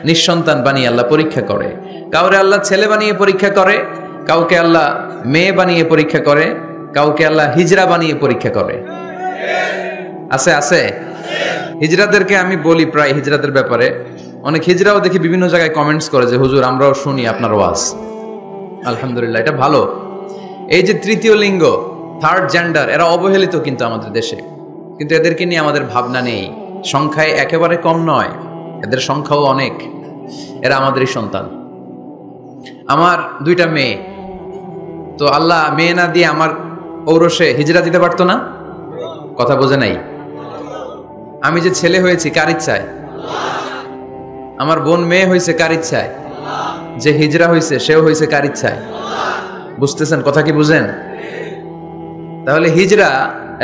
নিঃসন্তান বানিয়ে আল্লাহ পরীক্ষা করে। কাউরে আল্লাহ ছেলে বানিয়ে পরীক্ষা করে, কাউকে আল্লাহ মেয়ে বানিয়ে পরীক্ষা করে, কাউকে আল্লাহ হিজরা বানিয়ে পরীক্ষা করে। আছে আছে হিজরাদেরকে আমি বলি প্রায় হিজরাদের ব্যাপারে, অনেক হিজরাও দেখি বিভিন্ন জায়গায় কমেন্টস করে যে হুজুর আমরাও শুনি আপনার ওয়াজ। আলহামদুলিল্লাহ, এটা ভালো। এই যে তৃতীয় লিঙ্গ, থার্ড জেন্ডার, এরা অবহেলিত কিন্তু আমাদের দেশে, কিন্তু এদেরকে নিয়ে আমাদের ভাবনা নেই। সংখ্যায় একেবারে কম নয়, এদের সংখ্যাও অনেক। এরা আমাদেরই সন্তান। আমার দুইটা মেয়ে, তো আল্লাহ মেয়ে না দিয়ে আমার ঔরসে হিজরা দিতে পারতো না? কথা বোঝে নাই? আমি যে ছেলে হয়েছি কার ইচ্ছায়? আমার বোন মেয়ে হয়েছে কার ইচ্ছায়? যে হিজরা হয়েছে সেও হয়েছে কার ইচ্ছায়? বুঝতেছেন কথা কি? বুঝেন? তাহলে হিজরা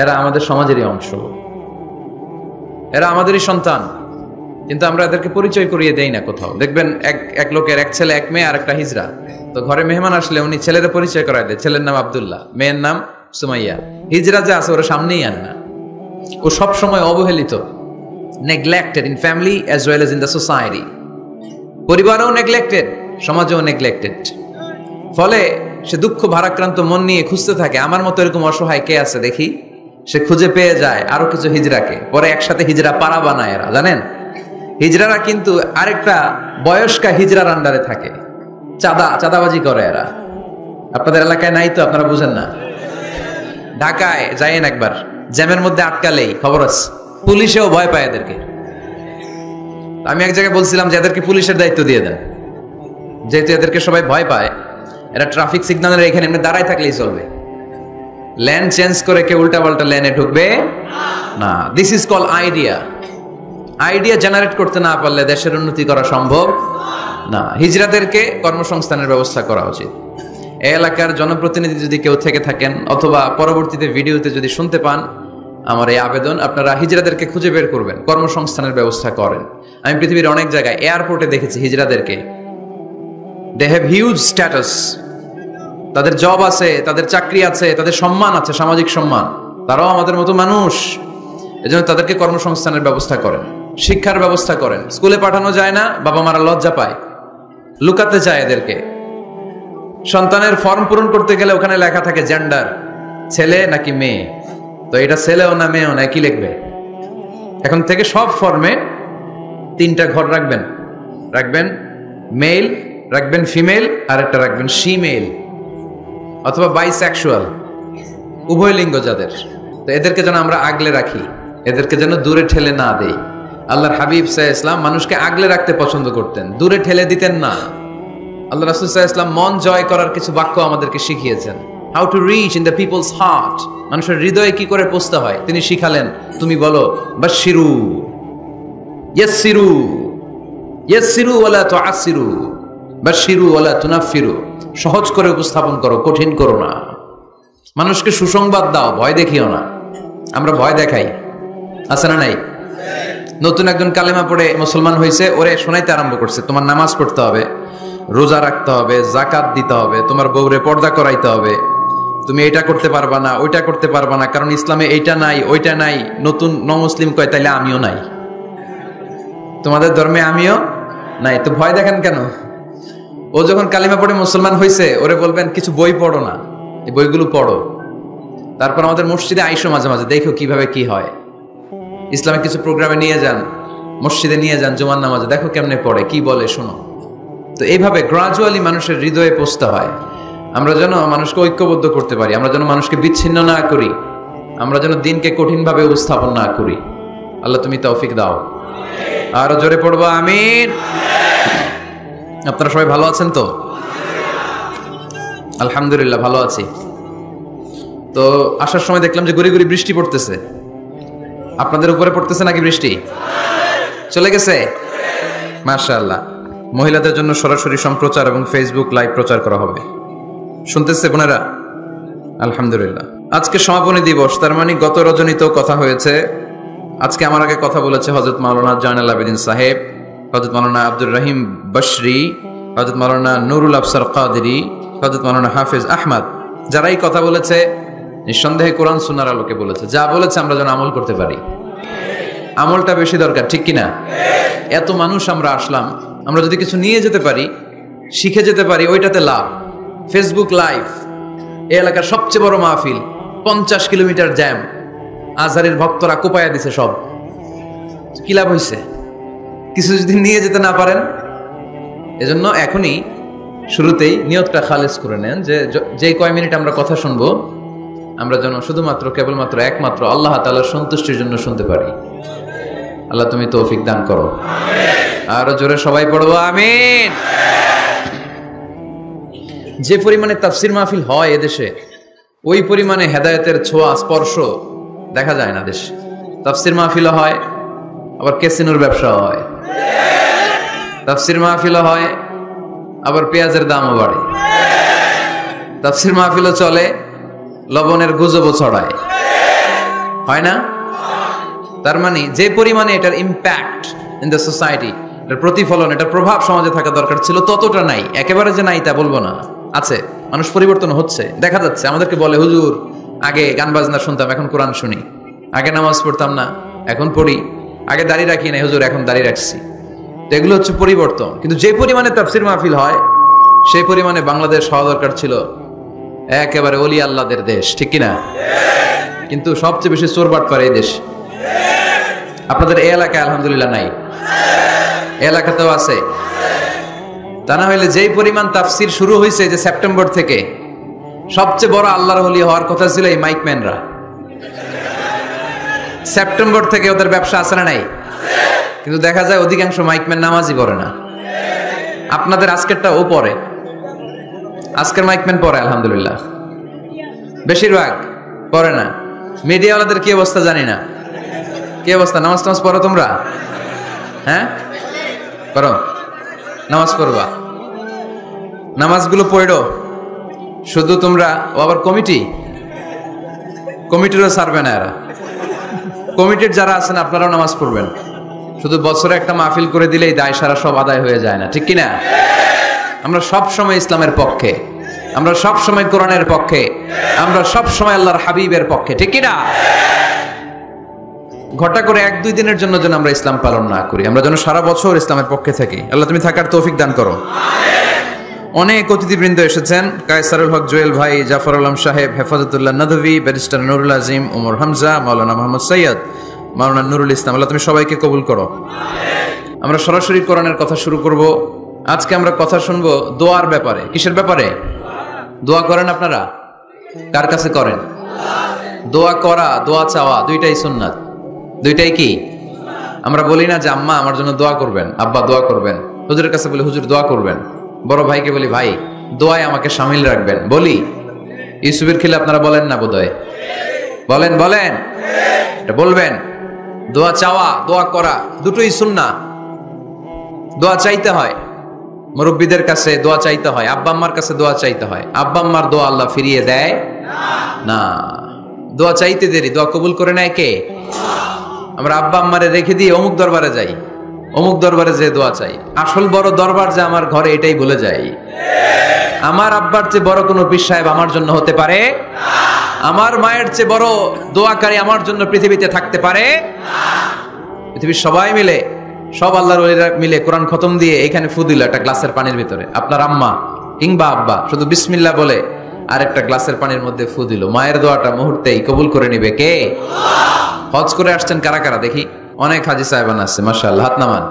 এরা আমাদের সমাজেরই অংশ, এরা আমাদেরই সন্তান, কিন্তু আমরা এদেরকে পরিচয় করিয়ে দেই না কোথাও। দেখবেন এক লোকের এক ছেলে এক মেয়ে আর একটা হিজরা, তো ঘরে মেহমান আসলে উনি ছেলেদের পরিচয় করায় দেয়, ছেলের নাম আব্দুল্লাহ, মেয়ের নাম সুমাইয়া। হিজরা যে আছে ওরা সামনেই আন না। ও সব সময় অবহেলিত, neglected in family as well as in the society. পরিবারেও নেগলেক্টেড, সমাজেও নেগলেক্টেড। ফলে সে দুঃখ ভারাক্রান্ত মন নিয়ে খুঁজতে থাকে, আমার মতো এরকম অসহায় কে আছে দেখি। সে খুঁজে পেয়ে যায় আরো কিছু হিজরাকে, পরে একসাথে হিজরা পাড়া বানায় এরা। জানেন, হিজরারা কিন্তু আরেকটা বয়স্কা হিজরার আন্ডারে থাকে, চাঁদাবাজি করে এরা। আপনাদের এলাকায় নাই তো, আপনারা বুঝেন না। ঢাকায় যাইয়েন একবার, জ্যামের মধ্যে আটকালেই খবর আছে, পুলিশেও ভয় পায় এদেরকে। আমি এক জায়গায় বলছিলাম যে এদেরকে পুলিশের দায়িত্ব দিয়ে দেন, যেহেতু এদেরকে সবাই ভয় পায়। এরা ট্রাফিক সিগন্যালের এখানে এমনি দাঁড়ায় থাকলেই চলবে, লেন চেঞ্জ করে কেউ উল্টা পাল্টা লেনে ঢুকবে না। This is call idea. Idea generate করতে না পারলে দেশের উন্নতি করা সম্ভব না। হিজরাদেরকে কর্মসংস্থানের ব্যবস্থা করা উচিত। এই এলাকার জনপ্রতিনিধি যদি কেউ থেকে থাকেন, অথবা পরবর্তীতে ভিডিওতে যদি শুনতে পান, আমার এই আবেদন, আপনারা হিজরাদেরকে খুঁজে বের করবেন, কর্মসংস্থানের ব্যবস্থা করেন। আমি পৃথিবীর অনেক জায়গায় এয়ারপোর্টে দেখেছি হিজরাদেরকে, দে হ্যাভ হিউজ স্ট্যাটাস, তাদের জব আছে, তাদের চাকরি আছে, তাদের সম্মান আছে, সামাজিক সম্মান। তারাও আমাদের মতো মানুষ, এজন্য তাদেরকে কর্মসংস্থানের ব্যবস্থা করেন, শিক্ষার ব্যবস্থা করেন। স্কুলে পাঠানো যায় না, বাবা মারা লজ্জা পায়, লুকাতে চায় এদেরকে। সন্তানের ফর্ম পূরণ করতে গেলে ওখানে লেখা থাকে জেন্ডার, ছেলে নাকি মেয়ে। তো এটা ছেলেও না মেয়েও না, কি লিখবে? এখন থেকে সব ফর্মে 3টা ঘর রাখবেন মেল, রাখবেন ফিমেল, আর একটা রাখবেন শিমেল অথবা বাইসেক্সুয়াল, উভয় লিঙ্গ যাদের। তো এদেরকে যেন আমরা আগলে রাখি, এদেরকে যেন দূরে ঠেলে না দেই। আল্লাহর হাবিব সাল্লাল্লাহু আলাইহি ওয়াসাল্লাম মানুষকে আগলে রাখতে পছন্দ করতেন, দূরে ঠেলে দিতেন না। আল্লাহ রাসূল সাল্লাল্লাহু আলাইহি ওয়াসাল্লাম মন জয় করার কিছু বাক্য আমাদেরকে শিখিয়েছেন, how to reach in the people's heart, মানুষের হৃদয়ে কি করে পৌঁছতে হয় তিনি শিখালেন। তুমি বলো বাশশিরু, ইয়াসসিরু, ইয়াসসিরু ওয়ালা তুআসসিরু, বাশশিরু ওয়ালা তুনাফফিরু, সহজ করে উপস্থাপন করো, কঠিন করো না। মানুষকে সুসংবাদ দাও, ভয় দেখিও না। আমরা ভয় দেখাই, আছে না নাই? নতুন একজন কালেমা পড়ে মুসলমান হয়েছে, ওরে শোনাইতে আরম্ভ করছে, তোমার নামাজ পড়তে হবে, রোজা রাখতে হবে, যাকাত দিতে হবে, তোমার বউরে পর্দা করাইতে হবে, তুমি এটা করতে পারবা না, ওইটা করতে পারবা না, কারণ ইসলামে এইটা নাই ওইটা নাই। নতুন মুসলিম কয় তাইলে আমিও নাই, তোমাদের ধর্মে আমিও নাই, তো ভয় দেখেন কেন? ও যখন কালিমা পড়ে মুসলমান হয়েছে, ওরে বলবেন কিছু বই পড়ো না, এই বইগুলো পড়ো, তারপর আমাদের মসজিদে আইসো মাঝে মাঝে, দেখো কিভাবে কি হয়। ইসলামিক কিছু প্রোগ্রামে নিয়ে যান, মসজিদে নিয়ে যান, জুমার নামাজে, দেখো কেমনে পড়ে, কি বলে শোনো। তো এইভাবে গ্রাজুয়ালি মানুষের হৃদয়ে পৌঁছতে হয়। আমরা যেন মানুষকে ঐক্যবদ্ধ করতে পারি, আমরা যেন মানুষকে বিচ্ছিন্ন না করি, আমরা যেন দিনকে কঠিনভাবে উপস্থাপন না করি। আল্লাহ তুমি তৌফিক দাও। আরো জোরে পড়বো আমিন। আপনারা সবাই ভালো আছেন তো? আলহামদুলিল্লাহ ভালো আছি। তো আসার সময় দেখলাম যে গুড়ি গুড়ি বৃষ্টি পড়তেছে। আপনাদের উপরে পড়তেছে নাকি বৃষ্টি? চলে গেছে? মাশাআল্লাহ। মহিলাদের জন্য সরাসরি সম্প্রচার এবং ফেসবুক লাইভ প্রচার করা হবে, শুনতেছে বোনেরা? আলহামদুলিল্লাহ। আজকে সমাপনী দিবস, তার মানে গত রজনীতেও কথা হয়েছে। আজকে আমার আগে কথা বলেছে হযরত মাওলানা জয়নুল আবেদিন সাহেব, হযরত মাওলানা আব্দুর রহিম বশরি, হযরত মাওলানা নুরুল আফসার কাদেরী, হযরত মাওলানা হাফেজ আহমদ। যারাই কথা বলেছে নিঃসন্দেহে কোরআন সুন্নাহর আলোকে বলেছে। যা বলেছে আমরা যেন আমল করতে পারি, আমলটা বেশি দরকার, ঠিক কিনা? এত মানুষ আমরা আসলাম, আমরা যদি কিছু নিয়ে যেতে পারি, শিখে যেতে পারি, ওইটাতে লাভ। ফেসবুক লাইভ, এই এলাকার সবচেয়ে বড় মাহফিল, 50 কিলোমিটার জ্যাম, আজহারের ভক্তরা কোপায়া দিছে সব, কি লাভ হয়েছে? কিছু যদি নিয়ে যেতে না পারেন। এজন্য এখনই শুরুতেই নিয়তটা খালেজ করে নেন যে কয় মিনিট আমরা কথা শুনবো, আমরা যেন শুধুমাত্র কেবলমাত্র একমাত্র আল্লাহ তাআলার সন্তুষ্টির জন্য শুনতে পারি। আল্লাহ তুমি তৌফিক দান করো। আরো জোরে সবাই পড়বো আমিন। যে পরিমাণে তাফসির মাহফিল হয় এদেশে, ওই পরিমাণে হেদায়েতের ছোঁয়া স্পর্শ দেখা যায় না দেশে। তাফসির মাহফিল হয়, আবার ক্যাসিনোর ব্যবসা হয়। তাফসির মাহফিল হয়, আবার পেঁয়াজের দামও বাড়ে। তাফসির মাহফিলও চলে, লবণের গুজবও ছড়ায়, হয় না? তার মানে যে পরিমাণে এটার ইম্প্যাক্ট ইন দ্য সোসাইটি, এটার প্রতিফলন, এটার প্রভাব সমাজে থাকা দরকার ছিল, ততটা নাই। একেবারে যে নাই তা বলবো না, আছে। মানুষ পরিবর্তন হচ্ছে, দেখা যাচ্ছে। আমাদেরকে বলে, হুজুর আগে গান বাজনা শুনতাম, এখন কোরআন শুনি। আগে নামাজ পড়তাম না, এখন পড়ি। আগে দাড়ি রাখি না হুজুর, এখন দাড়ি রাখছি। তো এগুলো হচ্ছে পরিবর্তন। কিন্তু যে পরিমাণে তাফসির মাহফিল হয়, সেই পরিমাণে বাংলাদেশ হওয়া দরকার ছিল একেবারে ওলি আল্লাহদের দেশ, ঠিক কিনা? কিন্তু সবচেয়ে বেশি চোরবাট করে এই দেশ। আপনাদের এই এলাকায় আলহামদুলিল্লাহ নাই, এলাকাতেও আছে। তা না হইলে যেই পরিমাণ তাফসির শুরু হয়েছে যে সেপ্টেম্বর থেকে, সবচেয়ে বড় আল্লাহর ওলি হওয়ার কথা ছিল এই মাইকম্যানরা। সেপ্টেম্বর থেকে ওদের ব্যবসা আছে না নাই? কিন্তু দেখা যায় অধিকাংশ মাইকম্যান নামাজই পড়ে না। আপনাদের আজকেরটা ও পড়ে, আজকের মাইকম্যান পড়ে আলহামদুলিল্লাহ, বেশিরভাগ পড়ে না। মিডিয়াওয়ালাদের কি অবস্থা জানি না, কি অবস্থা? নামাজ টামাজ পড়ো তোমরা? হ্যাঁ পড়ো, নামাজ পড়বা, নামাজগুলো পড়ো। শুধু তোমরা, ও আবার কমিটিরও ছাড়বে না এরা। কমিটির যারা আছেন আপনারাও নামাজ পড়বেন। শুধু বছরে একটা মাহফিল করে দিলেই দায় সারা সব আদায় হয়ে যায় না, ঠিক কিনা? আমরা সব সময় ইসলামের পক্ষে, আমরা সব সময় কোরআনের পক্ষে, আমরা সব সময় আল্লাহর হাবিবের পক্ষে, ঠিক কিনা? ঘটা করে 1-2 দিনের জন্য যেন আমরা ইসলাম পালন না করি, আমরা যেন সারা বছর ইসলামের পক্ষে থাকি। আল্লাহ তুমি থাকার তৌফিক দান করো। অনেক অতিথিবৃন্দ এসেছেন। কায়সারুল হক জুয়েল ভাই, জাফর আলম সাহেব, হেফাজতুল্লাহ নদভী, ব্যারিস্টার নুরুল আজিম, ওমর হামজা, মাওলানা মোহাম্মদ সৈয়দ, মাওলানা নুরুল ইসলাম, আল্লাহ তুমি সবাইকে কবুল করো। আমরা সরাসরি কোরআনের কথা শুরু করব। আজকে আমরা কথা শুনবো দোয়ার ব্যাপারে। কিসের ব্যাপারে? দোয়া করেন আপনারা? কার কাছে করেন? দোয়া করা, দোয়া চাওয়া দুইটাই সুন্নাত। দুইটাই কি? আমরা বলি না যে আম্মা আমার জন্য দোয়া করবেন, আব্বা দোয়া করবেন। হুজুরের কাছে বলি হুজুর দোয়া করবেন। বড় ভাইকে বলি ভাই দোয়ায় আমাকে শামিল রাখবেন। বলি ইউসুফের খিলে আপনারা বলেন না বোধহয়? বলেন বলেন, এটা বলবেন। দোয়া চাওয়া, দোয়া করা দুটোই সুন্নাহ। দোয়া চাইতে হয়, মুরব্বীদের কাছে দোয়া চাইতে হয়, আব্বা আম্মার কাছে দোয়া চাইতে হয়। আব্বা আম্মার দোয়া আল্লাহ ফিরিয়ে দেয় না। দোয়া চাইতে দেরি, দোয়া কবুল করে নেয় কে? আমরা আব্বা আম্মারে রেখে দিয়ে অমুক দরবারে যাই, অমুক দরবারে যে দোয়া চাই। আসল বড় দরবার যে আমার ঘরে, এটাই ভুলে যাই। আমার আব্বার চেয়ে বড় কোনো পীর সাহেব আমার জন্য হতে পারে? আমার মায়ের চেয়ে বড় দোয়াকারী আমার জন্য পৃথিবীতে থাকতে পারে? পৃথিবীর সবাই মিলে, সব আল্লাহর ওলিরা মিলে কোরআন খতম দিয়ে এখানে ফু দিল একটা গ্লাসের পানির ভিতরে। আপনার আম্মা কিংবা আব্বা শুধু বিসমিল্লাহ বলে আর একটা গ্লাসের পানির মধ্যে ফু দিল। মায়ের দোয়াটা মুহূর্তেই কবুল করে নিবে কে? হজ করে আসছেন কারা কারা দেখি? অনেক হাজি সাহেবান আছে, মাশাআল্লাহ, হাত নামান।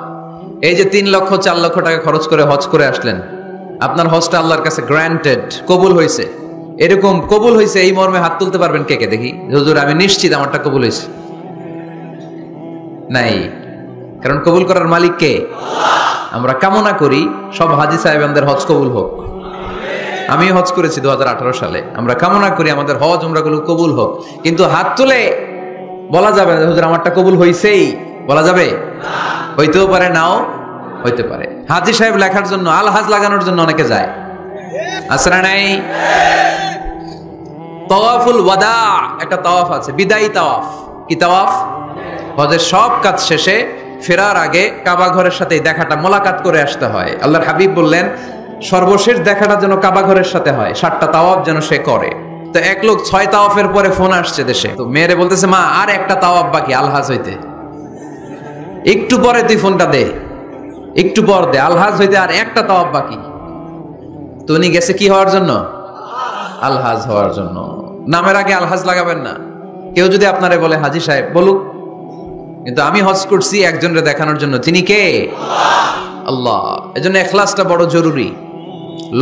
এই যে 3 লক্ষ 4 লক্ষ টাকা খরচ করে হজ করে আসলেন, আপনার হজটা আল্লাহর কাছে গ্রান্টেড, কবুল হয়েছে। এরকম কবুল হয়েছে এই মর্মে হাত তুলতে পারবেন কে কে দেখি? হুজুর আমি নিশ্চিত আমারটা কবুল হয়েছে। নাই, কারণ কবুল করার মালিক কে? আমরা কামনা করি সব হাজি সাহেবানদের হজ কবুল হোক। আমি হজ করেছি 2018 সালে। আমরা কামনা করি আমাদের হজ উমরাগুলো কবুল হোক, কিন্তু হাত তুলে বলা যাবে না হুজুর আমারটা কবুল হইছেই, বলা যাবে? হইতেও পারে, নাও হইতে পারে। হাজি সাহেব লেখার জন্য, আল হাজ লাগানোর জন্য অনেকে যায়, আছে না নাই? তাওয়াফুল ওয়াদা একটা তাওয়াফ আছে, বিদায়ী তাওয়াফ। কি তাওয়াফ? হজের সব কাজ শেষে ফেরার আগে কাবা ঘরের সাথে দেখাটা, মোলাকাত করে আসতে হয়। আল্লাহর হাবিব বললেন সর্বশেষ দেখাটা যেন কাবা ঘরের সাথে হয়, 7টা তাওয়াফ যেন সে করে। তো এক লোক 6 তাওয়াফের পরে ফোন আসছে দেশে, তো মেয়েরে বলতেছে মা আর একটা তাওয়াফ বাকি আলহাজ হইতে, একটু পরে তুই ফোনটা দে। একটু পর দে, আলহাজ হইতে আর একটা তাওয়াফ বাকি। তো উনি গেছে কি হওয়ার জন্য? আলহাজ হওয়ার জন্য। নামের আগে আলহাজ লাগাবেন না। কেউ যদি আপনারে বলে হাজী সাহেব, বলুক, কিন্তু আমি হজ করছি একজনকে দেখানোর জন্য। তিনি কে? আল্লাহ। এজন্য ইখলাসটা বড় জরুরি।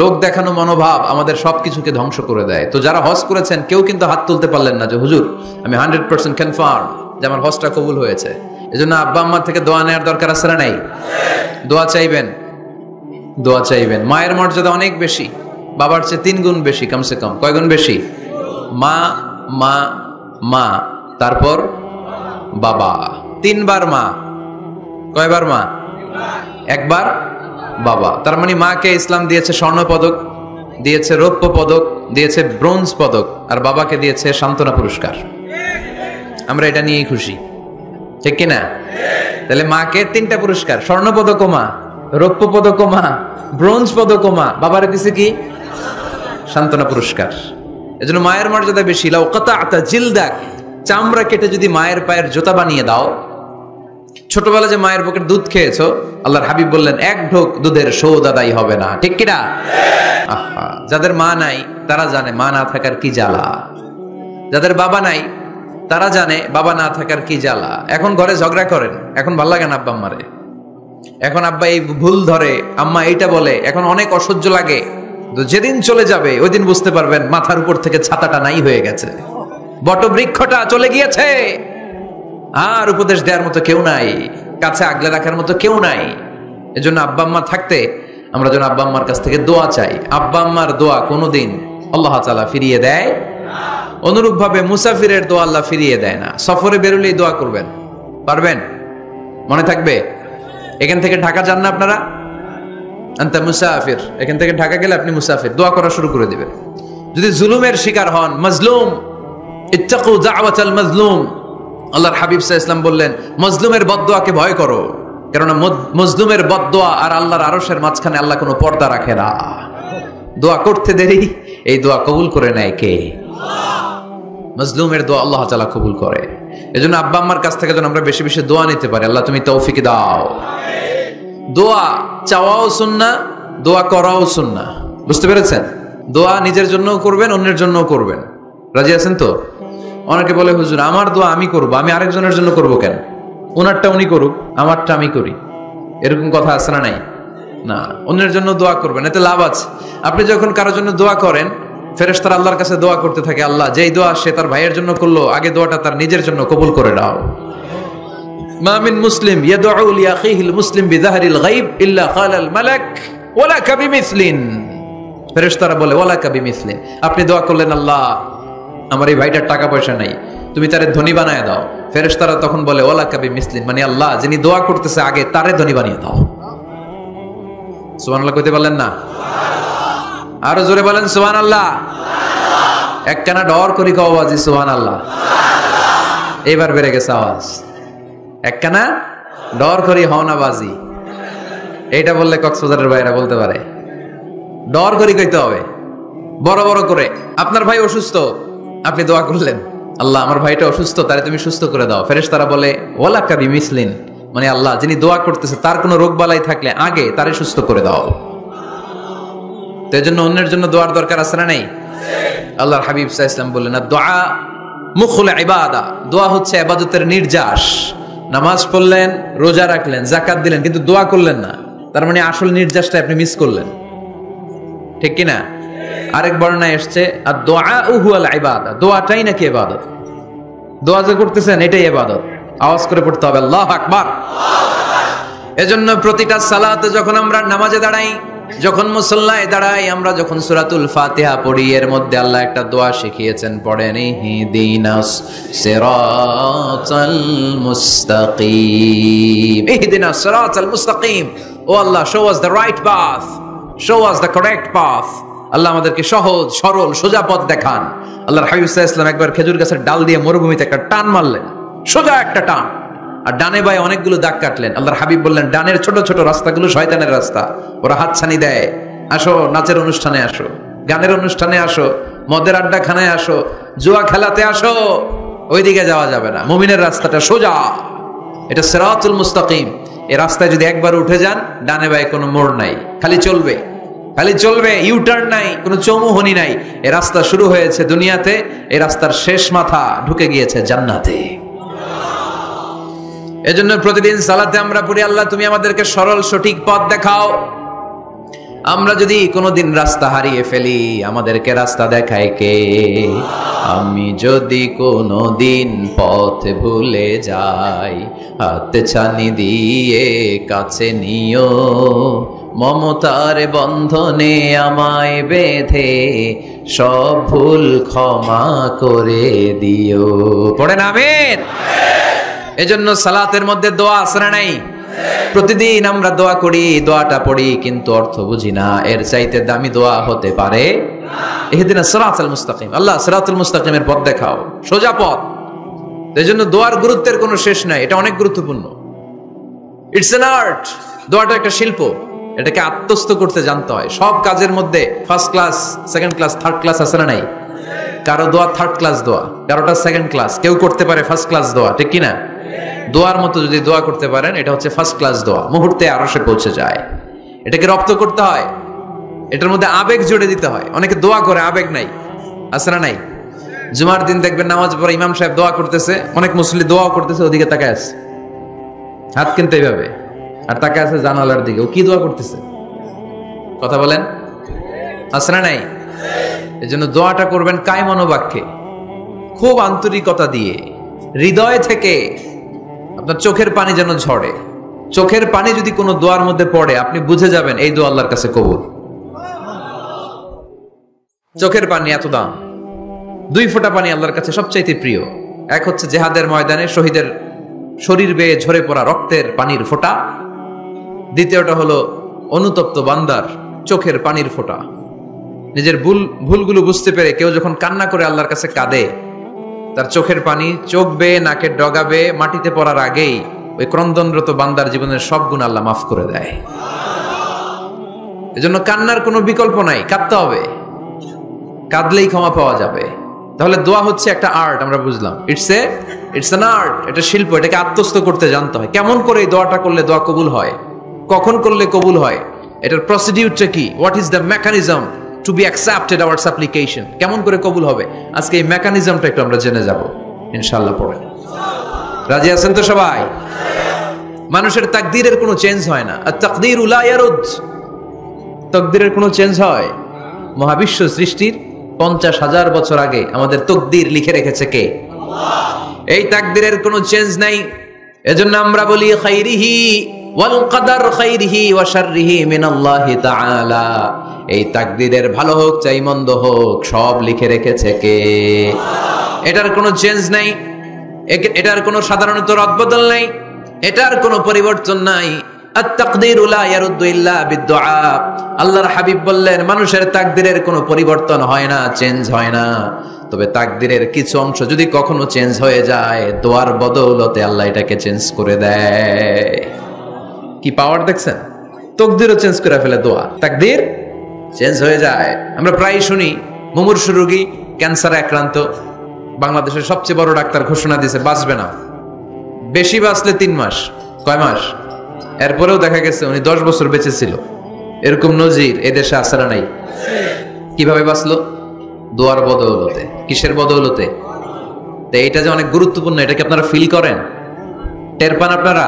লোক দেখানো মনোভাব আমাদের সবকিছুকে ধ্বংস করে দেয়। তো যারা হজ করেছেন কেউ কিন্তু হাত তুলতে পারলেন না যে হুজুর আমি 100% কনফার্ম যে আমার হজটা কবুল হয়েছে। এজন্য আব্বা আম্মার থেকে দোয়া নেওয়ার দরকার আছে না নাই? দোয়া চাইবেন, দোয়া চাইবেন। মায়ের মর্যাদা অনেক বেশি, বাবার চেয়ে 3 গুণ বেশি, কমসে কম। কয় গুণ বেশি? মা মা মা, তারপর বাবা। 3 বার মা। কয়বার মা? 1 বার বাবা। তার মানে মাকে ইসলাম দিয়েছে স্বর্ণ পদক, দিয়েছে রৌপ্য পদক, দিয়েছে ব্রোঞ্জ পদক, আর বাবাকে দিয়েছে সান্ত্বনা পুরস্কার। আমরা এটা নিয়েই খুশি, ঠিক কিনা? তাহলে মাকে 3টা পুরস্কার, স্বর্ণ পদক মা, রৌপ্য পদক মা, ব্রোঞ্জ পদক মা, বাবারে দিছে কি? সান্ত্বনা পুরস্কার। এজন্য মায়ের মর্যাদা বেশি। লাউ কাতা'তা জিলদাক, চামড়া কেটে যদি মায়ের পায়ের জুতা বানিয়ে দাও। ছোটবেলা যে মায়ের বুকের দুধ খেয়েছো, আল্লাহর হাবিব বললেন 1 ঢোক দুধের শোধ আদায় হবে না, ঠিক কিনা? আহা, যাদের মা নাই তারা জানে মা না থাকার কি জ্বালা। যাদের বাবা নাই তারা জানে বাবা না থাকার কি জ্বালা। এখন ঘরে ঝগড়া করেন, এখন ভাল লাগে না আব্বা আম্মারে, এখন আব্বা এই ভুল ধরে, আম্মা এইটা বলে, এখন অনেক অসহ্য লাগে। তো যেদিন চলে যাবে ওই দিন বুঝতে পারবেন মাথার উপর থেকে ছাতাটা নাই হয়ে গেছে, বটবৃক্ষটা চলে গিয়েছে, আর উপদেশ দেওয়ার মতো কেউ নাই, কাছে আগলে রাখার মতো কেউ নাই। এজন্য আব্বা আম্মা থাকতে আমরা যেন আব্বা আম্মার কাছ থেকে দোয়া চাই। আব্বা আম্মার দোয়া কোনোদিন আল্লাহ তাআলা ফিরিয়ে দেয়। অনুরূপ ভাবে মুসাফিরের দোয়া আল্লাহ ফিরিয়ে দেয় না। সফরে বেরোলেই দোয়া করবেন, পারবেন? মনে থাকবে? এখান থেকে ঢাকা যান না আপনারা? আনতা মুসাফির, এখান থেকে ঢাকা গেলে আপনি মুসাফির, দোয়া করা শুরু করে দিবেন। যদি জুলুমের শিকার হন, মাজলুম, ইত্তাকু দাওয়াতাল মাজলুম, আল্লাহর হাবিব সাল্লাল্লাহু আলাইহি ওয়াসাল্লাম বললেন মজলুমের বদদোয়াকে ভয় করো, কারণ মজলুমের বদদোয়া আর আল্লাহর আরশের মাঝখানে আল্লাহ কোনো পর্দা রাখে না। দোয়া করতে দেরি, এই দোয়া কবুল করে নেয় কে? মজলুমের দোয়া আল্লাহ তাআলা কবুল করে। এজন্য আব্বা আম্মার কাছ থেকে যেন আমরা বেশি বেশি দোয়া নিতে পারি। আল্লাহ তুমি তৌফিক দাও। দোয়া চাওয়াও সুন্নাহ, দোয়া করাও সুন্নাহ। বুঝতে পেরেছেন? দোয়া নিজের জন্যও করবেন, অন্যের জন্যও করবেন। রাজি আছেন তো? অনেকে বলে হুজুর আমার দোয়া আমি করব, আমি আরেকজনের জন্য করব কেন? ওনারটা উনি করুক, আমারটা আমি করি, এরকম কথা আছে না নাই? না, অন্যের জন্য দোয়া করবেন, এতে লাভ আছে। আপনি যখন কারোর জন্য দোয়া করেন, ফেরেশতারা আল্লাহর কাছে দোয়া করতে থাকে, আল্লাহ যেই দোয়া সে তার ভাইয়ের জন্য করলো, আগে দোয়াটা তার নিজের জন্য কবুল করে নাও। মা মিন মুসলিম ইয়াদউ লিআখিহিল মুসলিম বিযাহরিল গায়ব ইল্লা ক্বালাল মালাক ওয়ালাকা বিমিসলিন। ফেরেশতারা বলে ওয়ালাকা বিমিসলিন, আপনি দোয়া করলেন আল্লাহ আমার এই ভাইটার টাকা পয়সা নাই, তুমি তারে ধনী বানায় দাও। ফেরেশতারা তখন বলে ওয়ালাকা বিমিসলিন, মানে আল্লাহ যিনি দোয়া করতেছে আগে তারে ধনী বানিয়ে দাও। সুবহানাল্লাহ কইতে পারলেন না? আরো জোরে বলেন সুবহানাল্লাহ। একখানা ডর করি কও বাজি সুবহানাল্লাহ। এবার বেড়ে গেছে আওয়াজ। একখানা ডর করি হও না বাজি, এইটা বললে কক্সবাজারের ভাইরা বলতে পারে। ডর করি কইতে হবে বড় বড় করে। আপনার ভাই অসুস্থ, আপনি দোয়া করলেন আল্লাহ আমার ভাইটা অসুস্থ, তারে তুমি সুস্থ করে দাও। ফেরেশতারা বলে ওয়ালাকা বিমিসলিন, মানে আল্লাহ যিনি দোয়া করতেছে তার কোনো রোগ বালাই থাকলে আগে তারে সুস্থ করে দাও। তো এই জন্য অন্যের জন্য দোয়ার দরকার আছে না নাই? আল্লাহর হাবিব সাল্লাল্লাহু আলাইহি ওয়াসাল্লাম বললেন দোয়া মুখুল ইবাদা, দোয়া হচ্ছে ইবাদতের নির্যাস। নামাজ পড়লেন, রোজা রাখলেন, যাকাত দিলেন, কিন্তু দোয়া করলেন না, তার মানে আসল নির্যাসটা আপনি মিস করলেন, ঠিক কি না? আরেক বর্ণনায় এসেছে আর দোয়া হুয়াল ইবাদা, দোয়াটাই নাকি ইবাদত। দোয়া যে করতেছেন এটাই ইবাদত। আওয়াজ করে পড়তে হবে আল্লাহু আকবার। এজন্য প্রতিটা সালাতে যখন আমরা নামাজে দাঁড়াই, যখন মুসল্লায় দাঁড়াই, আমরা যখন সূরাতুল ফাতিহা পড়ি, এর মধ্যে আল্লাহ একটা দোয়া শিখিয়েছেন, পড়েন ইহদিনাস সিরাতাল মুস্তাকিম। ইহদিনাস সিরাতাল মুস্তাকিম, ও আল্লাহ show us the right path, show us the correct path. আল্লাহ আমাদেরকে সহজ সরল সোজা পথ দেখান। আল্লাহর হাবিব সাল্লাল্লাহু আলাইহি ওয়াসাল্লাম একবার খেজুর গাছের ডাল দিয়ে মরুভূমিতে একটা টান মারলেন, সোজা একটা টান, আর ডানে বায়ে অনেকগুলো দাগ কাটলেন। আল্লাহর হাবিব বললেন ডানের ছোট ছোট রাস্তাগুলো শয়তানের রাস্তা, ওরা হাতছানি দেয়। আসো নাচের অনুষ্ঠানে আসো, গানের অনুষ্ঠানে আসো, মদের আড্ডাখানায় আসো, জুয়া খেলাতে আসো, ওইদিকে যাওয়া যাবে না। মুমিনের রাস্তাটা সোজা, এটা সিরাতুল মুস্তাকিম। এই রাস্তায় যদি একবার উঠে যান, ডানে বায়ে কোনো মোড় নাই, খালি চলবে, ইউটার্ন নাই, কোনো চৌমুহনী নাই। এই রাস্তা শুরু হয়েছে দুনিয়াতে, এই রাস্তার শেষ মাথা ঢুকে গিয়েছে জান্নাতে। এজন্য প্রতিদিন সালাতে আমরা পড়ি, আল্লাহ তুমি আমাদেরকে সরল সঠিক পথ দেখাও। আমরা যদি কোনোদিন রাস্তা হারিয়ে ফেলি, আমাদেরকে রাস্তা দেখায় কে? আমি যদি কোনোদিন পথ ভুলে যাই, হাতে ছানি দিয়ে কাছে নিও, মমতার বন্ধনে আমায় বেঁধে সব ভুল ক্ষমা করে দিও। পড়েন আমিন। এজন্য সালাতের মধ্যে দোয়া আছে না নাই? প্রতিদিন আমরা দোয়া করি, দোয়াটা পড়ি, কিন্তু অর্থ বুঝি না। এর চাইতে দামি দোয়া হতে পারে ইহদিনাস সিরাতাল মুস্তাকিম। আল্লাহ সিরাতুল মুস্তাকিমের পথ দেখাও, সোজা পথ। এজন্য দোয়ার গুরুত্বের কোনো শেষ নাই, এটা অনেক গুরুত্বপূর্ণ। It's an art. দোয়াটা একটা শিল্প, এটাকে আত্মস্থ করতে জানতে হয়। সব কাজের মধ্যে first class, second class, third class আছে না নাই? কারো দোয়া থার্ড ক্লাস দোয়া, কারোটা সেকেন্ড ক্লাস, কেউ করতে পারে ফার্স্ট ক্লাস দোয়া, ঠিক কিনা? দোয়ার মতো যদি দোয়া করতে পারেন, এটা হচ্ছে ফার্স্ট ক্লাস দোয়া, মুহূর্তে আরশে পৌঁছে যায়। এটাকে রপ্ত করতে হয়, এটার মধ্যে আবেগ জুড়ে দিতে হয়। অনেকে দোয়া করে আবেগ নাই, আছে না নাই? জুমার দিন দেখবেন নামাজ পড়ে ইমাম সাহেব দোয়া করতেছে, অনেক মুসল্লি দোয়াও করতেছে, ওদিকে তাকায় আছে, হাত কিন্তু এইভাবে, আর তাকায় আছে জানালার দিকে। ও কি দোয়া করতেছে? কথা বলেন, আছে না নাই? এই জন্য দোয়াটা করবেন কায় মনোবাক্যে, খুব আন্তরিকতা দিয়ে, হৃদয় থেকে। আপনার চোখের পানি যেন ঝরে। চোখের পানি যদি কোনো দোয়ার মধ্যে পড়ে, আপনি বুঝে যাবেন এই দোয়া আল্লাহর কাছে কবুল। চোখের পানি এত দাম। 2 ফোঁটা পানি আল্লাহর কাছে সবচাইতে প্রিয়। এক হচ্ছে জিহাদের ময়দানে শহীদের শরীর বেয়ে ঝরে পড়া রক্তের পানির ফোঁটা। দ্বিতীয়টা হলো অনুতপ্ত বান্দার চোখের পানির ফোঁটা। নিজের ভুলগুলো বুঝতে পেরে কেউ যখন কান্না করে আল্লাহর কাছে কাঁদে, তার চোখের পানি চোখ বেয়ে নাকের ডগা বেয়ে মাটিতে পড়ার আগেই ওই ক্রন্দনরত বান্দার জীবনের সব গুণ আল্লাহ মাফ করে দেয়। এজন্য কান্নার কোনো বিকল্প নাই, কাঁদতে হবে, কাঁদলেই ক্ষমা পাওয়া যাবে। তাহলে দোয়া হচ্ছে একটা আর্ট, আমরা বুঝলাম। ইটস অ্যান আর্ট, এটা শিল্প। এটাকে আত্মস্থ করতে জানতে হয়। কেমন করে এই দোয়াটা করলে দোয়া কবুল হয়, কখন করলে কবুল হয়, এটার প্রসিডিউরটা কি, what is the mechanism two be accepted hour সাপ্লিকেশন, কেমন করে কবুল হবে, আজকে এই মেকানিজমটা একটু আমরা জেনে যাব ইনশাআল্লাহ। পড়ে রাজি আছেন তো সবাই? মানুষের তাকদীরের কোনো চেঞ্জ হয় না। আর তাকদীরু লা ইয়ারুদ, তাকদীরের কোনো চেঞ্জ হয়? মহাবিশ্ব সৃষ্টির 50,000 বছর আগে আমাদের তাকদীর লিখে রেখেছে কে? আল্লাহ। এই তাকদীরের কোনো চেঞ্জ নাই। এজন্য আমরা বলি খাইরিহি ওয়াল কদর খাইরিহি ওয়া শাররিহি মিনাল্লাহি তাআলা। এই তাকদীরের ভালো হোক চাই মন্দ হোক, সব লিখে রেখেছে কে? আল্লাহ। এটার কোনো চেঞ্জ নাই, এটার কোনো সাধারণত রদবদল নাই, এটার কোনো পরিবর্তন নাই। আত-তাকদীরু লা ইয়ারুদ্দু ইল্লা বিদ-দুআ। আল্লাহর হাবিব বললেন, মানুষের তাকদীরের কোনো পরিবর্তন হয় না, চেঞ্জ হয় না। তবে তাকদীরের কিছু অংশ যদি কখনো চেঞ্জ হয়ে যায়, দোয়ার বদৌলতে আল্লাহ এটাকে চেঞ্জ করে দেয়। কি পাওয়ার দেখছেন? তাকদীরও চেঞ্জ করে ফেলে দোয়া, তাকদীর চেঞ্জ হয়ে যায়। আমরা প্রায় শুনি মুমূর্ষু রোগী, ক্যান্সারে আক্রান্ত, বাংলাদেশের সবচেয়ে বড় ডাক্তার ঘোষণা দিয়েছে বাঁচবে না, বেশি বাঁচলে 3 মাস। কয় মাস? এরপরেও দেখা গেছে উনি 10 বছর বেঁচে ছিল। এরকম নজির এদেশে আছে না নাই? কিভাবে বাঁচলো? দোয়ার বদৌলতে। কিসের বদৌলতে? তো এইটা যে অনেক গুরুত্বপূর্ণ, এটা কি আপনারা ফিল করেন, টের পান আপনারা?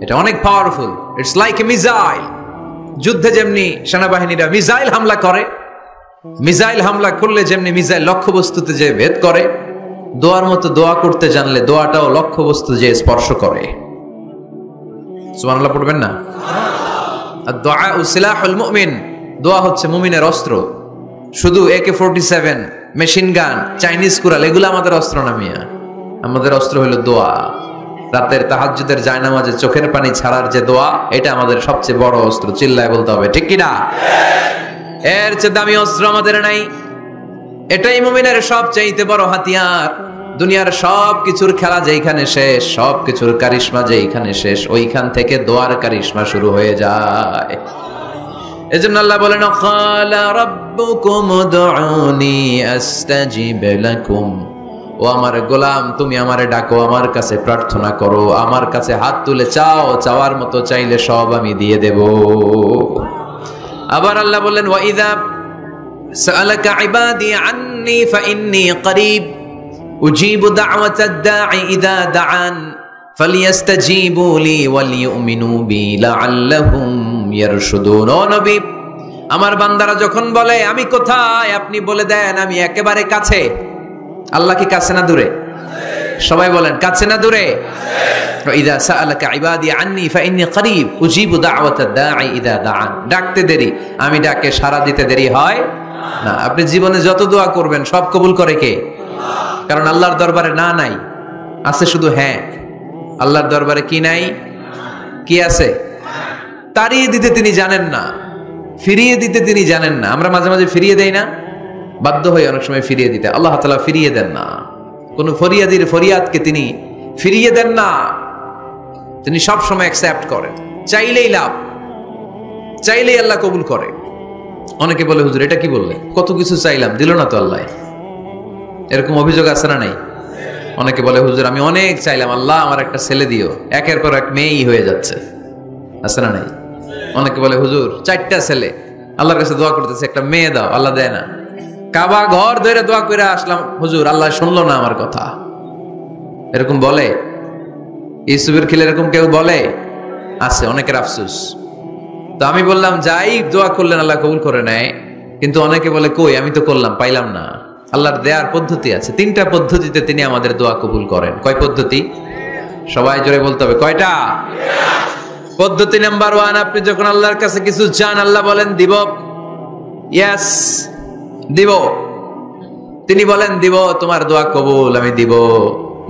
এটা অনেক powerful. It's like a missile. যুদ্ধে যেমনি সেনাবাহিনীরা মিসাইল হামলা করে, মিসাইল হামলা করলে যেমনি মিসাইল লক্ষ্যবস্তুতে যে ভেদ করে, দোয়ার মতো দোয়া করতে জানলে দোয়াটাও লক্ষ্যবস্তু যে স্পর্শ করে। সুবহানাল্লাহ পড়বেন না? আদ-দুআ সিলাহুল মুমিন। দোয়া হচ্ছে মুমিনের অস্ত্র। শুধু AK-47, machine gun, Chinese Corel এগুলো আমাদের অস্ত্র না মিয়া। আমাদের অস্ত্র হলো দোয়া। রাতের তাহাজ্জুদের জায়নামাজে চোখের পানি ছাড়ার যে দোয়া, এটা আমাদের সবচেয়ে বড় অস্ত্র। চিল্লায় বলতে হবে, ঠিক কি না? এর চেয়ে দামি অস্ত্র আমাদের নাই। এটাই মুমিনের সবচাইতে বড় হাতিয়ার। দুনিয়ার সব কিছুর খেলা যেখানে শেষ, সব কিছুর কারিশমা যেখানে শেষ, ওইখান থেকে দোয়ার কারিশমা শুরু হয়ে যায়। এজন্য আল্লাহ বলেন, ক্বালা রাব্বুকুম উদউনি আস্তাজিব লাকুম ও আমার গোলাম, তুমি আমারে ডাকো, আমার কাছে প্রার্থনা করো, আমার কাছে হাত তুলে চাও, চাওয়ার মতো চাইলে সব আমি দিয়ে দেব। আবার আল্লাহ বললেন, ওয়া ইযা সাআলাকা ইবাদি আন্নী ফাইন্নী করিব উজিবু দাওয়াতাদ দাঈ ইযা দাআন ফালিয়াস্তাজিবু লি ওয়ালিউমিনু বি লাআল্লাহুম ইয়ারশুদুন। ও নবী, আমার বান্দারা যখন বলে আমি কোথায়, আপনি বলে দেন আমি একেবারে কাছে। আল্লাহ কি কাছে না দূরে? সবাই বলেন, কাছে না দূরে? ইযা সাআলাকা ইবাদি আন্নী ফাইন্নী করিব উজিবু দাওয়াতাদ দাঈ ইযা দাআন। ডাকতে দেরি, আমি ডাকে সাড়া দিতে দেরি হয় না। আপনি জীবনে যত দোয়া করবেন সব কবুল করে কে? কারণ আল্লাহর দরবারে না নাই, আছে শুধু হ্যাঁ। আল্লাহর দরবারে কি নাই? কি আছে? তাড়িয়ে দিতে তিনি জানেন না, ফিরিয়ে দিতে তিনি জানেন না। আমরা মাঝে মাঝে ফিরিয়ে দেই না, বাধ্য হয়ে অনেক সময় ফিরিয়ে দিতে। আল্লাহ তাআলা ফিরিয়ে দেন না, কোন ফরিয়াদির ফরিয়াদকে তিনি ফিরিয়ে দেন না, তিনি সব সময় অ্যাকসেপ্ট করেন। চাইলেই লাভ, চাইলেই আল্লাহ কবুল করে। অনেকে বলে, হুজুর এটা কি বললে, কত কিছু চাইলাম দিল না তো আল্লাহ। এরকম অভিযোগ আছে না নাই? অনেকে বলে, হুজুর আমি অনেক চাইলাম, আল্লাহ আমার একটা ছেলে দিও, একের পর এক মেয়েই হয়ে যাচ্ছে, আছে না নাই? অনেকে বলে, হুজুর 4টা ছেলে, আল্লাহর কাছে দোয়া করতেছে একটা মেয়ে দাও, আল্লাহ দেয় না। কাবা ঘর ধরে দোয়া করে আসলাম, হুজুর আল্লাহ শুনলো না আমার কথা। এরকম বলে? ইউসুফের খিলে এরকম কেউ বলে? আছে, অনেকের আফসোস। তো আমি বললাম, যাই দোয়া করলেন আল্লাহ কবুল করে নেয়, কিন্তু অনেকে বলে কই আমি তো করলাম পাইলাম না। আল্লাহর দেয়ার পদ্ধতি আছে, 3টা পদ্ধতিতে তিনি আমাদের দোয়া কবুল করেন। কয় পদ্ধতি? সবাই জোরে বলতে হবে, কয়টা? পদ্ধতি নাম্বার 1, আপনি যখন আল্লাহর কাছে কিছু চান আল্লাহ বলেন দিব, ইয়েস দিব। তিনি বলেন দিব, তোমার দোয়া কবুল, আমি দিব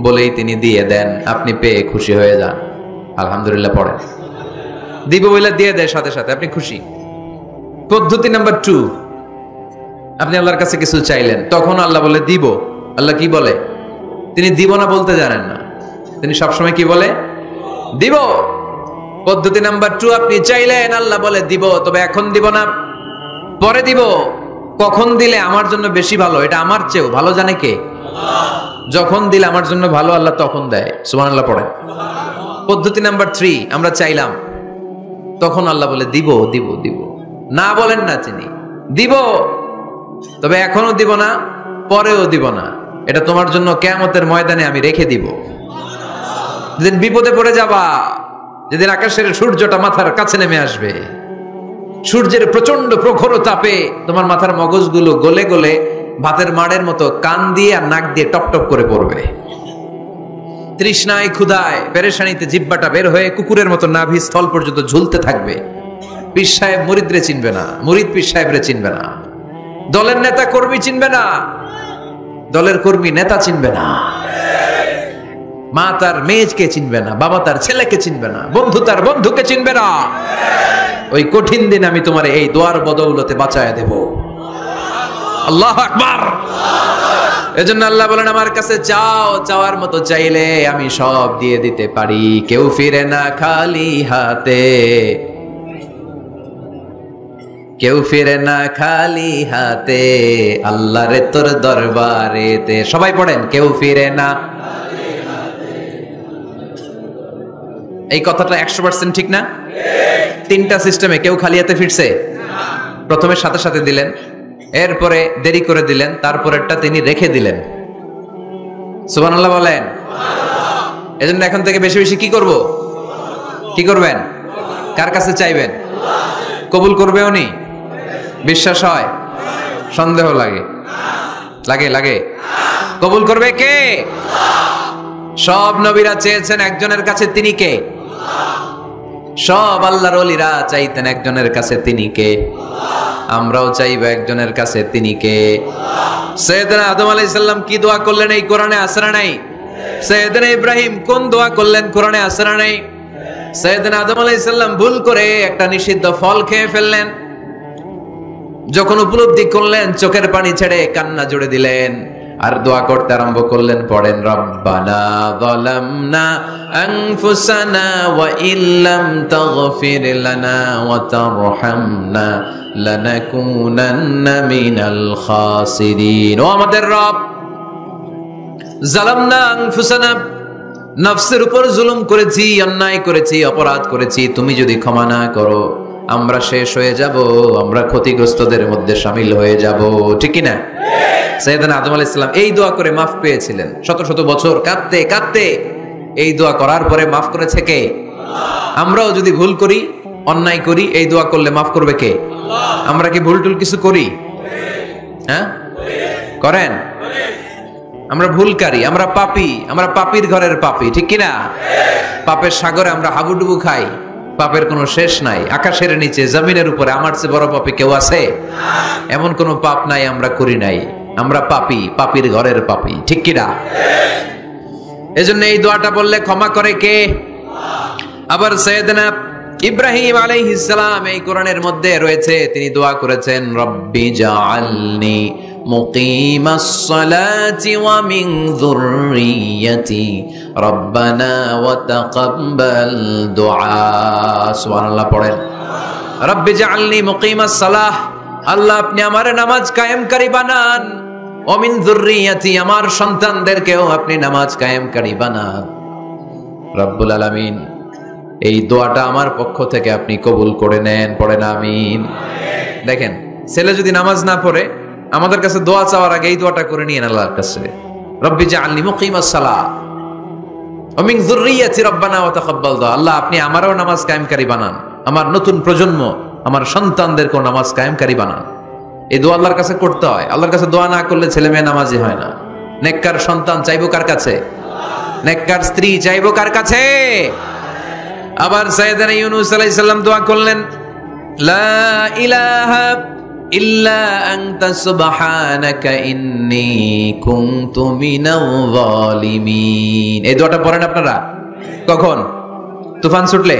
বলেই তিনি দিয়ে দেন। আপনি পেয়ে খুশি হয়ে যান, আলহামদুলিল্লাহ পড়েন। দিব বলে দিয়ে দেয় সাথে সাথে, আপনি খুশি। পদ্ধতি নাম্বার 2, আপনি আল্লাহর কাছে কিছু চাইলেন, তখন আল্লাহ বলে দিব। আল্লাহ কি বলে? তিনি দিব না বলতে জানেন না, তিনি সবসময় কি বলে? দিব। পদ্ধতি নাম্বার 2, আপনি চাইলেন, আল্লাহ বলে দিব, তবে এখন দিব না, পরে দিব। কখন দিলে আমার জন্য বেশি ভালো, এটা আমার চেয়েও ভালো জানে কে? যখন দিলে আমার জন্য ভালো আল্লাহ তখন দেয়, সুবহানাল্লাহ পড়েন। পদ্ধতি নাম্বার 3, আমরা চাইলাম, তখন আল্লাহ বলে দিব দিব দিব, না বলেন না তিনি, দিব তবে এখনো দিব না, পরেও দিব না, এটা তোমার জন্য কিয়ামতের ময়দানে আমি রেখে দিব। যেদিন বিপদে পড়ে যাবা, যেদিন আকাশের সূর্যটা মাথার কাছে নেমে আসবে, সূর্যের প্রচন্ড প্রখর তাপে তোমার মাথার মগজগুলো গলে গলে ভাতের মাড়ের মতো কান দিয়ে আর নাক দিয়ে টপ টপ করে পড়বে। তৃষ্ণায় ক্ষুধায় পেরেশানিতে জিহ্বাটা বের হয়ে কুকুরের মতো নাভি স্থল পর্যন্ত ঝুলতে থাকবে। পীর সাহেব মুরিদরে চিনবে না, মুরিদ পীর সাহেবরে চিনবে না, দলের নেতা কর্মী চিনবে না, দলের কর্মী নেতা চিনবে না, মা তার মেয়েকে চিনবে না, বাবা তার ছেলেকে চিনবে না, বন্ধু তার বন্ধুকে চিনবে না। ওই কঠিন দিন আমি তোমার এই দোয়ার বদৌলতে বাঁচায় দেব। আল্লাহু আকবার। এজন্য আল্লাহ বলেন, আমার কাছে চাও, চাওয়ার মতো চাইলে আমি সব দিয়ে দিতে পারি। কেউ ফিরে না খালি হাতে, কেউ ফিরে না খালি হাতে, আল্লাহরে তোর দরবারেতে। সবাই পড়েন, কেউ ফিরে না। এই কথাটা 100% ঠিক না? 3টা সিস্টেমে কেউ খালি হাতে ফিরছে? প্রথমে সাথে সাথে দিলেন, এরপরে দেরি করে দিলেন, তারপরেরটা তিনি রেখে দিলেন। সুবহানাল্লাহ বলেন। এজন্য এখন থেকে বেশি বেশি কি করব? কি করবেন? কার কাছে চাইবেন? কবুল করবে উনি? বিশ্বাস হয়? সন্দেহ লাগে? লাগে লাগে? কবুল করবে কে? সব নবীরা চেয়েছেন একজনের কাছে, তিনি কে? সব আল্লাহর ওলিরা চাইতেন একজনের কাছে, তিনি কে? আমরাও চাইব একজনের কাছে, তিনি কে? সাইয়েদনা আদম আলাইহিস সালাম কি দোয়া করলেন এই কোরআনে আছে না নাই? সাইয়েদনা ইব্রাহিম কোন দোয়া করলেন কোরআনে আছে না নাই? সাইয়েদনা আদম আলাইহিস সালাম ভুল করে একটা নিষিদ্ধ ফল খেয়ে ফেললেন, যখন উপলব্ধি করলেন চোখের পানি ছেড়ে কান্না জুড়ে দিলেন, আর দোয়া করতে আরম্ভ করলেন। পড়েন, রব্বানা যালামনা আনফুসানা ওয়া ইল্লাম তাগফির লানা ওয়া তারহামনা লানাকুনান্না মিনাল খাসিরিন। ও আমাদের রব, যালামনা আনফুসানা, নফসের উপর জুলুম করেছি, অন্যায় করেছি, অপরাধ করেছি, তুমি যদি ক্ষমা না করো আমরা শেষ হয়ে যাব, আমরা ক্ষতিগ্রস্তদের মধ্যে শামিল হয়ে যাব। ঠিক কি না? সাইয়েদনা আদম আলাইহিস সালাম এই দোয়া করে মাফ পেয়েছিলেন। শত শত বছর কাঁদতে কাঁদতে এই দোয়া করার পরে মাফ করেছে কে? আমরাও যদি ভুল করি, অন্যায় করি, এই দোয়া করলে মাফ করবে কে? আমরা কি ভুল টুল কিছু করি? হ্যাঁ করেন? আমরা ভুলকারী, আমরা পাপী, আমরা পাপীর ঘরের পাপী। ঠিক কিনা? পাপের সাগরে আমরা হাবুডুবু খাই, পাপের কোনো শেষ নাই। আকাশের নিচে, জমিনের উপরে আমার চেয়ে বড় পাপী কেউ আছে? এমন কোনো পাপ নাই আমরা করি নাই। আমরা পাপী, পাপীর ঘরের পাপী। ঠিক কিনা? এজন্য এই দোয়াটা বললে ক্ষমা করে কে? আবার সাইয়েদনা ইব্রাহিম আলাইহিস সালাম এই কোরআনের মধ্যে রয়েছে, তিনি দোয়া করেছেন, রব্বি জাআলনি মুকিমাস সালাতি ওয়া মিন যুররিয়্যাতি রব্বানা ওয়া তাকাব্বাল দুআ। সুবহানাল্লাহ পড়েন। রব্বি জাআলনি মুকিমাস সালাহ, আল্লাহ আপনি আমার নামাজ কায়েমকারী বানান, ওয়া মিন যুররিয়্যাতি, আমার সন্তানদেরকেও আপনি নামাজ কায়েমকারী বানান। রব্বুল আলামিন এই দোয়াটা আমার পক্ষ থেকে আপনি কবুল করে নেন। পড়েন আমিন। দেখেন, ছেলে যদি নামাজ না পড়ে আমাদের কাছে দোয়া চাওয়ার আগে এই দোয়াটা করে নিয়েন আল্লাহর কাছে, রব্বি জাআলনি মুকিমাস সালাহ ওয়া মিন যুররিয়্যাতি রব্বানা ওয়া তাকাব্বাল দুআ। আল্লাহ আপনি আমারও নামাজ কায়েমকারী বানান, আমার নতুন প্রজন্ম, আমার সন্তানদেরকেও নামাজ কায়েমকারী বানান। এই দোয়া আল্লাহর কাছে করতে হয়। আল্লাহর কাছে দোয়া না করলে ছেলে মেয়ে নামাজি হয় না। নেককার সন্তান চাইবো কার কাছে? নেককার স্ত্রী চাইবো কার কাছে? আবার সাইয়েদনা ইউনূস আলাইহিস সালাম দোয়া করলেন, লা ইলাহা ইল্লা আনতা সুবহানাকা ইন্নী কুনতু মিনাল যালিমিন। এই দোয়াটা পড়েন আপনারা কখন? তুফান ছুটলে?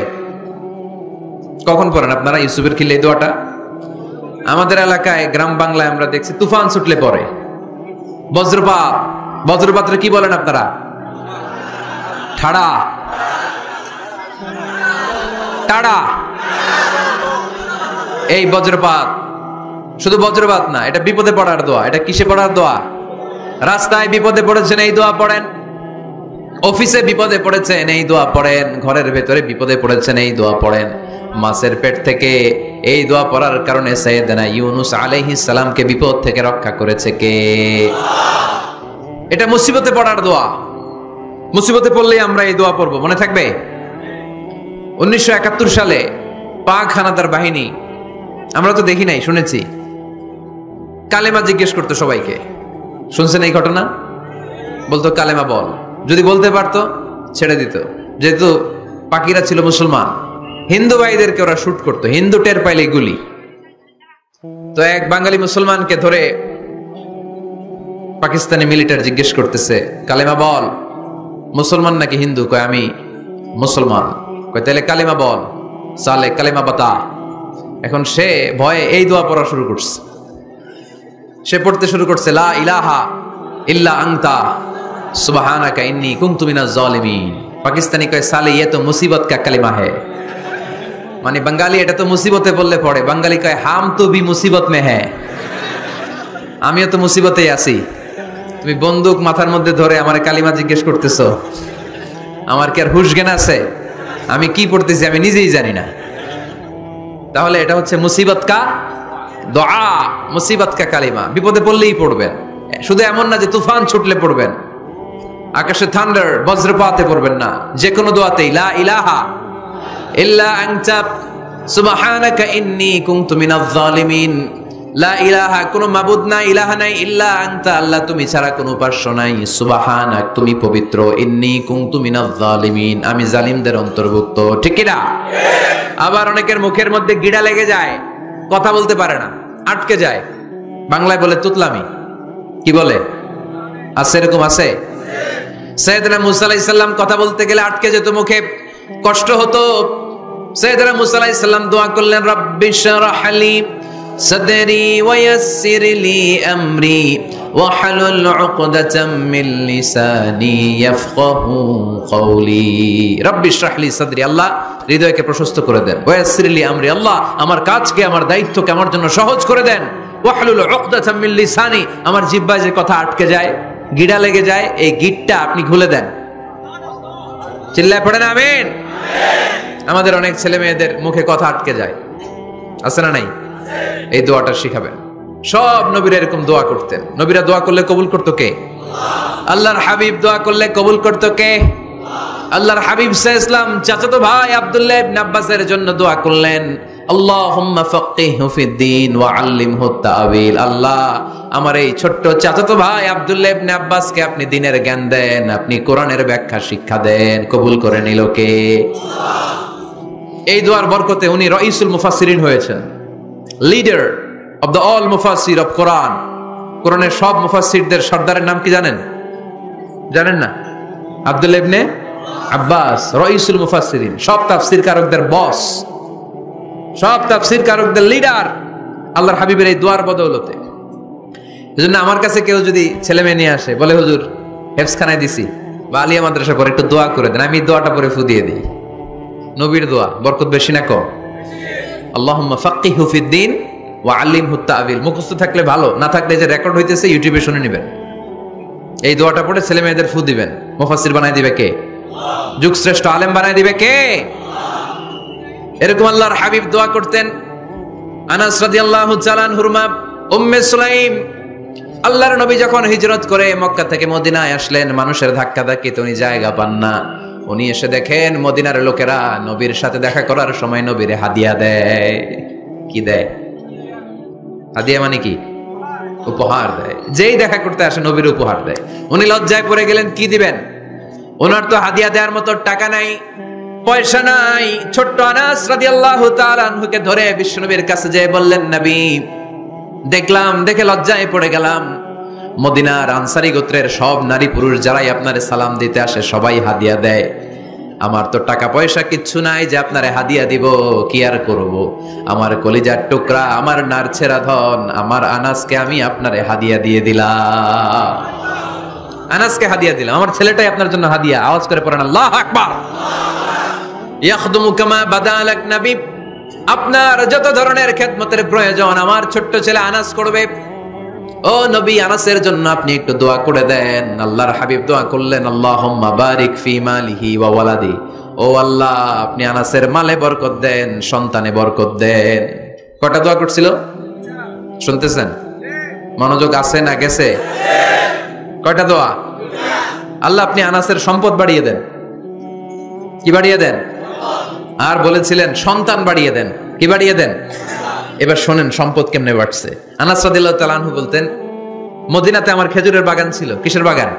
কখন পড়েন আপনারা ইউসুফের খিলে এই দোয়াটা? আমাদের এলাকায় গ্রাম বাংলায় আমরা দেখছি তুফান ছুটলে পড়ে। বজ্রপাত, বজ্রপাতরে কি বলেন আপনারা? ঠাড়া, টাড়া। এই বজ্রপাত, শুধু বজ্রপাত না, এটা বিপদে পড়ার দোয়া। এটা কিসে পড়ার দোয়া? রাস্তায় বিপদে পড়েছেন এই দোয়া পড়েন, অফিসে বিপদে পড়েছেন এই দোয়া পড়েন, ঘরের ভেতরে বিপদে পড়েছেন এই দোয়া পড়েন। মাছের পেট থেকে এই দোয়া পড়ার কারণে সাইয়েদনা ইউনূস আলাইহিস সালামকে বিপদ থেকে রক্ষা করেছে কে? এটা মুসিবতে পড়ার দোয়া। মুসিবতে পড়লেই আমরা এই দোয়া পড়বো, মনে থাকবে? 1971 সালে পাক হানাদার বাহিনী, আমরা তো দেখি নাই, শুনেছি, কালেমা জিজ্ঞেস করতো সবাইকে। শুনছেন এই ঘটনা? বলতো কালেমা বল, যদি বলতে পারতো ছেড়ে দিত। যেহেতু পাকিরা ছিল মুসলমান, হিন্দু ভাইদেরকে ওরা শুট করতো, হিন্দু টের পাইলে গুলি। তো এক বাঙালি মুসলমানকে ধরে পাকিস্তানি মিলিটারি জিজ্ঞেস করতেছে, কালেমা বল। মুসলমান নাকি হিন্দু? কয় আমি মুসলমান। কয় তাহলে কালেমা বল, সালে কালেমা বাতা। এখন সে ভয়ে এই দোয়া পড়া শুরু করছে। সে পড়তে শুরু করছে, লা ইলাহা ইল্লা আনতা সুবহানাকা ইন্নী কুনতু মিনাজ জালিমিন। পাকিস্তানি কয় সালে ये तो मुसीबत का कलिमा है, মানে বাঙালি এটা তো মুসিবতে বললে পড়ে। বাঙালি কয় হাম তো ভি মুসিবত মে হ্যায়, আমিও তো মুসিবতেই আছি। তুমি বন্দুক মাথার মধ্যে ধরে আমার কালিমা জিজ্ঞেস করতেছো, আমার কি আর হুশ জ্ঞান আছে? আমি কি পড়তেছি আমি নিজেই জানি না। তাহলে এটা হচ্ছে মুসিবত কা দোয়া, মুসিবত কা কালিমা। বিপদে পড়লেই পড়বেন, শুধু এমন না যে তুফান ছুটলে পড়বেন, আকাশে থান্ডার বজ্রপাতে পড়বেন না। যে কোনো দোয়াতেই লা ইলাহা ইল্লা আনতা সুবহানাকা ইন্নী কুনতু মিনাজ জালিমিন। লা ইলাহা, কোনো মাবুদ নাই, ইলাহা নাই, ইল্লা আনতা, আল্লাহ তুমি ছাড়া কোনো উপাস্য নাই, সুবহানাক তুমি পবিত্র, ইন্নী কুনতু মিনাজ জালিমিন আমি জালিমদের অন্তর্ভুক্ত। ঠিক কি না? আবার অনেকের মুখের মধ্যে গিড়া লেগে যায়, কথা বলতে পারে না, আটকে যায়। বাংলায় বলে তুতলামি। কি বলে? আছে, এরকম আছে। সাইয়েদনা মুসা আলাইহিস সালাম কথা বলতে গেলে আটকে যেত, মুখে কষ্ট হতো। সাইয়েদনা মুসা আলাইহিস সালাম দোয়া করলেন, রব্বি শরহ লি সাদরি ওয়া ইয়াসসির লি আমরি ওয়াহলুল উকদাতাম মিন লিসানি ইয়াফকাহু কওলি। রব্বি শরহ লি সাদরি, আল্লাহ হৃদয়কে প্রশস্ত করে দেন। ওয়া ইয়াসসির লি আমরি, আল্লাহ আমার কাজকে, আমার দায়িত্বকে আমার জন্য সহজ করে দেন। ওয়াহলুল উকদাতাম মিন লিসানি, আমার জিহ্বায় যে কথা আটকে যায় গিড়া লেগে যায়, এই গিটটা আপনি খুলে দেন। চিল্লায় পড়েন আমিন। আমাদের অনেক ছেলে মেয়েদের মুখে কথা আটকে যায়, আছে না নাই? এই দোয়াটা শিখাবেন। সব নবীরা এরকম দোয়া করতেন। নবীরা দোয়া করলে কবুল করতো কে? আল্লাহর হাবিব দোয়া করলে কবুল করতো কে? আল্লাহর হাবিব সাল্লাল্লাহু আলাইহি ওয়াসাল্লাম চাচাতো ভাই আব্দুল্লাহ ইবনে আব্বাসের জন্য দোয়া করলেন, আল্লাহুম্মা ফাক্কিহহু ফিদ-দীন ওয়া আল্লিমহু তা'ওয়িল। আল্লাহ, আমার এই ছোট্ট চাচাতো ভাই আব্দুল্লাহ ইবনে আব্বাসকে আপনি দ্বীনের জ্ঞান দেন, আপনি কোরআনের ব্যাখ্যা শিক্ষা দেন। কবুল করে নিল কে? এই দোয়ার বরকতে উনি রাইসুল মুফাসসিরিন হয়েছেন, লিডার অফ দ্য অল মুফাসসির অফ কোরআন। কোরআনের সব মুফাসসিরদের সর্দারের নাম কি জানেন? জানেন না? আব্দুল্লাহ ইবনে আব্বাস রাইসুল মুফাসসিরিন, সব তাফসীর কারকদের বস, সব তাফসীর কারকদের লিডার, আল্লাহর হাবিবের এই দোয়ার বদৌলতে। এজন্য আমার কাছে কেউ যদি ছেলে মেয়ে নিয়ে আসে, বলে হুজুর হেফজখানায় দিছি বা আলিয়া মাদ্রাসা পরে একটু দোয়া করে দেন, আমি দোয়াটা পরে ফু দিয়ে দিই। নবীর দোয়া বরকত বেশি না কম? আল্লাহুম্মা ফাক্কিহহু ফিদ-দীন ওয়া আল্লিমহু তা'ওয়িল। মুখস্থ থাকলে ভালো, না থাকলে যে রেকর্ড হইতেছে ইউটিউবে শুনে নেবেন। এই দোয়াটা পড়ে ছেলে মেয়েদের ফু দিবেন। মুফাসসির বানাই দিবে কে? যুগশ্রেষ্ঠ আলেম বানাই দিবে কে? এরকম আল্লাহর হাবিব দোয়া করতেন। আনাস রাদিয়াল্লাহু তাআলা আনহুর মা উম্মে সুলাইম, আল্লাহর নবী যখন হিজরত করে মক্কা থেকে মদিনায় আসলেন, মানুষের ধাক্কাধাক্কিতে উনি জায়গা পান না। উনি এসে দেখেন মদিনার লোকেরা নবীর সাথে দেখা করার সময় নবীরে হাদিয়া দেয়। কি দেয়? হাদিয়া মানে কি? উপহার দেয়। যেই দেখা করতে আসে নবীর উপহার দেয়। উনি লজ্জায় পড়ে গেলেন, কি দিবেন? ওনার তো হাদিয়া দেওয়ার মতো টাকা নাই, পয়সা নাই। ছোট্ট আনাস রাদিয়াল্লাহু তাআলা আনহুকে ধরে বিশ্বনবীর কাছে যেয়ে বললেন, নবী, দেখলাম, দেখে লজ্জায় পড়ে গেলাম, মদিনার আনসারী গোত্রের সব নারী পুরুষ যারাই আপনারে সালাম দিতে আসে সবাই হাদিয়া দেয়। আমার তো টাকা পয়সা কিচ্ছু নাই যে আপনারে হাদিয়া দিব, কি আর করব? আমার কলিজার টুকরা, আমার নারছেরা ধন, আমার আনাসকে আমি আপনারে হাদিয়া দিয়ে দিলাম। আনাসকে হাদিয়া দিলাম, আমার ছেলেটাই আপনার জন্য হাদিয়া। আওয়াজ করে পড়েন আল্লাহু আকবার। ইয়াখদুমু কামা বাদালাক নবী, আপনার যত ধরনের খেদমতের প্রয়োজন আমার ছোট্ট ছেলে আনাস করবে। ও নবী, আনাসের জন্য আপনি একটু দোয়া করে দেন। আল্লাহর হাবিব দোয়া করলেন, আল্লাহুম্মা বারিক ফি মালিহি ওয়া ওয়ালাদি। ও আল্লাহ, আপনি আনাসের মালে বরকত দেন, সন্তানে বরকত দেন। কয়টা দোয়া করছিল শুনতেছেন? মনোযোগ আছে না গেছে? কয়টা দোয়া? আল্লাহ, আপনি আনাসের সম্পদ বাড়িয়ে দেন। কি বাড়িয়ে দেন? আর বলেছিলেন সন্তান বাড়িয়ে দেন। কি বাড়িয়ে দেন? এবার শোনেন সম্পদ কেমনে বাড়ছে। আনাস রাদিয়াল্লাহু তাআলা আনহু বলতেন, মদিনাতে আমার খেজুরের বাগান ছিল। কিসের বাগান?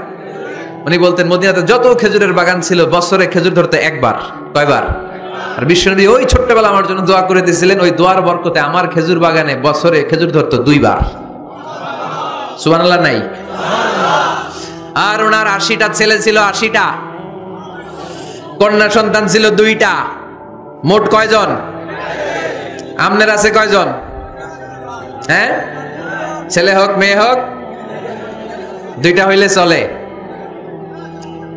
উনি বলতেন মদিনাতে যত খেজুরের বাগান ছিল বছরে খেজুর ধরতে একবার। কয়বার? আর বিশ্বনবী ওই ছোট্টবেলা আমার জন্য দোয়া করে দিয়েছিলেন, ওই দোয়ার বরকতে আমার খেজুর বাগানে বছরে খেজুর ধরতো 2 বার। সুবহানাল্লাহ নাই? আর ওনার 80টা ছেলে ছিল, 80টা। কন্যা সন্তান ছিল 2টা। মোট কয়জন? আপনার আছে কয়জন? হ্যাঁ, ছেলে হোক মেয়ে হোক, 2টা হইলে চলে,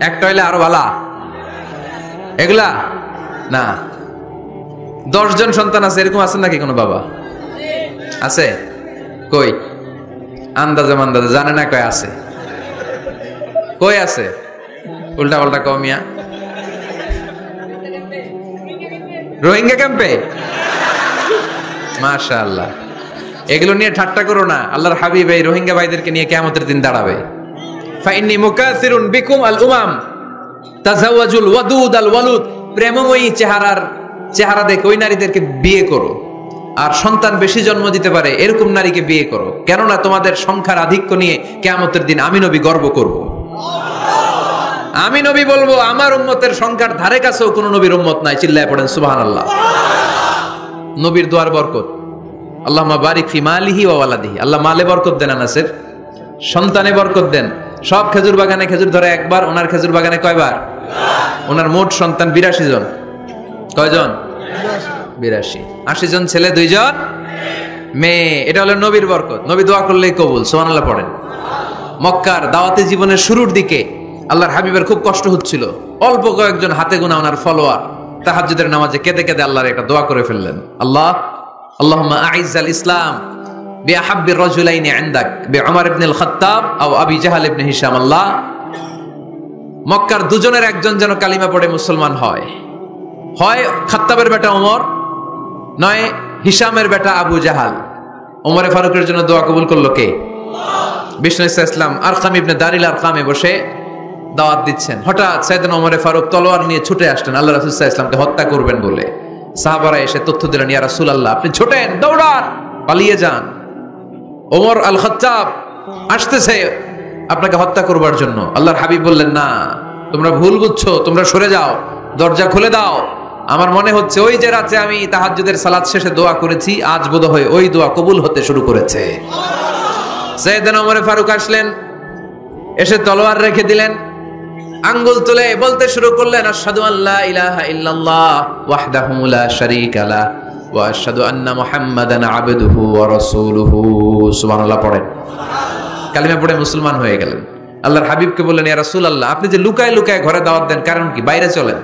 একটা হইলে আরো ভালো। এগুলা না, 10 জন সন্তান আছে, এরকম আছেন নাকি কোনো বাবা? আছে? কই? আন্দাজে মান্দাজে জানে না কয় আছে। কই আছে? উল্টা পাল্টা কমিয়া রোহিঙ্গা ক্যাম্পে। মাশাআল্লাহ, এগুলো নিয়ে ঠাট্টা করো না। আল্লাহর হাবিব এই রোহিঙ্গা ভাইদেরকে নিয়ে কিয়ামতের দিন দাঁড়াবে। ফাইন্নী মুকাসিরুন বিকুম আল উমাম তাজাওয়াজুল ওয়াদুদ আল ওয়ালুদ। প্রেমময়ী চেহারা দেখে ওই নারীদেরকে বিয়ে করো, আর সন্তান বেশি জন্ম দিতে পারে এরকম নারীকে বিয়ে করো, কেননা তোমাদের সংখ্যার আধিক্য নিয়ে কিয়ামতের দিন আমি নবী গর্ব করব। আমি নবী বলবো আমার উম্মতের সংখ্যার ধারে কাছেও কোন নবীর উম্মত নাই। চিল্লায় পড়েন সুবহানাল্লাহ। নবীর দোয়ার বরকত। আল্লাহুম্মা বারিক ফি মালিহি ওয়া ওয়ালাদিহি। আল্লাহ মালে বরকত দেন, আনাসের সন্তানে বরকত দেন। সব খেজুর বাগানে খেজুর ধরে একবার, ওনার খেজুর বাগানে কয়বার? ওনার মোট সন্তান 82 জন। কয়জন? 82। 80 জন ছেলে, 2 জন মেয়ে। এটা হলো নবীর বরকত। নবী দোয়া করলেই কবুল। সুবহানাল্লাহ পড়েন। মক্কার দাওয়াতি জীবনের শুরুর দিকে আল্লাহর হাবিবের খুব কষ্ট হচ্ছিল। অল্প কয়েকজন হাতে গোনা ওনার ফলোয়ার তাহাজ্জুদের নামাজে কেঁদে কেঁদে আল্লাহর একটা দোয়া করে ফেললেন, আল্লাহুম্মা আইজ্জাল ইসলাম বিআহাব্বির রাজুলাইনি ইনদাক বিউমর ইবনে আল খাত্তাব আও আবি জাহল ইবনে হিশাম। আল্লাহ, মক্কার দুজনের একজন যেন কালিমা পড়ে মুসলমান হয়, হয় খাত্তাবের বেটা ওমর, নয় হিশামের বেটা আবু জাহাল। ওমরে ফারুকের জন্য দোয়া কবুল করলো কে? বিষ্ণু ইসলাম আরকাম ইবনে দারিল আরকামে বসে দাওয়াত দিচ্ছেন। হঠাৎ সাইয়েদনা ওমরে ফারুক তলোয়ার নিয়ে ছুটে আসলেন আল্লাহ রাসূল সাল্লাল্লাহু আলাইহি ওয়াসাল্লামকে হত্যা করবেন বলে। সাহাবারা এসে তথ্য দিলেন, ইয়া রাসূলুল্লাহ, আপনি ছোটেন, দৌড়ান, পালিয়ে যান, ওমর আল খাত্তাব আসতেছে আপনাকে হত্যা করবার জন্য। আল্লাহর হাবিব বললেন, না, তোমরা ভুল বুঝছো, তোমরা সরে যাও, দরজা খুলে দাও। আমার মনে হচ্ছে ওই যে রাতে আমি তাহাজ্জুদের সালাত শেষে দোয়া করেছি, আজ বোধহয় ওই দোয়া কবুল হতে শুরু করেছে। সাইয়েদনা ওমর ফারুক আসলেন, এসে তলোয়ার রেখে দিলেন, আঙ্গুল তুলে বলতে শুরু করলেন, আশহাদু আল্লা ইলাহা ইল্লাল্লাহ ওয়াহদাহু লা শারীকা লাহ ওয়া আশহাদু আন্না মুহাম্মাদান আবদুহু ওয়া রাসূলুহু। সুবহানাল্লাহ পড়েন। কালিমা পড়ে মুসলমান হয়ে গেলেন। আল্লাহর হাবিবকে বললেন, ইয়া রাসূলুল্লাহ, আপনি যে লুকায় লুকায় ঘরে দাওয়াত দেন, কারণ কি? বাইরে চলেন।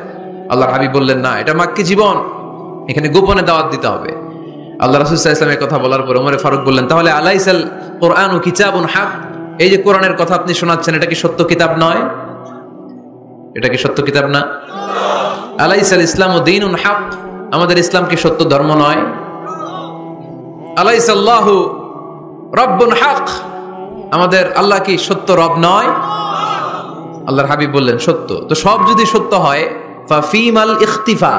আল্লাহর হাবিব বললেন, না, এটা মাক্কি জীবন, এখানে গোপনে দাওয়াত দিতে হবে। আল্লাহ রাসূল সাল্লাল্লাহু আলাইহি ওয়াসাল্লামের কথা বলার পর ওমর ফারুক বললেন, তাহলে আলাইসাল কুরআনু কিতাবুন হক, এই যে কোরআনের কথা আপনি শোনাচ্ছেন, এটা কি সত্য কিতাব নয়? এটা কি সত্য কিতাব না? আলাইসাল ইসলামু দীনুন হক, আমাদের ইসলাম কি সত্য ধর্ম নয়? আলাইসাল্লাহু রব্বুন হক, আমাদের আল্লাহ কি সত্য রব নয়? আল্লাহর হাবিব বললেন, সত্য। তো সব যদি সত্য হয়, ফাফিমাল ইখতিফা,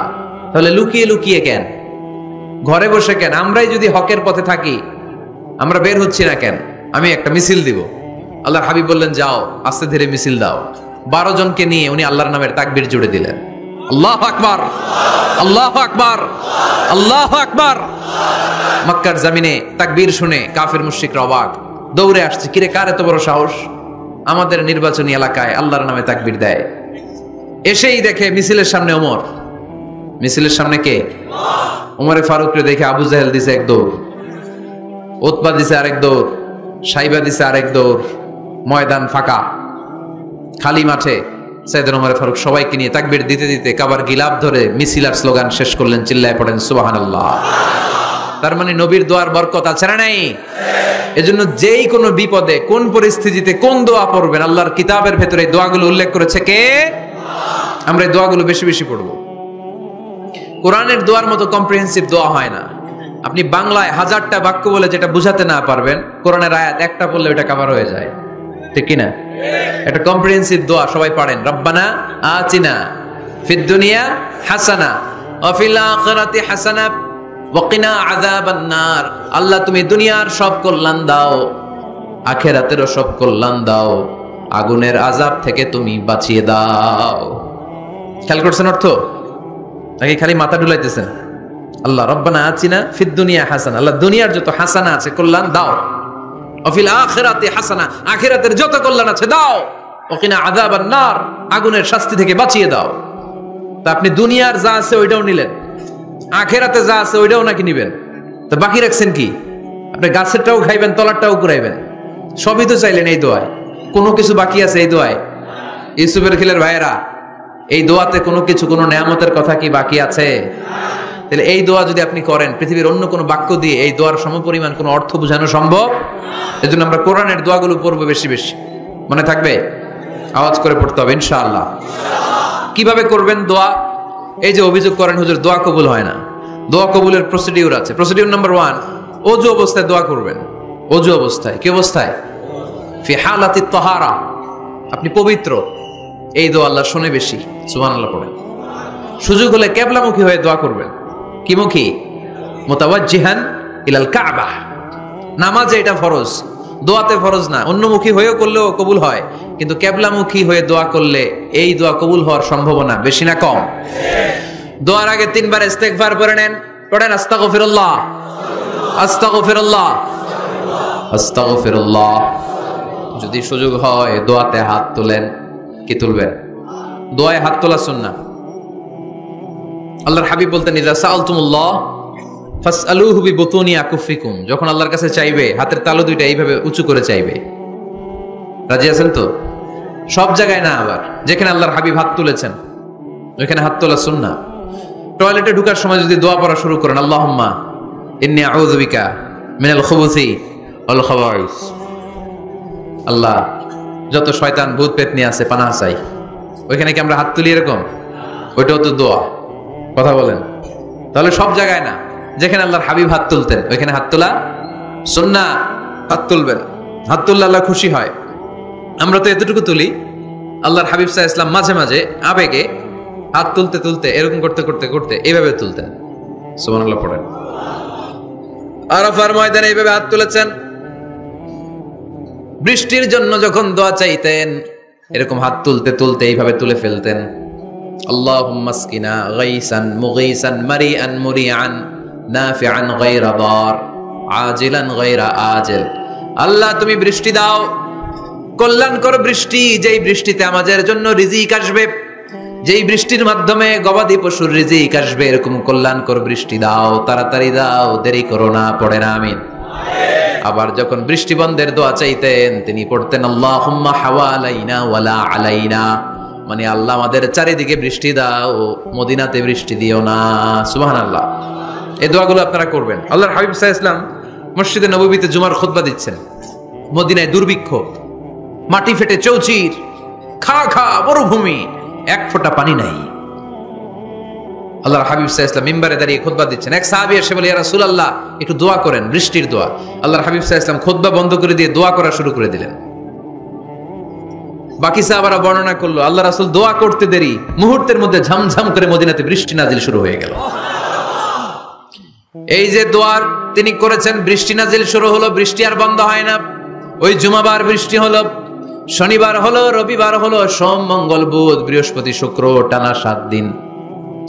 তাহলে লুকিয়ে লুকিয়ে কেন, ঘরে বসে কেন? আমরাই যদি হকের পথে থাকি, আমরা বের হচ্ছি না কেন? আমি একটা মিছিল দিব। আল্লাহর হাবিব বললেন, যাও, আস্তে ধীরে মিছিল দাও। 12 জনকে নিয়ে উনি আল্লাহর নামের তাকবীর জুড়ে দিলেন। আল্লাহু আকবার, আল্লাহু আকবার, আল্লাহু আকবার। মক্কার জমিনে তাকবীর শুনে কাফির মুশরিকরা অবাক, দৌড়ে আসছে, কিরে, কার এত বড় সাহস আমাদের নির্বাচনী এলাকায় আল্লাহর নামে তাকবীর দেয়? এসেই দেখে মিছিলের সামনে ওমর। মিছিলের সামনে কে? ওমরে ফারুককে দেখে আবু জাহেল দিছে এক দৌড়, উতবা দিছে আরেক দৌড়, সাইবা দিছে আরেক দৌড়। ময়দান ফাঁকা, খালি মাঠে সাইয়েদনা ওমর ফারুক সবাইকে নিয়ে তাকবীর দিতে দিতে কাবার গিলাফ ধরে মিছিল আর স্লোগান শেষ করলেন। চিল্লায় পড়েন সুবহানাল্লাহ। তার মানে নবীর দোয়ার বরকত আছে না নাই? এজন্য যেই কোনো বিপদে, কোন পরিস্থিতিতে কোন দোয়া পড়বেন, আল্লাহর কিতাবের ভেতরে দোয়াগুলো উল্লেখ করেছে কে? আমরা এই দোয়াগুলো বেশি বেশি পড়বো। কোরআনের দোয়ার মতো কম্প্রিহেন্সিভ দোয়া হয় না। আপনি বাংলায় 1000টা বাক্য বলে যেটা বুঝাতে না পারবেন, কোরআনের আয়াত একটা পড়লে ওটা কভার হয়ে যায়, ঠিক কি না? এটা কম্প্রিহেন্সিভ দোয়া, সবাই পড়েন। রব্বানা আতিনা ফিদ দুনিয়া হাসানা ওয়া ফিল আখিরাতি হাসানা ওয়া কিনা আযাবান নার। আল্লাহ, তুমি দুনিয়ার সব কল্যাণ দাও, আখিরাতেরও সব কল্যাণ দাও, আগুনের আযাব থেকে তুমি বাঁচিয়ে দাও। খেয়াল করছেন অর্থ নাকি খালি মাথা ডুলাইতেছেন? আল্লাহ রব্বানা আতিনা ফিদ দুনিয়া হাসানা, আল্লাহ দুনিয়ার যত হাসানা আছে কল্যাণ দাও, অফিল আখিরাতি হাসানা, আখিরাতের যত কল্যাণ আছে দাও, ওকিনা আযাবান নার, আগুনের শাস্তি থেকে বাঁচিয়ে দাও। তা আপনি দুনিয়ার যা আছে ওইটাও নিলেন, আখিরাতে যা আছে ওইটাও নাকি নিবেন? তো বাকি রাখছেন কি? আপনি গাছেরটাও খাইবেন, তলারটাও কুড়াইবেন, সবই তো চাইলেন এই দোয়ায়। কোনো কিছু বাকি আছে এই দোয়ায়? ইউসুফের খিলের ভাইয়েরা, এই দোয়াতে কোনো কিছু, কোনো নেয়ামতের কথা কি বাকি আছে? তাহলে এই দোয়া যদি আপনি করেন, পৃথিবীর অন্য কোনো বাক্য দিয়ে এই দোয়ার সমপরিমাণ কোনো অর্থ বোঝানো সম্ভব? এজন্য আমরা কোরআনের দোয়াগুলো পড়বো বেশি বেশি। মনে থাকবে? আওয়াজ করে পড়তে হবে ইনশাআল্লাহ। কিভাবে করবেন দোয়া? এই যে অভিযোগ করেন হুজুর দোয়া কবুল হয় না, দোয়া কবুলের প্রসিডিউর আছে। প্রসিডিউর নাম্বার 1, ওযু অবস্থায় দোয়া করবেন। ওযু অবস্থায়, কি অবস্থায়? ফি হালাতি তাহারা, আপনি পবিত্র, এই দোয়া আল্লাহ শুনে বেশি। সুবহানাল্লাহ পড়েন। সুযোগ হলে কিবলামুখী হয়ে দোয়া করবেন। কি মুখী? মুতাওয়াজ্জিহান ইলাল কাবা। নামাজে এটা ফরজ, দোয়াতে ফরজ না। অন্যমুখী হয়েও করলেও কবুল হয়, কিন্তু কিবলামুখী হয়ে দোয়া করলে এই দোয়া কবুল হওয়ার সম্ভাবনা বেশি না কম? দোয়ার আগে 3 বার ইস্তেগফার পড়ে নেন। পড়েন আস্তাগফিরুল্লাহ, আস্তাগফিরুল্লাহ, আস্তাগফিরুল্লাহ। যদি সুযোগ হয় দোয়াতে হাত তোলেন। কি তুলবেন? দোয়ায় হাত তোলা সুন্নাহ। আল্লাহর হাবিব বলতেন, ইযা সাআলতুমুল্লাহ ফাসআলুহু বিবুতুনি আকুফিকুম। যখন আল্লাহর কাছে চাইবে, হাতের তালু দুইটা এইভাবে উঁচু করে চাইবে। রাজি আছেন তো? সব জায়গায় না, আবার যেখানে আল্লাহর হাবিব হাত তুলেছেন ওইখানে হাত তোলা সুন্নাহ। টয়লেটে ঢোকার সময় যদি দোয়া পড়া শুরু করেন, আল্লাহুম্মা ইন্নী আউযু বিকা মিনাল খুবুসি আল খাবাইস। আল্লাহ যত শয়তান ভূত পেতনি আছে পানাহ চাই। ওইখানে কি আমরা হাত তুলি এরকম? ওইটাও তো দোয়া। কথা বলেন। তাহলে সব জায়গায় না, যেখানে আল্লাহর হাবিব হাত তুলতেন ওইখানে হাত তোলা সুন্নাহ। হাত তুলবেন, হাত তুললে আল্লাহ খুশি হয়। আমরা তো এতটুকু তুলি, আল্লাহর হাবিব সাল্লাল্লাহু আলাইহি ওয়াসাল্লাম মাঝে মাঝে আবেগে হাত তুলতে তুলতে এরকম করতে করতে করতে এইভাবে তুলতেন। সুবহানাল্লাহ পড়েন। আরাফার ময়দানে এইভাবে হাত তুলেছেন। বৃষ্টির জন্য যখন দোয়া চাইতেন এরকম হাত তুলতে তুলতে এইভাবে তুলে ফেলতেন। আল্লাহুম্মা আসকিনা গাইসান মুগীসান মারিআন মুরিআন নাফিআন গায়রা দার আজিলান গায়রা আজিল। আল্লাহ তুমি বৃষ্টি দাও, কল্যাণকর বৃষ্টি, যেই বৃষ্টিতে আমাদের জন্য রিজিক আসবে, যেই বৃষ্টির মাধ্যমে গবাদি পশুর রিজিক আসবে, এরকম কল্যাণকর বৃষ্টি দাও, তাড়াতাড়ি দাও, দেরি করো না। পড়ে না আমিন। আবার যখন বৃষ্টি বন্ধের দোয়া চাইতেন তিনি পড়তেন আল্লাহুম্মা হাওয়ালাইনা ওয়ালা আলাইনা, মানে আল্লাহ আমাদের চারিদিকে বৃষ্টি দাও, মদিনাতে বৃষ্টি দিও না। সুবহানাল্লাহ। এই দোয়াগুলো আপনারা করবেন। আল্লাহর হাবিব সাল্লাল্লাহু আলাইহি ওয়াসাল্লাম মসজিদে নববীতে জুমার খুতবা দিচ্ছেন। মদিনায় দুর্ভিক্ষ, মাটি ফেটে চৌচির, খা খা মরুভূমি, এক ফোঁটা পানি নাই। আল্লাহর হাবিব সাল্লাল্লাহু আলাইহি ওয়াসাল্লাম মিম্বারে দাঁড়িয়ে খুতবা দিচ্ছেন। এক সাহাবী এসে বলে, ইয়া রাসূলুল্লাহ একটু দোয়া করেন, বৃষ্টির দোয়া। আল্লাহর হাবিব সাল্লাল্লাহু আলাইহি ওয়াসাল্লাম খুতবা বন্ধ করে দিয়ে দোয়া করা শুরু করে দিলেন। বাকি সাহাবারা বর্ণনা করলো আল্লাহ রাসূল দোয়া করতে দেরি, মুহূর্তের মধ্যে ঝমঝম করে মদিনাতে বৃষ্টি নাজিল শুরু হয়ে গেল। এই যে দোয়ার তিনি করেছেন, বৃষ্টি নাজিল শুরু হলো, বৃষ্টি আর বন্ধ হয় না। ওই জুমাবার বৃষ্টি হলো, শনিবার হলো, রবিবার হলো, সোম মঙ্গল বুধ বৃহস্পতি শুক্র, টানা 7 দিন।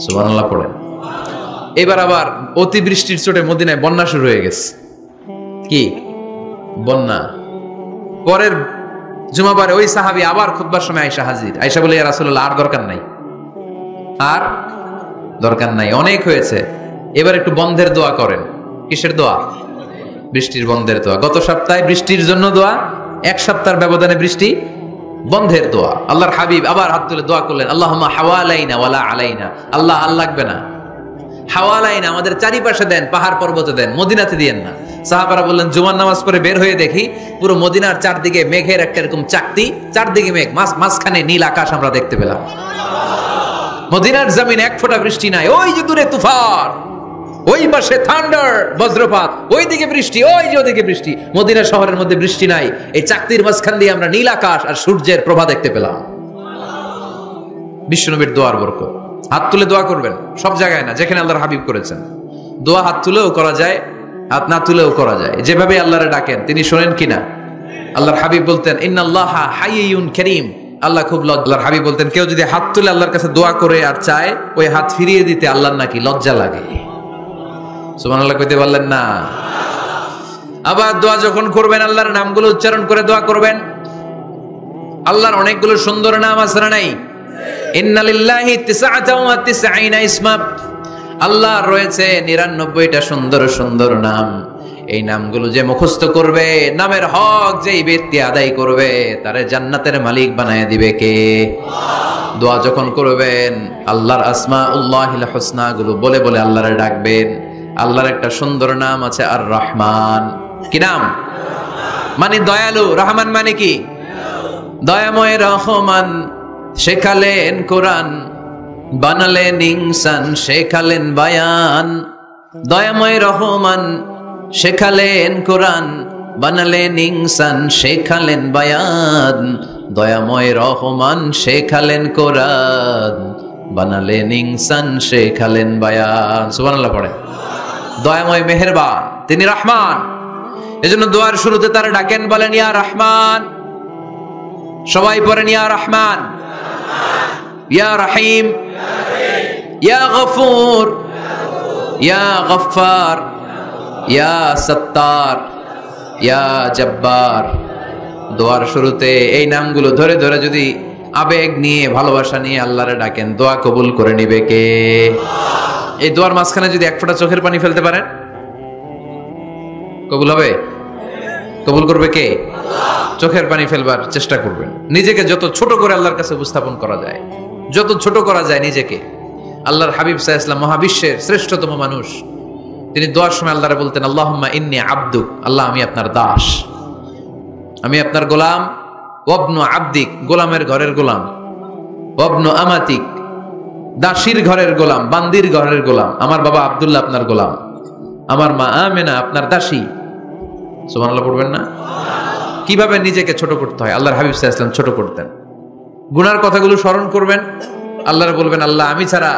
সুবহানাল্লাহ পড়েন। এবার আবার অতি বৃষ্টির চোটে মদিনায় বন্যা শুরু হয়ে গেছে। কি বন্যা? পরের জুমাবারে ওই সাহাবী আবার খুতবার সময় আয়েশা হাজির। আয়েশা বলে, ইয়া রাসূলুল্লাহ আর দরকার নাই, আর দরকার নাই, অনেক হয়েছে, এবার একটু বন্ধের দোয়া করেন। কিসের দোয়া? বৃষ্টির বন্ধের দোয়া। গত সপ্তাহে বৃষ্টির জন্য দোয়া, এক সপ্তাহের ব্যবধানে বৃষ্টি বন্ধের দোয়া। আল্লাহর হাবিব আবার হাত তুলে দোয়া করলেন আল্লাহুম্মা হাওয়ালাইনা ওয়ালা আলাইনা। আল্লাহ আর লাগবে না, হাওয়ালাইনা আমাদের চারিপাশে দেন, পাহাড় পর্বতে দেন, মদিনাতে দিয়েন না। সাহাবারা বললেন জুমার নামাজ পড়ে বের হয়ে দেখি পুরো মদিনার চারদিকে মেঘের একটা এরকম চাকতি, চারদিকে মেঘ, মাঝখানে নীল আকাশ আমরা দেখতে পেলাম। মদিনার জমিন এক ফোঁটা বৃষ্টি নাই। ওই যে দূরে তুফান, ওই পাশে থান্ডার বজ্রপাত, ওইদিকে বৃষ্টি, ওই যে ওদিকে বৃষ্টি। মদিনা শহরের মধ্যে বৃষ্টি নাই, এই চাকতির মাঝখান দিয়ে আমরা নীল আকাশ আর সূর্যের প্রভা দেখতে পেলাম। বিশ্বনবীর দোয়ার বরকত। হাত তুলে দোয়া করবেন, সব জায়গায় না, যেখানে আল্লাহর হাবিব করেছেন। দোয়া হাত তুলেও করা যায়, হাত না তুলেও করা যায়, যেভাবে আল্লাহরে ডাকেন তিনি শোনেন কিনা। আল্লাহর হাবিব বলতেন ইন্নাল্লাহা হাইয়ুন কারীম, আল্লাহ খুব লজ্জা। আল্লাহর হাবিব বলতেন কেউ যদি হাত তুলে আল্লাহর কাছে দোয়া করে আর চায়, ওই হাত ফিরিয়ে দিতে আল্লাহর নাকি লজ্জা লাগে। সুবহানাল্লাহ কইতে পারলেন না? আবার দোয়া যখন করবেন আল্লাহর নামগুলো উচ্চারণ করে দোয়া করবেন। আল্লাহর অনেকগুলো সুন্দর নাম আছে না নাই? ইন্না লিল্লাহি 99 ইসমা, আল্লাহর রয়েছে 99টা সুন্দর সুন্দর নাম। এই নামগুলো যে মুখস্থ করবে, নামের হক যেই ব্যক্তি আদায় করবে, তারে জান্নাতের মালিক বানায় দিবে কে? দোয়া যখন করবেন আল্লাহর আসমাউল্লাহিল হুসনা গুলো বলে বলে আল্লাহরে ডাকবেন। আল্লাহর একটা সুন্দর নাম আছে আর রহমান। কি নাম? মানে দয়ালু। রহমান মানে কি? দয়াময়। রহমান শেখালেন কোরআন, বানালেন ইনসান, শেখালেন বায়ান। দয়াময় রহমান শেখালেন কোরআন, বানালেন ইনসান, শেখালেন বায়ান। দয়াময় রহমান শেখালেন কোরআন, বানালেন ইনসান, শেখালেন বায়ান। সুবহানাল্লাহ পড়ে। দয়াময় মেহেরবান, তিনি রহমান। এজন্য দোয়ার শুরুতে তারা ডাকেন, বলেন ইয়া রহমান। সবাই পড়েন ইয়া রহমান, ইয়া রহিম, ইয়া গফুর, ইয়া গফফার, ইয়া সত্তার, ইয়া জব্বার। দোয়ার শুরুতে এই নামগুলো ধরে ধরে যদি আবেগ নিয়ে ভালোবাসা নিয়ে আল্লাহরে ডাকেন, দোয়া কবুল করে নিবে কে? এই দোয়ার মাঝখানে যদি এক ফোঁটা চোখের পানি ফেলতে পারেন, কবুল হবে? কবুল করবে কে? চোখের পানি ফেলবার চেষ্টা করবেন। নিজেকে যত ছোট করে আল্লাহর কাছে উপস্থাপন করা যায়, যত ছোট করা যায় নিজেকে। আল্লাহর হাবিব সাল্লাল্লাহু আলাইহি ওয়াসাল্লাম মহাবিশ্বের শ্রেষ্ঠতম মানুষ, তিনি দোয়ার সময় আল্লাহরে বলতেন, আল্লাহুম্মা ইন্নী আবদুক, আল্লাহ আমি আপনার দাস, আমি আপনার গোলাম। ওয়াবনু আবদিক, গোলামের ঘরের গোলাম। ওয়াবনু আমাতিক, দাসীর ঘরের গোলাম, বান্দির ঘরের গোলাম। আমার বাবা আব্দুল্লাহ আপনার গোলাম, আমার মা আমেনা আপনার দাসী। সুবহানাল্লাহ পড়বেন না? কিভাবে নিজেকে ছোট করতে হয় আল্লাহর হাবিব সাল্লাল্লাহু আলাইহি ওয়াসাল্লাম ছোট করতেন। গুনার কথাগুলো স্মরণ করবেন, আল্লাহরে বলবেন, আল্লাহ আমি ছাড়া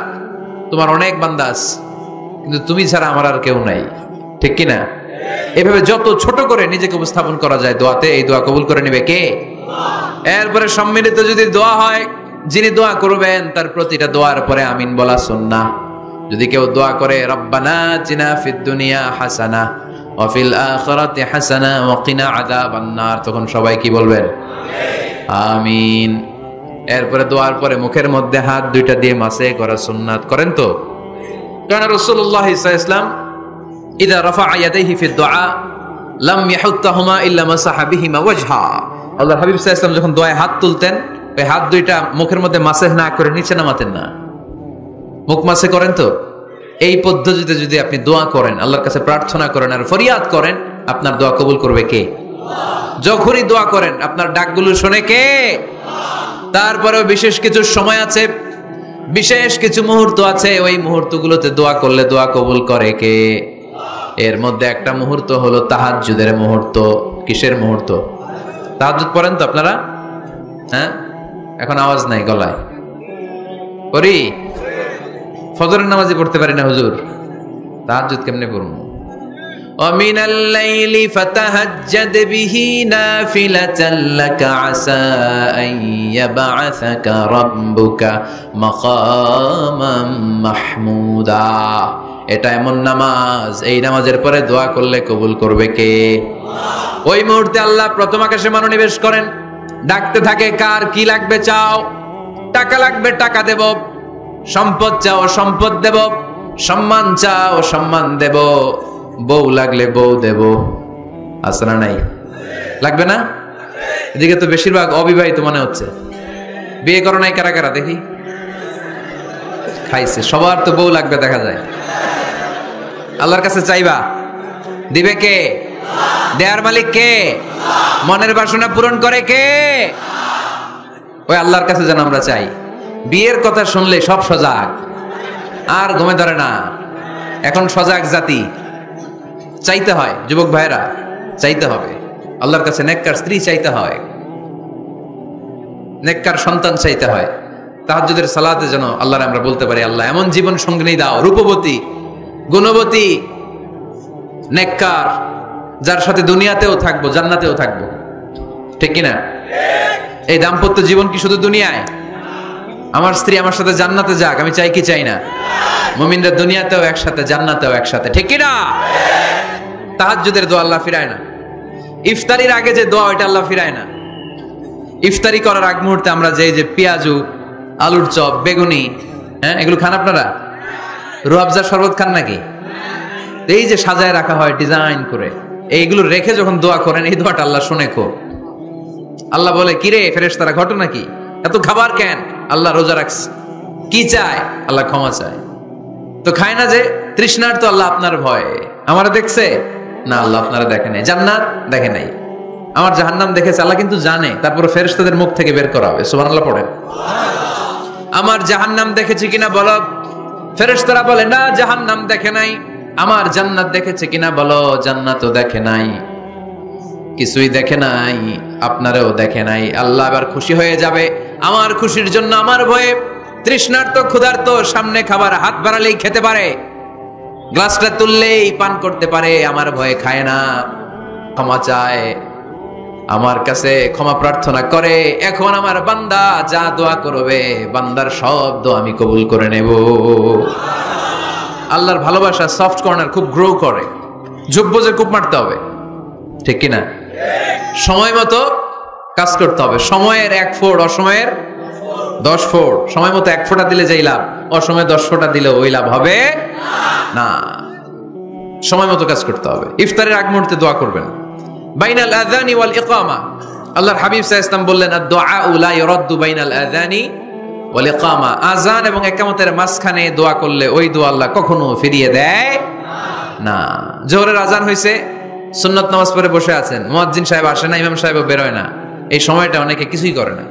তোমার অনেক বান্দা আছে, কিন্তু তুমি ছাড়া আমার আর কেউ নাই। ঠিক কিনা? এভাবে যত ছোট করে নিজেকে উপস্থাপন করা যায় দোয়াতে, এই দোয়া কবুল করে নেবে কে? এরপরে সম্মিলিত যদি দোয়া হয়, যিনি দোয়া করবেন তার প্রতিটা দোয়ার পরে আমিন বলা সুন্নাহ। যদি কেউ দোয়া করে রব্বানা আতিনা ফিদ দুনিয়া হাসানা ওয়া ফিল আখিরাতি হাসানা ওয়া কিনা আযাবান নার, তখন সবাই কি বলবেন? আমিন। এরপরে দোয়ার পরে মুখের মধ্যে হাত দুইটা দিয়ে মাসে করা সুন্নাত। করেন তো? কারণ রাসূলুল্লাহ সাল্লাল্লাহু আলাইহি ওয়াসাল্লাম ইদা রাফা'a ইয়াদাইহি ফিদ দুআ লাম ইয়াহুত্তাহুমা ইল্লা মাসাহা বিহিমা ওয়াজহা। আল্লাহর হাবিব সাল্লাল্লাহু আলাইহি ওয়াসাল্লাম যখন দোয়ায় হাত তুলতেন, ওই হাত দুইটা মুখের মধ্যে মাসে না করে নিচে নামাতেন না, মুখ মাসে করেন তো। এই পদ্ধতিতে যদি আপনি দোয়া করেন, আল্লাহর কাছে প্রার্থনা করেন আর ফরিয়াদ করেন, আপনার দোয়া কবুল করবে কে? যখনই দোয়া করেন আপনার ডাকগুলো শোনে কে? তারপরেও বিশেষ কিছু সময় আছে, বিশেষ কিছু মুহূর্ত আছে, ওই মুহূর্তগুলোতে দোয়া করলে দোয়া কবুল করে কে? এর মধ্যে একটা মুহূর্ত হলো তাহাজ্জুদের মুহূর্ত। কিসের মুহূর্ত? তাহাজ্জুদ পড়েন তো আপনারা? হ্যাঁ, এখন আওয়াজ নাই গলায়। পড়ি? ফজরের নামাজে পড়তে পারি না হুজুর, তাহাজ্জুদ কেমনে পড়বো? ومن الليل فتهجد به نافلة لك عسى أن يبعثك ربك مقاما محمودا। এটা এমন নামাজ, এই নামাজের পরে দোয়া করলে কবুল করবে কে? ওই মুহূর্তে আল্লাহ প্রথম আকাশে মনোনিবেশ করেন, ডাকতে থাকে, কার কি লাগবে চাও? টাকা লাগবে টাকা দেব, সম্পদ চাও সম্পদ দেব, সম্মান চাও সম্মান দেব, বউ লাগলে বউ দেব। আছে না নাই? লাগবে না? এদিকে তো বেশিরভাগ অবিবাহিত মনে হচ্ছে। বিয়ে করো নাই কারা কারা দেখি? খাইছে। সবার তো বউ লাগবে দেখা যায়। আল্লাহর কাছে চাইবা, দিবে কে? দেয়ার মালিক কে? মনের বাসনা পূরণ করে কে? ওই আল্লাহর কাছে যেন আমরা চাই। বিয়ের কথা শুনলে সব সজাগ, আর ঘুমে ধরে না। এখন সজাগ জাতি, চাইতে হয়। যুবক ভাইরা চাইতে হবে আল্লাহর কাছে, নেককার স্ত্রী চাইতে হয়, নেককার সন্তান চাইতে হয়। তাহাজ্জুদের সালাতে যেন আল্লাহর আমরা বলতে পারি, আল্লাহ এমন জীবন সঙ্গিনী দাও, রূপবতী, গুণবতী, নেককার, যার সাথে দুনিয়াতেও থাকবো জান্নাতেও থাকবো। ঠিক কিনা? এই দাম্পত্য জীবন কি শুধু দুনিয়ায়? আমার স্ত্রী আমার সাথে জান্নাতে যাক, আমি চাই কি চাই না? মুমিনরা দুনিয়াতেও একসাথে জান্নাতেও একসাথে। ঠিক কিনা? তাহাজ্জুদের দোয়া আল্লাহ ফিরায় না। ইফতারির আগে যে দোয়া, ওইটা আল্লাহ ফিরায় না। ইফতারি করার আগ মুহূর্তে আমরা যে পেঁয়াজু, আলুর চপ, বেগুনি, হ্যাঁ এগুলো খান আপনারা? রুয়াবজার শরবত খান নাকি? এই যে সাজায় রাখা হয় ডিজাইন করে, এইগুলো রেখে যখন দোয়া করেন, এই দোয়াটা আল্লাহ শুনে খুব। আল্লাহ বলে, কিরে ফেরেশতারা ঘটনা কি? এত খাবার কেন? আল্লাহ রোজা রাখছে। কি চায়? আল্লাহ ক্ষমা চায়। তো খায় না যে তৃষ্ণার, তো আল্লাহ আপনার ভয়। আমারে দেখছে না, আল্লাহ আপনারা দেখে নাই। জান্নাত দেখে নাই, আমার জাহান্নাম দেখেছে আল্লাহ কিন্তু জানে। তারপরে ফেরেশতাদের মুখ থেকে বের করা হবে। সুবহানাল্লাহ পড়েন। আমার জাহান্নাম দেখেছি কিনা বলো। ফেরেশতারা বলে না, জাহান্নাম দেখে নাই। আমার জান্নাত দেখেছে কিনা বলো। জান্নাতও দেখে নাই, কিছুই দেখে নাই, আপনারও দেখে নাই। আল্লাহ এবার খুশি হয়ে যাবে। আমার খুশির জন্য, আমার ভয়ে তৃষ্ণার্ত ক্ষুধার্ত সামনে খাবার হাত বাড়ালেই খেতে পারে, গ্লাসটা তুললেই পান করতে পারে, আমার ভয়ে খায় না, ক্ষমা চায়, আমার কাছে ক্ষমা প্রার্থনা করে। এখন আমার বান্দা যা দোয়া করবে, বান্দার সব দোয়া আমি কবুল করে নেব। আল্লাহর ভালোবাসা সফট কর্নার খুব গ্রো করে, ঝুপবোঝে খুব মারতে হবে। ঠিক কিনা? সময় মতো কাজ করতে হবে। সময়ের 1 ফোঁট, অসময়ের 10 ফোঁট। সময় মতো 1 ফোঁটা দিলে যেই লাভ, অসময়ে 10 ফোঁটা দিলে ওই লাভ হবে না। সময় মতো কাজ করতে হবে। ইফতারের আগ মুহূর্তে দোয়া করবেন। বাইনাল আযানি ওয়াল ইকামা, আল্লাহর হাবিব সাল্লাল্লাহু আলাইহি ওয়াসাল্লাম বললেন, আদ-দুআউ লা ইউরাদ্দু বাইনাল আযানি ওয়াল ইকামা। আযান এবং ইকামতের মাঝখানে দোয়া করলে ওই দোয়া আল্লাহ কখনো ফিরিয়ে দেয় না, জোহরের আজান হয়েছে, সুন্নত নামাজ পড়ে বসে আছেন, মুয়াজ্জিন সাহেব আসে না, ইমাম সাহেব বেরোয় না, এই সময়টা অনেকে কিছুই করে না,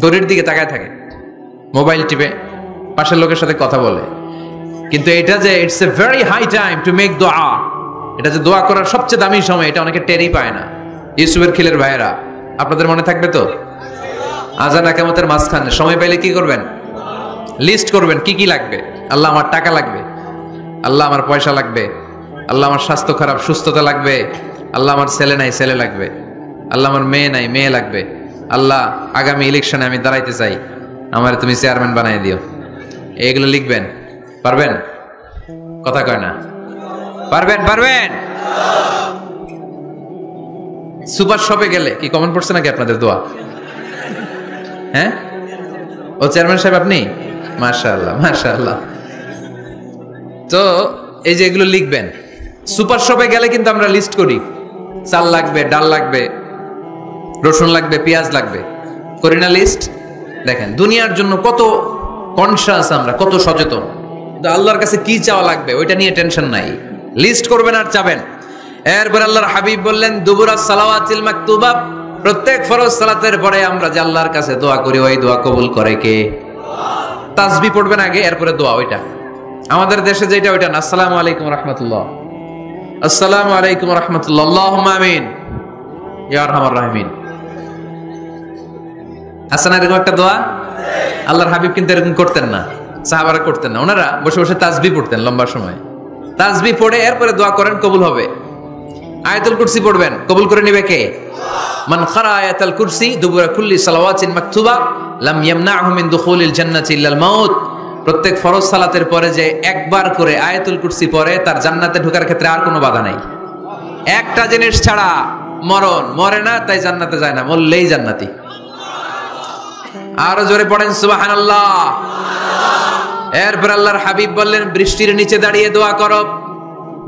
ঘড়ির দিকে তাকায় থাকে, মোবাইল টিপে, পাশের লোকের সাথে কথা বলে। কিন্তু এটা যে it's a very high time to make দোয়া, এটা যে দোয়া করার সবচেয়ে দামি সময়, এটা অনেকে টেরই পায় না। ইউসুফের খিলের ভাইয়েরা, আপনাদের মনে থাকবে তো? আজান একামতের মাঝখানে সময় পাইলে কি করবেন? লিস্ট করবেন কি কি লাগবে। আল্লাহ আমার টাকা লাগবে, আল্লাহ আমার পয়সা লাগবে, আল্লাহ আমার স্বাস্থ্য খারাপ সুস্থতা লাগবে, আল্লাহ আমার ছেলে নাই ছেলে লাগবে, আল্লাহ আমার মেয়ে নাই মেয়ে লাগবে, আল্লাহ আগামী ইলেকশনে আমি দাঁড়াইতে চাই, আমার তুমি চেয়ারম্যান বানাই দিও। এগুলো লিখবেন। পারবেন? কথা কয় না। পারবেন? পারবেন? সুপার শপে গেলে কি কমন পড়ছে নাকি আপনাদের দোয়া? হ্যাঁ, ও চেয়ারম্যান সাহেব আপনি? মাশাআল্লাহ মাশাআল্লাহ। তো এই যে এগুলো লিখবেন। সুপার শপে গেলে কিন্তু আমরা লিস্ট করি, চাল লাগবে, ডাল লাগবে, রসুন লাগবে, পেঁয়াজ লাগবে, করি না লিস্ট? দেখেন দুনিয়ার জন্য কত কনশাস আমরা, কত সচেতন। আল্লাহর কাছে কি চাওয়া লাগবে ওইটা নিয়ে টেনশন নাই, লিস্ট করবেন আর চাবেন। এরপর আল্লাহর হাবিব বললেন দুবুরাস সালাওয়াতিল মাকতুবা, প্রত্যেক ফরজ সালাতের পরে আমরা যে আল্লাহর কাছে দোয়া করি ওই দোয়া কবুল করে কে? তাসবিহ পড়বেন আগে, এরপরে দোয়া। ওইটা আমাদের দেশে যেটা ওইটা না, আসসালামু আলাইকুম রাহমাতুল্লাহ, আসসালামু আলাইকুম রাহমাতুল্লাহ, আল্লাহুম্মা আমিন ইয়া আরহামার রাহিমিন। আছে না এরকম একটা দোয়া? আল্লাহর হাবিব কিন্তু এরকম করতেন না, সাহাবারা করতেন না, ওনারা বসে বসে তাসবিহ পড়তেন লম্বা সময়। তাসবিহ পড়ে এরপরে দোয়া করেন, কবুল হবে। আয়াতুল কুরসি পড়বেন, কবুল করে নেবে কে? মান ক্বারা আয়াতুল কুরসি দুবুরা কুল্লি সালাওয়াতিন মাকতুবা লাম ইয়ামনাহু মিন দুখুলিল জান্নাতি ইল্লাল মাউত। প্রত্যেক ফরজ সালাতের পরে যে একবার করে আয়াতুল কুরসি পড়ে তার জান্নাতে ঢোকার ক্ষেত্রে আর কোনো বাধা নাই। একটা জিনিস ছাড়া, মরণ, মরে না তাই জান্নাতে যায় না, মরলেই জান্নাতি। আরো জোরে পড়েন সুবহানাল্লাহ। এরপর আল্লাহর হাবিব বললেন বৃষ্টির নিচে দাঁড়িয়ে দোয়া করো।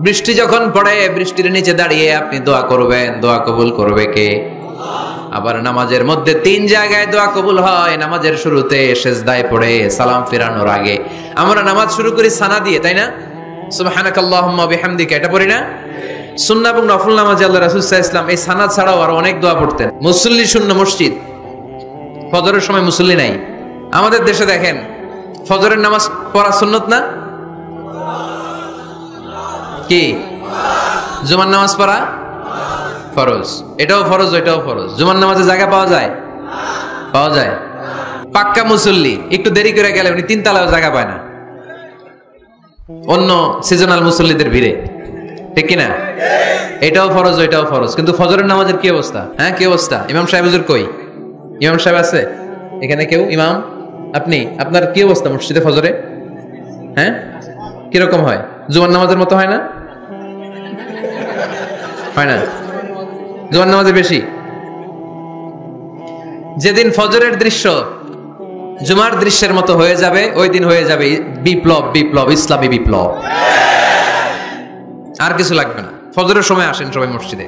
বৃষ্টি যখন পড়ে বৃষ্টির নিচে দাঁড়িয়ে আপনি দোয়া করবেন, দোয়া কবুল করবে কে? আবার নামাজের মধ্যে 3 জায়গায় দোয়া কবুল হয়। নামাজের শুরুতে, সেজদায় পড়ে, সালাম ফেরানোর আগে। আমরা নামাজ শুরু করি সানা দিয়ে, তাই না? সুবহানাকাল্লাহুম্মা বিহামদিকা, এটা পড়ি না? সুন্নাহ এবং নফল নামাজে আল্লাহ রাসূল সাল্লাল্লাহু আলাইহি ওয়াসাল্লাম এই সানা ছাড়াও আরো অনেক দোয়া পড়তেন। মুসল্লি শূন্য মসজিদ, ফজরের সময় মুসল্লি নাই। আমাদের দেশে দেখেন ফজরের নামাজ পড়া সুন্নত না? কি? জুমার নামাজ পড়া ফরজ। এটাও ফরজ, ওইটাও ফরজ। জুমার নামাজে জায়গা পাওয়া যায়? পাওয়া যায়। পাক্কা মুসল্লি একটু দেরি করে গেলে উনি 3 তলায় জায়গা পায় না, অন্য সিজনাল মুসল্লিদের ভিড়ে, ঠিক কিনা? এটাও ফরজ, ওইটাও ফরজ। কিন্তু ফজরের নামাজের কি অবস্থা? হ্যাঁ, কি অবস্থা? ইমাম সাহেব হুজুর কই? ইমাম সাহেব আছে এখানে কেউ? ইমাম আপনি, আপনার কি অবস্থা মসজিদে ফজরে? হ্যাঁ, কিরকম হয়? জুমার নামাজের মতো হয় না? হয় না? জুমার নামাজে বেশি। যেদিন ফজরের দৃশ্য জুমার দৃশ্যের মতো হয়ে যাবে ওই দিন হয়ে যাবে বিপ্লব, বিপ্লব, ইসলামী বিপ্লব। আর কিছু লাগবে না। ফজরের সময় আসেন সবাই মসজিদে,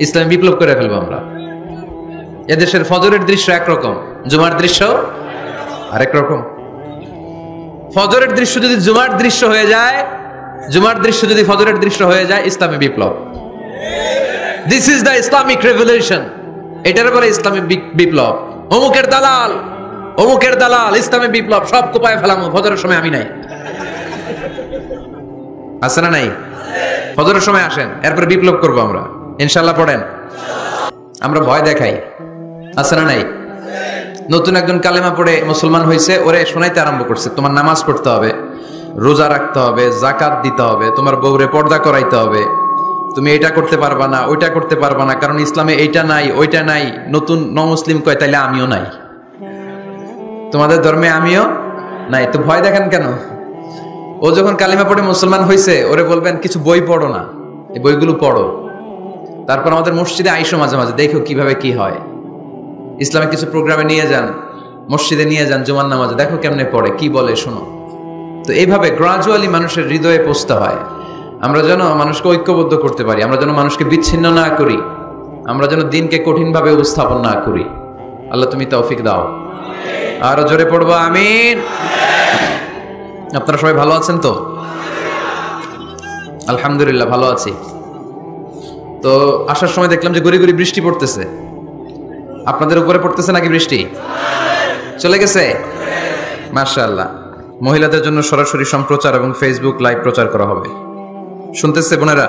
ইসলামী বিপ্লব করে ফেলবো আমরা। এদেশের ফজরের দৃশ্য একরকম, জুমার দৃশ্য আরেক রকম। ফজরের দৃশ্য যদি জুমার দৃশ্য হয়ে যায়, জুমার দৃশ্য যদি ফজরের দৃশ্য হয়ে যায়, ইসলামী বিপ্লব। This is the Islamic revolution. এটার পরে ইসলামী বিপ্লব। অমুকের দালাল, অমুকের দালাল, ইসলামী বিপ্লব সব কোপায় ফেলামো। ফজরের সময় আমি নাই, আছে না নাই? ফজরের সময় আসেন, এরপরে বিপ্লব করবো আমরা ইনশাআল্লাহ। পড়েন, আমরা ভয় দেখাই, আছে না নাই? নতুন একজন কালেমা পড়ে মুসলমান হয়েছে, ওরে শোনাইতে আরম্ভ করছে তোমার নামাজ পড়তে হবে, রোজা রাখতে হবে, যাকাত দিতে হবে, তোমার বউরে পর্দা করাইতে হবে, তুমি এটা করতে পারবা না, ওইটা করতে পারবা না, কারণ ইসলামে এইটা নাই ওইটা নাই। নতুন মুসলিম কয় তাইলে আমিও নাই, তোমাদের ধর্মে আমিও নাই। তো ভয় দেখেন কেন? ও যখন কালিমা পড়ে মুসলমান হয়েছে, ওরে বলবেন কিছু বই পড়ো না, এই বইগুলো পড়ো। তারপর আমাদের মসজিদে আইসো মাঝে মাঝে, দেখো কিভাবে কি হয়। ইসলামিক কিছু প্রোগ্রামে নিয়ে যান, মসজিদে নিয়ে যান, জুমার নামাজে দেখো কেমনে পড়ে, কি বলে শোনো। তো এইভাবে গ্রাজুয়ালি মানুষের হৃদয়ে পৌঁছতে হয়। আমরা যেন মানুষকে ঐক্যবদ্ধ করতে পারি, আমরা যেন মানুষকে বিচ্ছিন্ন না করি, আমরা যেন দিনকে কঠিনভাবে উপস্থাপন না করি। আল্লাহ তুমি তৌফিক দাও। আরো জোরে পড়বো আমিন। আপনারা সবাই ভালো আছেন তো? আলহামদুলিল্লাহ ভালো আছি। তো আসার সময় দেখলাম যে গুড়ি গুড়ি বৃষ্টি পড়তেছে। আপনাদের উপরে পড়তেছে নাকি বৃষ্টি? চলে গেছে? মাশাআল্লাহ। মহিলাদের জন্য সরাসরি সম্প্রচার এবং ফেসবুক লাইভ প্রচার করা হবে। শুনতেছে বোনেরা?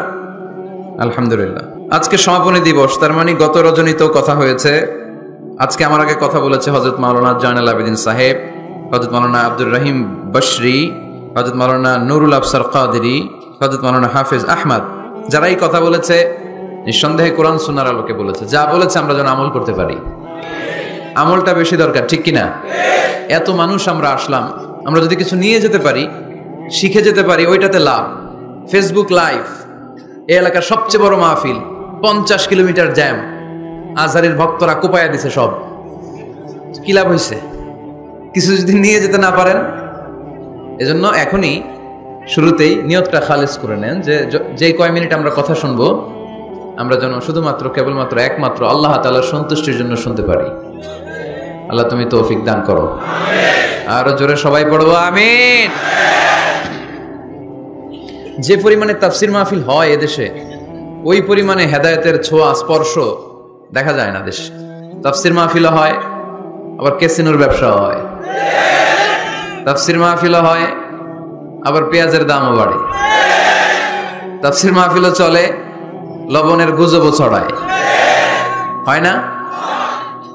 আলহামদুলিল্লাহ। আজকে সমাপনী দিবস, তার মানে গত রজনীতেও কথা হয়েছে। আজকে আমার আগে কথা বলেছে হযরত মাওলানা জয়নাল আবেদিন সাহেব, হযরত মাওলানা আব্দুর রহিম বশরি, হযরত মাওলানা নুরুল আফসার কাদেরী, হযরত মাওলানা হাফেজ আহমদ। যারা এই কথা বলেছে নিঃসন্দেহে কোরআন সুন্নাহর আলোকে বলেছে। যা বলেছে আমরা যেন আমল করতে পারি। আমলটা বেশি দরকার, ঠিক কিনা? এত মানুষ আমরা আসলাম, আমরা যদি কিছু নিয়ে যেতে পারি, শিখে যেতে পারি, ওইটাতে লাভ। ফেসবুক লাইভ, এই এলাকার সবচেয়ে বড় মাহফিল, 50 কিলোমিটার জ্যাম, আজহারের ভক্তরা কোপায়া দিছে সব। কি লাভ হয়েছে? কিছু যদি নিয়ে যেতে না পারেন। এজন্য এখনই শুরুতেই নিয়তটা খালেস করে নেন যে কয় মিনিট আমরা কথা শুনবো, আমরা যেন শুধুমাত্র কেবলমাত্র একমাত্র আল্লাহ তাআলার সন্তুষ্টির জন্য শুনতে পারি। আল্লাহ তুমি তৌফিক দান করো। আরো জোরে সবাই পড়বো আমিন। যে পরিমাণে তাফসির মাহফিল হয় এদেশে, ওই পরিমাণে হেদায়েতের ছোঁয়া স্পর্শ দেখা যায় না দেশে। তাফসির মাহফিল হয়, আবার ক্যাসিনোর ব্যবসা হয়। তাফসির মাহফিল হয়, আবার পেঁয়াজের দামও বাড়ে। তাফসির মাহফিলও চলে, লবণের গুজবও ছড়ায়, হয় না?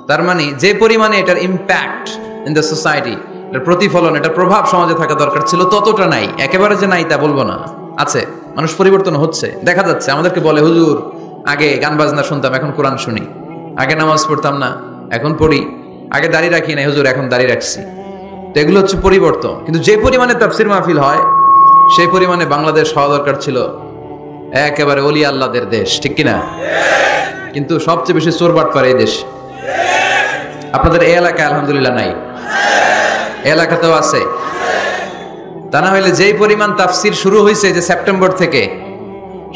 তার মানে যে পরিমাণে এটার ইম্প্যাক্ট ইন দ্য সোসাইটি, এটার প্রতিফলন, এটার প্রভাব সমাজে থাকা দরকার ছিল, ততটা নাই। একেবারে যে নাই তা বলবো না, আছে। মানুষ পরিবর্তন হচ্ছে, দেখা যাচ্ছে। আমাদেরকে বলে, হুজুর আগে গান বাজনা শুনতাম, এখন কোরআন শুনি। আগে নামাজ পড়তাম না, এখন পড়ি। আগে দাঁড়িয়ে রাখি না, হুজুর এখন দাঁড়িয়ে রাখছি। তো এগুলো হচ্ছে পরিবর্তন। কিন্তু যে পরিমাণে তাফসির মাহফিল হয়, সেই পরিমাণে বাংলাদেশ হওয়া দরকার ছিল একেবারে ওলি আল্লাহদের দেশ, ঠিক কিনা? কিন্তু সবচেয়ে বেশি চোর বাটপার এই দেশ। আপনাদের এই এলাকায় আলহামদুলিল্লাহ নাই? এলাকাতেও আছে। তা না হইলে যেই পরিমাণ তাফসির শুরু হয়েছে যে সেপ্টেম্বর থেকে,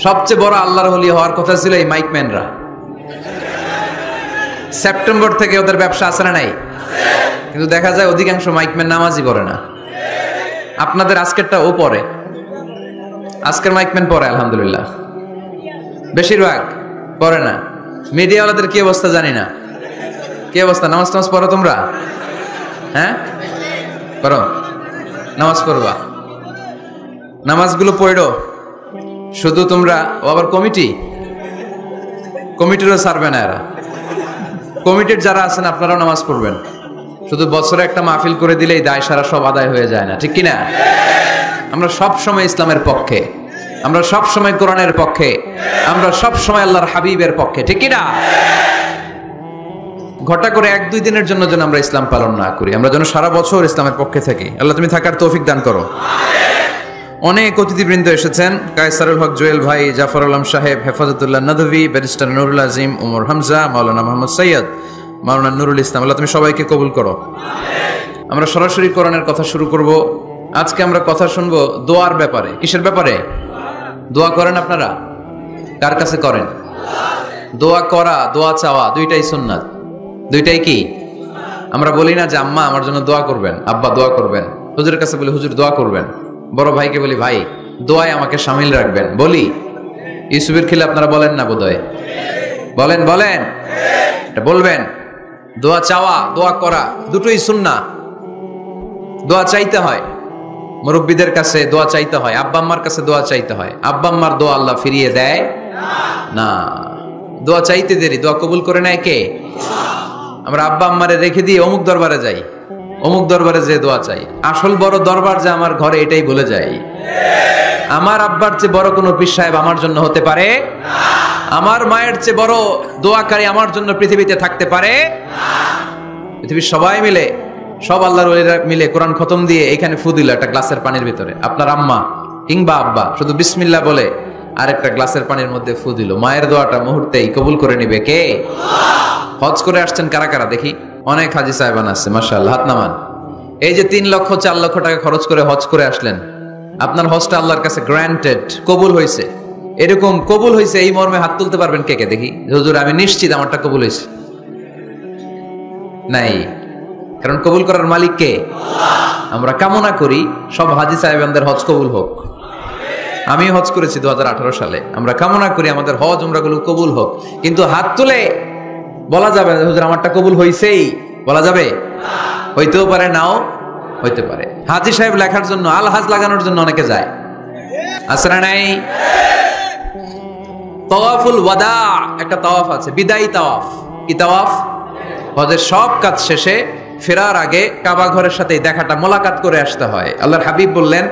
সবচেয়ে বড় আল্লাহর ওলি হওয়ার কথা ছিল এই মাইকম্যানরা। সেপ্টেম্বর থেকে ওদের ব্যবসা আছে না নাই? কিন্তু দেখা যায় অধিকাংশ মাইকম্যান নামাজই পড়ে না। আপনাদের আজকেরটা ও পড়ে, আজকের মাইকম্যান পড়ে আলহামদুলিল্লাহ, বেশিরভাগ পড়ে না। মিডিয়াওয়ালাদের কি অবস্থা জানি না, কি অবস্থা? নামাজ টামাজ পড়ো তোমরা? হ্যাঁ পড়ো, নামাজ পড়বা, নামাজগুলো পড়ো। শুধু তোমরা, ও আবার কমিটিরও ছাড়বে না এরা। কমিটির যারা আছেন আপনারাও নামাজ পড়বেন। শুধু বছরে একটা মাহফিল করে দিলেই দায় সারা সব আদায় হয়ে যায় না, ঠিক কিনা? আমরা সব সময় ইসলামের পক্ষে, আমরা সব সময় কোরআনের পক্ষে, আমরা সব সময় আল্লাহর হাবিবের পক্ষে, ঠিক কিনা? ঘটা করে 1-2 দিনের জন্য যেন আমরা ইসলাম পালন না করি, আমরা যেন সারা বছর ইসলামের পক্ষে থাকি। আল্লাহ তুমি থাকার তৌফিক দান করো। অনেক অতিথিবৃন্দ এসেছেন। কায়সারুল হক জুয়েল ভাই, জাফর আলম সাহেব, হেফাজতুল্লাহ নদভী, ব্যারিস্টার নুরুল আজিম, উমর হামজা, মাওলানা মোহাম্মদ সৈয়দ, মাওলানা নুরুল ইসলাম। আল্লাহ তুমি সবাইকে কবুল করো। আমরা সরাসরি কোরআনের কথা শুরু করব। আজকে আমরা কথা শুনবো দোয়ার ব্যাপারে। কিসের ব্যাপারে? দোয়া করেন আপনারা? কার কাছে করেন? দোয়া করা, দোয়া চাওয়া দুইটাই সুন্নাত। দুইটাই কি? আমরা বলি না যে আম্মা আমার জন্য দোয়া করবেন, আব্বা দোয়া করবেন। হুজুরের কাছে বলি হুজুর দোয়া করবেন। বড় ভাইকে বলি ভাই দোয়ায় আমাকে শামিল রাখবেন। বলি ইউসুফের খিলে আপনারা বলেন না বোধহয়? বলেন বলেন, এটা বলবেন। দোয়া চাওয়া, দোয়া করা দুটোই সুন্নাহ। দোয়া চাইতে হয়, মুরব্বীদের কাছে দোয়া চাইতে হয়, আব্বা আম্মার কাছে দোয়া চাইতে হয়। আব্বা আম্মার দোয়া আল্লাহ ফিরিয়ে দেয় না। দোয়া চাইতে দেরি, দোয়া কবুল করে নেয় কে? আমরা আব্বা আম্মারে রেখে দিয়ে অমুক দরবারে যাই, অমুক দরবারে যে দোয়া চাই। আসল বড় দরবার যে আমার ঘরে, এটাই ভুলে যাই। আমার আব্বার চেয়ে বড় কোনো পীর সাহেব আমার জন্য হতে পারে না। আমার মায়ের চেয়ে বড় দোয়াকারী আমার জন্য পৃথিবীতে থাকতে পারে না। পৃথিবীর সবাই মিলে, সব আল্লাহর ওলিরা মিলে কোরআন খতম দিয়ে এখানে ফু দিল একটা গ্লাসের পানির ভিতরে। আপনার আম্মা কিংবা আব্বা শুধু বিসমিল্লাহ বলে আরেকটা গ্লাসের পানির মধ্যে ফু দিল। মায়ের দোয়াটা মুহূর্তেই কবুল করে নিবে কে? হজ করে আসছেন কারা কারা দেখি? অনেক হাজি সাহেবান আছে, মাশাআল্লাহ, হাত নামান। এই যে 3 লক্ষ 4 লক্ষ টাকা খরচ করে হজ করে আসলেন, আপনার হজটা আল্লাহর কাছে গ্র্যান্টেড, কবুল হয়েছে। এরকম কবুল হয়েছে এই মর্মে হাত তুলতে পারবেন কে কে দেখি? হুজুর আমি নিশ্চিত আমারটা কবুল হয়েছে। নাই, কারণ কবুল করার মালিক কে? আমরা কামনা করি সব হাজি সাহেবানদের হজ কবুল হোক। আমি হজ করেছি 2018 সালে। আমরা কামনা করি আমাদের হজ উমরাগুলো কবুল হোক, কিন্তু হাত তুলে বলা যাবে না হুজুর আমারটা কবুল হইছেই, বলা যাবে? হইতেও পারে, নাও হইতে পারে। হাজী সাহেব লেখার জন্য, আল হাজ লাগানোর জন্য অনেকে যায়, আছে না নাই? তাওয়াফুল ওয়াদা একটা তাওয়াফ আছে, বিদায়ী তাওয়াফ। কি তাওয়াফ? হজের সব কাজ শেষে ফেরার আগে কাবা ঘরের সাথে দেখাটা, মোলাকাত করে আসতে হয়। আল্লাহর হাবিব বললেন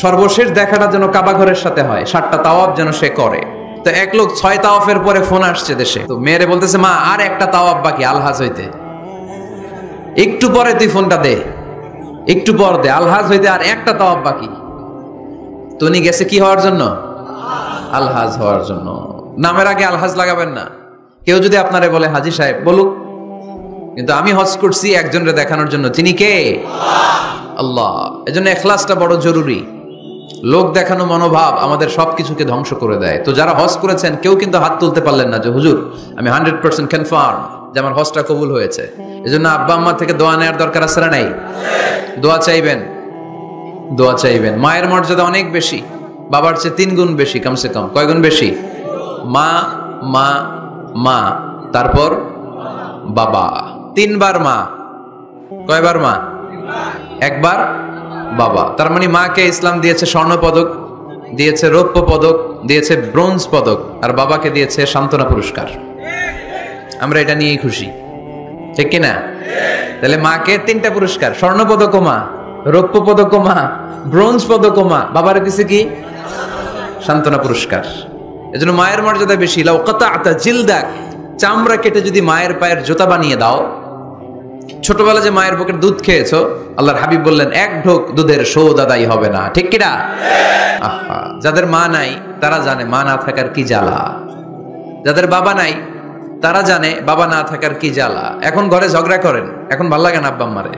সর্বশেষ দেখাটা যেন কাবা ঘরের সাথে হয়, 7টা তাওয়াফ যেন সে করে। তো এক লোক 6 তাওয়াফের পরে ফোন আসছে দেশে, তো মেয়েরে বলতেছে মা আর একটা তাওয়াফ বাকি আলহাজ হইতে, একটু পরে তুই ফোনটা দে, একটু পর দে, আলহাজ হইতে আর একটা তাওয়াফ বাকি। তো উনি গেছে কি হওয়ার জন্য? আলহাজ হওয়ার জন্য। নামের আগে আলহাজ লাগাবেন না। কেউ যদি আপনারে বলে হাজী সাহেব, বলুক, কিন্তু আমি হজ করছি একজনরে দেখানোর জন্য। তিনি কে? আল্লাহ। এজন্য ইখলাসটা বড় জরুরি। লোক দেখানো মনোভাব আমাদের সবকিছুকে ধ্বংস করে দেয়। তো যারা হজ করেছেন কেউ কিন্তু হাত তুলতে পারলেন না যে হুজুর আমি 100% কনফার্ম যে আমার হজটা কবুল হয়েছে। এজন্য আব্বা আম্মা থেকে দোয়া নেওয়ার দরকার আছে না নাই? দোয়া চাইবেন, দোয়া চাইবেন। মায়ের মর্যাদা অনেক বেশি, বাবার চেয়ে 3 গুণ বেশি, কমসে কম। কয় গুণ বেশি? মা মা মা, তারপর বাবা। 3 বার মা। কয়বার মা? 1 বার বাবা। তার মানে মাকে ইসলাম দিয়েছে স্বর্ণ পদক, দিয়েছে রৌপ্য পদক, দিয়েছে ব্রোঞ্জ পদক, আর বাবাকে দিয়েছে সান্ত্বনা পুরস্কার। আমরা এটা নিয়েই খুশি, ঠিক কিনা? তাহলে মাকে 3টা পুরস্কার, স্বর্ণ পদকও মা, রৌপ্য পদকও মা, ব্রোঞ্জ পদকও মা, বাবার দিছে কি? সান্ত্বনা পুরস্কার। এজন্য মায়ের মর্যাদা বেশি। লাউ কাতা'তা জিলদাক, চামড়া কেটে যদি মায়ের পায়ের জুতা বানিয়ে দাও। ছোটবেলা যে মায়ের বুকের দুধ খেয়েছো, আল্লাহর হাবিব বললেন 1 ঢোক দুধের শোধ আদায় হবে না, ঠিক কিনা? আহা, যাদের মা নাই তারা জানে মা না থাকার কি জ্বালা। যাদের বাবা নাই তারা জানে বাবা না থাকার কি জ্বালা। এখন ঘরে ঝগড়া করেন, এখন ভাল লাগে না আব্বা আম্মারে,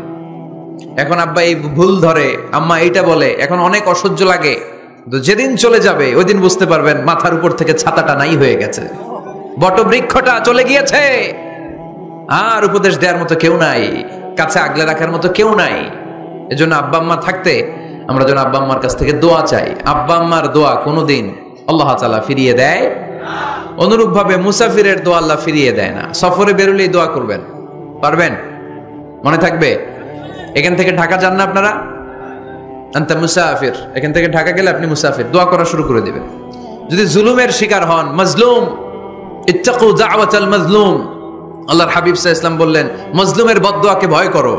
এখন আব্বা এই ভুল ধরে, আম্মা এইটা বলে, এখন অনেক অসহ্য লাগে। তো যেদিন চলে যাবে ওই দিন বুঝতে পারবেন মাথার উপর থেকে ছাতাটা নাই হয়ে গেছে, বটবৃক্ষটা চলে গিয়েছে, আর উপদেশ দেওয়ার মতো কেউ নাই, কাছে আগলে রাখার মতো কেউ নাই। এজন্য আব্বা আম্মা থাকতে আমরা যেন আব্বা আম্মার কাছ থেকে দোয়া চাই। আব্বা আম্মার দোয়া কোনোদিন আল্লাহ তাআলা ফিরিয়ে দেয়। অনুরূপ ভাবে মুসাফিরের দোয়া আল্লাহ ফিরিয়ে দেয় না। সফরে বেরোলেই দোয়া করবেন, পারবেন? মনে থাকবে? এখান থেকে ঢাকা যান না আপনারা, আনতা মুসাফির, এখান থেকে ঢাকা গেলে আপনি মুসাফির, দোয়া করা শুরু করে দিবেন। যদি জুলুমের শিকার হন, মাজলুম, ইত্তাকু দাওয়াতাল মাজলুম, আল্লাহর হাবিব সাল্লাল্লাহু আলাইহি ওয়াসাল্লাম বললেন মজলুমের বদদোয়াকে ভয় করো,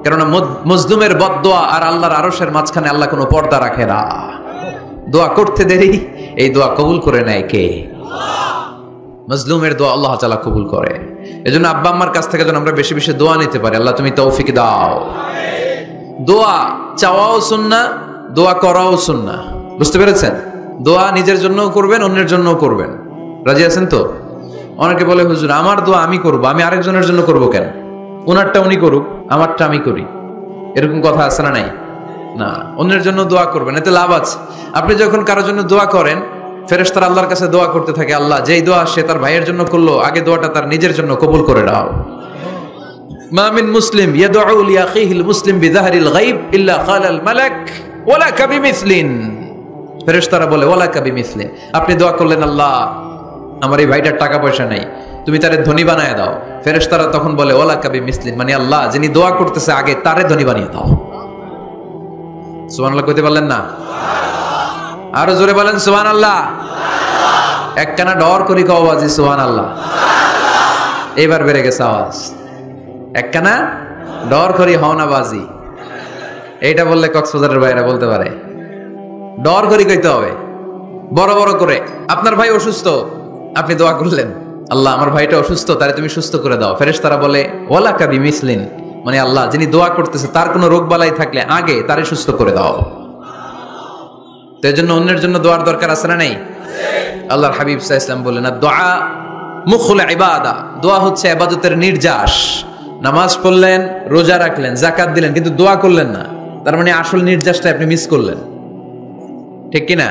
কেননা মজলুমের বদদোয়া আর আল্লাহর আরশের মাঝখানে আল্লাহ কোনো পর্দা রাখে না। দোয়া করতে দেরি, এই দোয়া কবুল করে নেয় কে? মজলুমের দোয়া আল্লাহ তাআলা কবুল করে। এজন্য আব্বা আম্মার কাছ থেকে যেন আমরা বেশি বেশি দোয়া নিতে পারি। আল্লাহ তুমি তৌফিক দাও। দোয়া চাওয়াও সুন্নাহ, দোয়া করাও সুন্নাহ। বুঝতে পেরেছেন? দোয়া নিজের জন্যও করবেন, অন্যের জন্যও করবেন। রাজি আছেন তো? অনেকে বলে হুজুর আমার দোয়া আমি করব, আমি আরেকজনের জন্য করব কেন? ওনারটা উনি করুক, আমারটা আমি করি, এরকম কথা আছে না নাই? না, অন্যের জন্য দোয়া করবেন, এতে লাভ আছে। আপনি যখন কারোর জন্য দোয়া করেন, ফেরেশতারা আল্লাহর কাছে দোয়া করতে থাকে, আল্লাহ যেই দোয়া সে তার ভাইয়ের জন্য করলো, আগে দোয়াটা তার নিজের জন্য কবুল করে নাও। মা মিন মুসলিম ইয়াদউ লিআখিহিল মুসলিম বিযাহরিল গায়ব ইল্লা ক্বালাল মালাক ওয়ালাকা বিমিসলিন। ফেরেশতারা বলে ওয়ালাকা বিমিসলিন, আপনি দোয়া করলেন আল্লাহ আমার এই ভাইটার টাকা পয়সা নাই, তুমি তারে ধনী বানায় দাও। ফেরেশতারা তখন বলে ওয়ালাকা বিমিসলিন, মানে আল্লাহ যিনি দোয়া করতেছে আগে তারে ধনী বানিয়ে দাও। সুবহানাল্লাহ কইতে পারলেন না? আরো জোরে বলেন সুবহানাল্লাহ। একখানা ডর করি কও বাজি সুবহানাল্লাহ। এবার বেড়ে গেছে আওয়াজ। একখানা ডর করি হও না বাজি, এইটা বললে কক্সবাজারের ভাইরা বলতে পারে। ডর করি কইতে হবে বড় বড় করে। আপনার ভাই অসুস্থ, আপনি দোয়া করলেন আল্লাহ আমার ভাইটা অসুস্থ, তারে তুমি সুস্থ করে দাও। ফেরেশতারা বলে ওয়ালাকা বিমিসলিন, মানে আল্লাহ যিনি দোয়া করতেছে তার কোনো রোগ বালাই থাকলে আগে তারে সুস্থ করে দাও। তো এজন্য অন্যের জন্য দোয়ার দরকার আছে না নাই? আল্লাহর হাবিব সাল্লাল্লাহু আলাইহি ওয়াসাল্লাম বলেন দোয়া মুখুল ইবাদা, দোয়া হচ্ছে ইবাদতের নির্যাস। নামাজ পড়লেন, রোজা রাখলেন, যাকাত দিলেন, কিন্তু দোয়া করলেন না, তার মানে আসল নির্যাসটা আপনি মিস করলেন, ঠিক কি না?